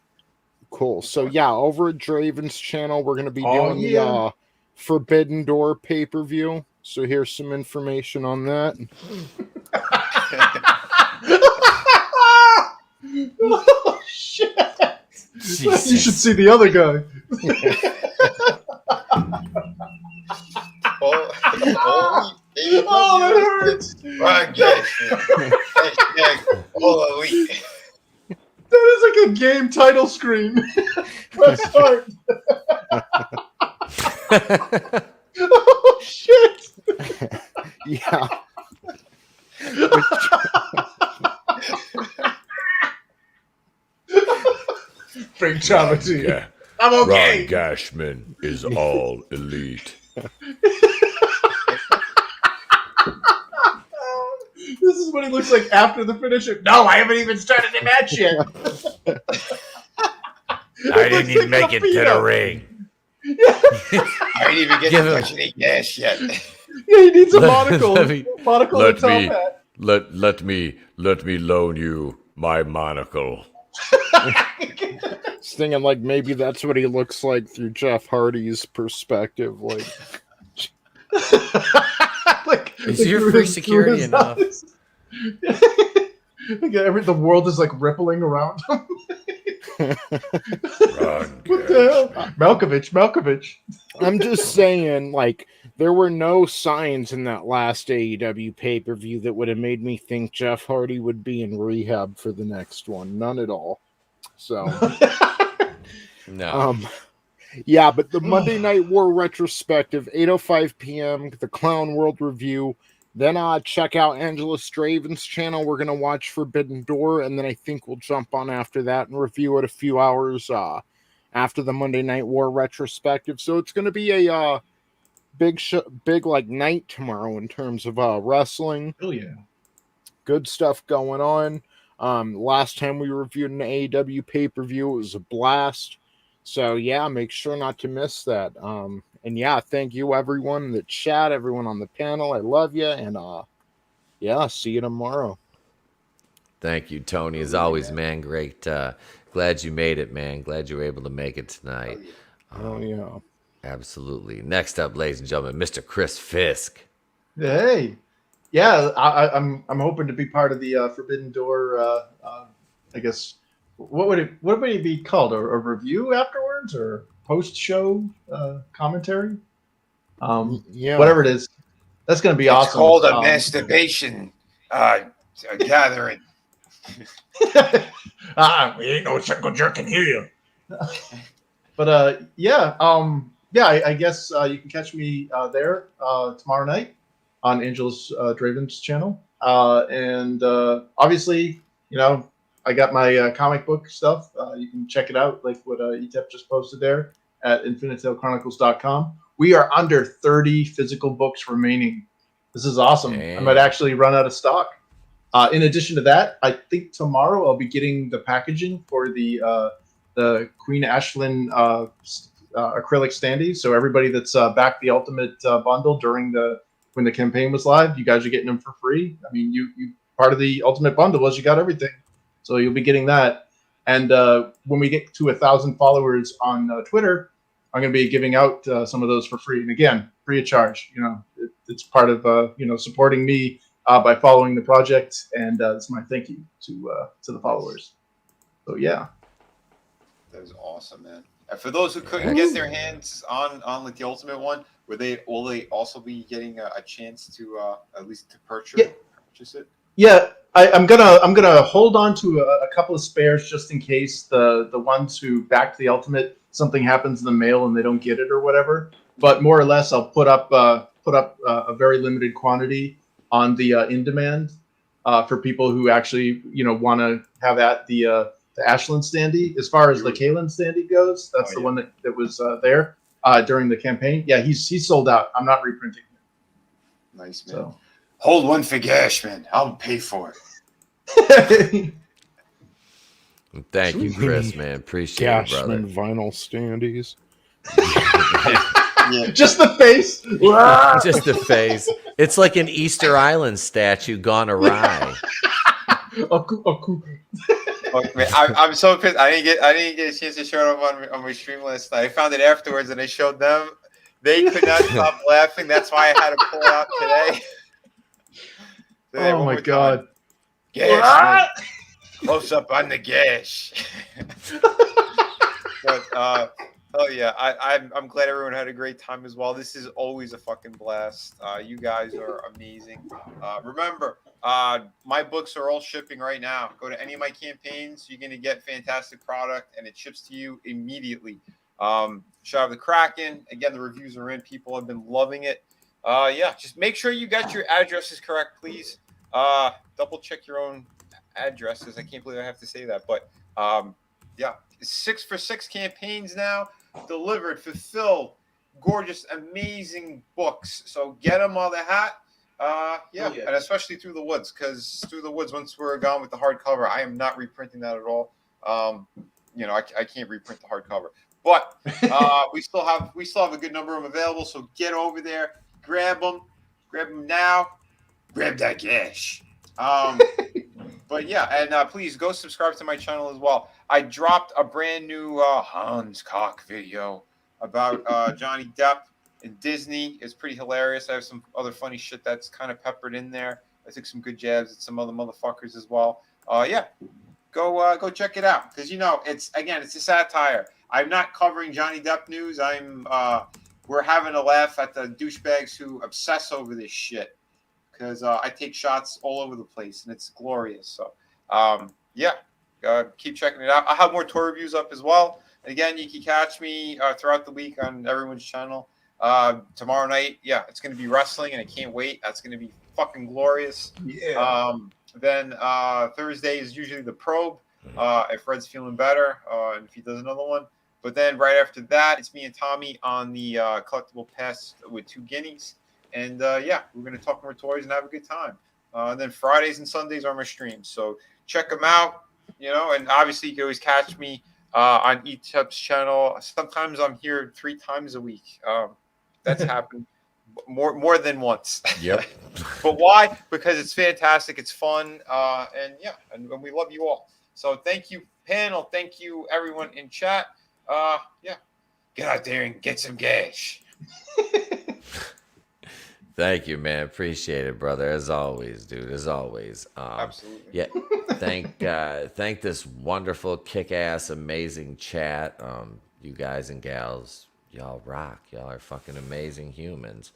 Cool. So, yeah, over at Draven's channel, we're going to be doing the Forbidden Door pay-per-view. So here's some information on that. Oh shit! Jesus. You should see the other guy. Oh, that hurts. All elite. That is like a game title screen. Press start. Oh shit! Yeah. Bring trauma to you. Yeah. I'm okay. Ron Gashman is all elite. This is what he looks like after the finisher. No, I haven't even started the match yet. I didn't even make it to the ring. I didn't even get to touch any gas yet. Yeah, he needs a monocle. Monocle and top hat. Let me loan you my monocle. Thinking like maybe that's what he looks like through Jeff Hardy's perspective. Like, is your free security enough? The world is like rippling around him. What the hell? Malkovich. I'm just saying, like, there were no signs in that last AEW pay-per-view that would have made me think Jeff Hardy would be in rehab for the next one. None at all. So, no. Yeah, but the Monday Night War retrospective, 8:05 p.m., the Clown World Review. Then check out Angela Straven's channel. We're going to watch Forbidden Door, and then I think we'll jump on after that and review it a few hours after the Monday Night War retrospective. So it's going to be a big like night tomorrow in terms of wrestling. Oh, yeah. Good stuff going on. Last time we reviewed an AEW pay-per-view, it was a blast. So, yeah, make sure not to miss that. And, yeah, thank you, everyone in the chat, everyone on the panel. I love you. And, yeah, see you tomorrow. Thank you, Tony. As always, man, great. Glad you made it, man. Glad you were able to make it tonight. Oh, yeah. Absolutely. Next up, ladies and gentlemen, Mr. Chris Fisk. Hey. Yeah, I'm hoping to be part of the Forbidden Door, I guess. What would it be called? A review afterwards or post-show commentary? Yeah, whatever it is, that's going to be awesome. It's called a masturbation gathering. We ain't no circle jerking here. But yeah, I guess you can catch me there tomorrow night on Angela's Draven's channel, and obviously, I got my comic book stuff. You can check it out, like what ETEP just posted there at InfinitaleChronicles.com. We are under 30 physical books remaining. This is awesome. Damn. I might actually run out of stock. In addition to that, I think tomorrow I'll be getting the packaging for the Queen Ashlyn acrylic standees. So everybody that's backed the Ultimate bundle when the campaign was live, you guys are getting them for free. I mean, you part of the Ultimate bundle was you got everything. So you'll be getting that. And when we get to 1,000 followers on Twitter, I'm going to be giving out some of those for free. And again, free of charge. It's part of supporting me by following the project, and it's my thank you to the followers. So yeah, that was awesome, man. And for those who couldn't get their hands on like the Ultimate one, will they also be getting a chance to at least to purchase it? Yeah, I'm gonna hold on to a couple of spares just in case the ones who backed the Ultimate, something happens in the mail and they don't get it or whatever. But more or less, I'll put up a very limited quantity on the in demand for people who actually want to have at the Ashlyn standee. As far as the Kalen standee goes, that's the one that was there during the campaign. Yeah, he's sold out. I'm not reprinting him. Nice, man. So. Hold one for Gashman. I'll pay for it. Thank you, Chris, man. Appreciate it, brother. Gashman vinyl standees. Yeah. Just the face. Just the face. It's like an Easter Island statue gone awry. Man, I'm so pissed. I didn't get a chance to show it up on my stream last night. I found it afterwards, and I showed them They could not stop laughing. That's why I had to pull it out today. Oh my god. Gash, close up on the gash. But oh yeah, I'm glad everyone had a great time as well. This is always a fucking blast. You guys are amazing. Remember, my books are all shipping right now. Go to any of my campaigns, you're gonna get fantastic product, and it ships to you immediately. Shadow of the Kraken. Again, the reviews are in. People have been loving it. Yeah, just make sure you got your addresses correct, please. Double check your own addresses. I can't believe I have to say that, but yeah, 6 for 6 campaigns now, delivered, fulfilled, gorgeous, amazing books. So get them while they're hot. Yeah, and especially Through the Woods, because Through the Woods, once we're gone with the hardcover, I am not reprinting that at all. You know, I can't reprint the hardcover, but we still have a good number of them available. So get over there, grab them now, grab that cash. But yeah, and please go subscribe to my channel as well. I dropped a brand new Hans Cock video about Johnny Depp and Disney. It's pretty hilarious. I have some other funny shit that's kind of peppered in there. I took some good jabs at some other motherfuckers as well. Yeah, go check it out, because you know it's a satire. I'm not covering Johnny Depp news. We're having a laugh at the douchebags who obsess over this shit, because I take shots all over the place and it's glorious. So yeah, keep checking it out. I'll have more tour reviews up as well. And again, you can catch me throughout the week on everyone's channel. Tomorrow night, yeah, it's going to be wrestling, and I can't wait. That's going to be fucking glorious. Yeah. Then Thursday is usually the probe, if Red's feeling better, and if he does another one. But then right after that, it's me and Tommy on the collectible pass with 2 guineas. And yeah, we're going to talk more toys and have a good time. And then Fridays and Sundays are my streams. So check them out, you know, and obviously you can always catch me on ETEP's channel. Sometimes I'm here 3 times a week. That's happened more than once. Yep. But why? Because it's fantastic. It's fun. And yeah, and we love you all. So thank you, panel. Thank you, everyone in chat. Yeah, get out there and get some cash. Thank you, man. Appreciate it, brother. As always, dude. As always. Absolutely. Yeah. Thank this wonderful, kick-ass, amazing chat. You guys and gals, y'all rock. Y'all are fucking amazing humans.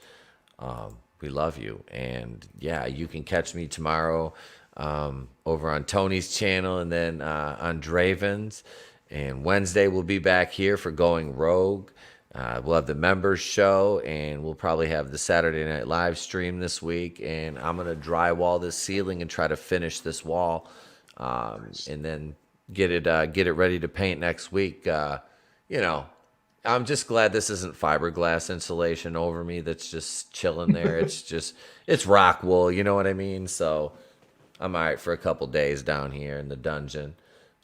We love you. And yeah, you can catch me tomorrow over on Tony's channel, and then on Draven's. And Wednesday we'll be back here for Going Rogue. We'll have the members show, and we'll probably have the Saturday night live stream this week. And I'm going to drywall this ceiling and try to finish this wall, and then get it ready to paint next week. You know, I'm just glad this isn't fiberglass insulation over me that's just chilling there. It's rock wool, you know what I mean? So I'm all right for a couple days down here in the dungeon.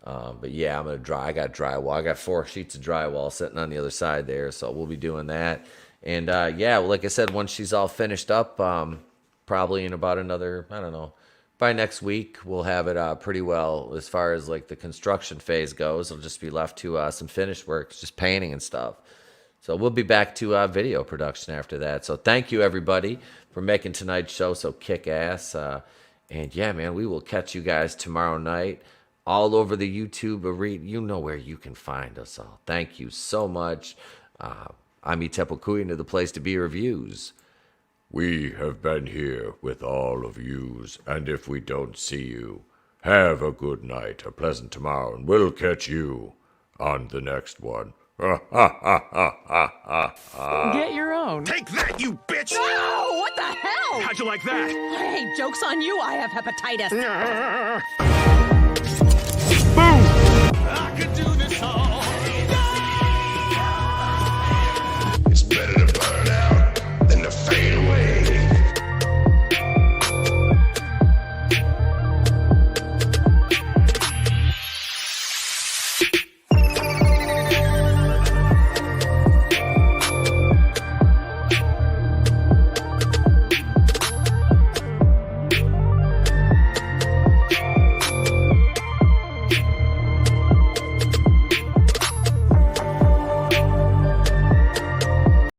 But yeah, I'm gonna I got drywall. I got 4 sheets of drywall sitting on the other side there, so we'll be doing that. And yeah, well, like I said, once she's all finished up, probably in about another, I don't know, by next week we'll have it pretty well as far as like the construction phase goes. It'll just be left to some finished work, just painting and stuff. So we'll be back to video production after that. So thank you everybody for making tonight's show so kick ass. And yeah, man, we will catch you guys tomorrow night. All over the YouTube arena. You know where you can find us all. Thank you so much. I'm Itepokuin to the place to be reviews. We have been here with all of yous, and if we don't see you, have a good night, a pleasant tomorrow, and we'll catch you on the next one. Get your own. Take that, you bitch! No! What the hell? How'd you like that? Hey, joke's on you. I have hepatitis.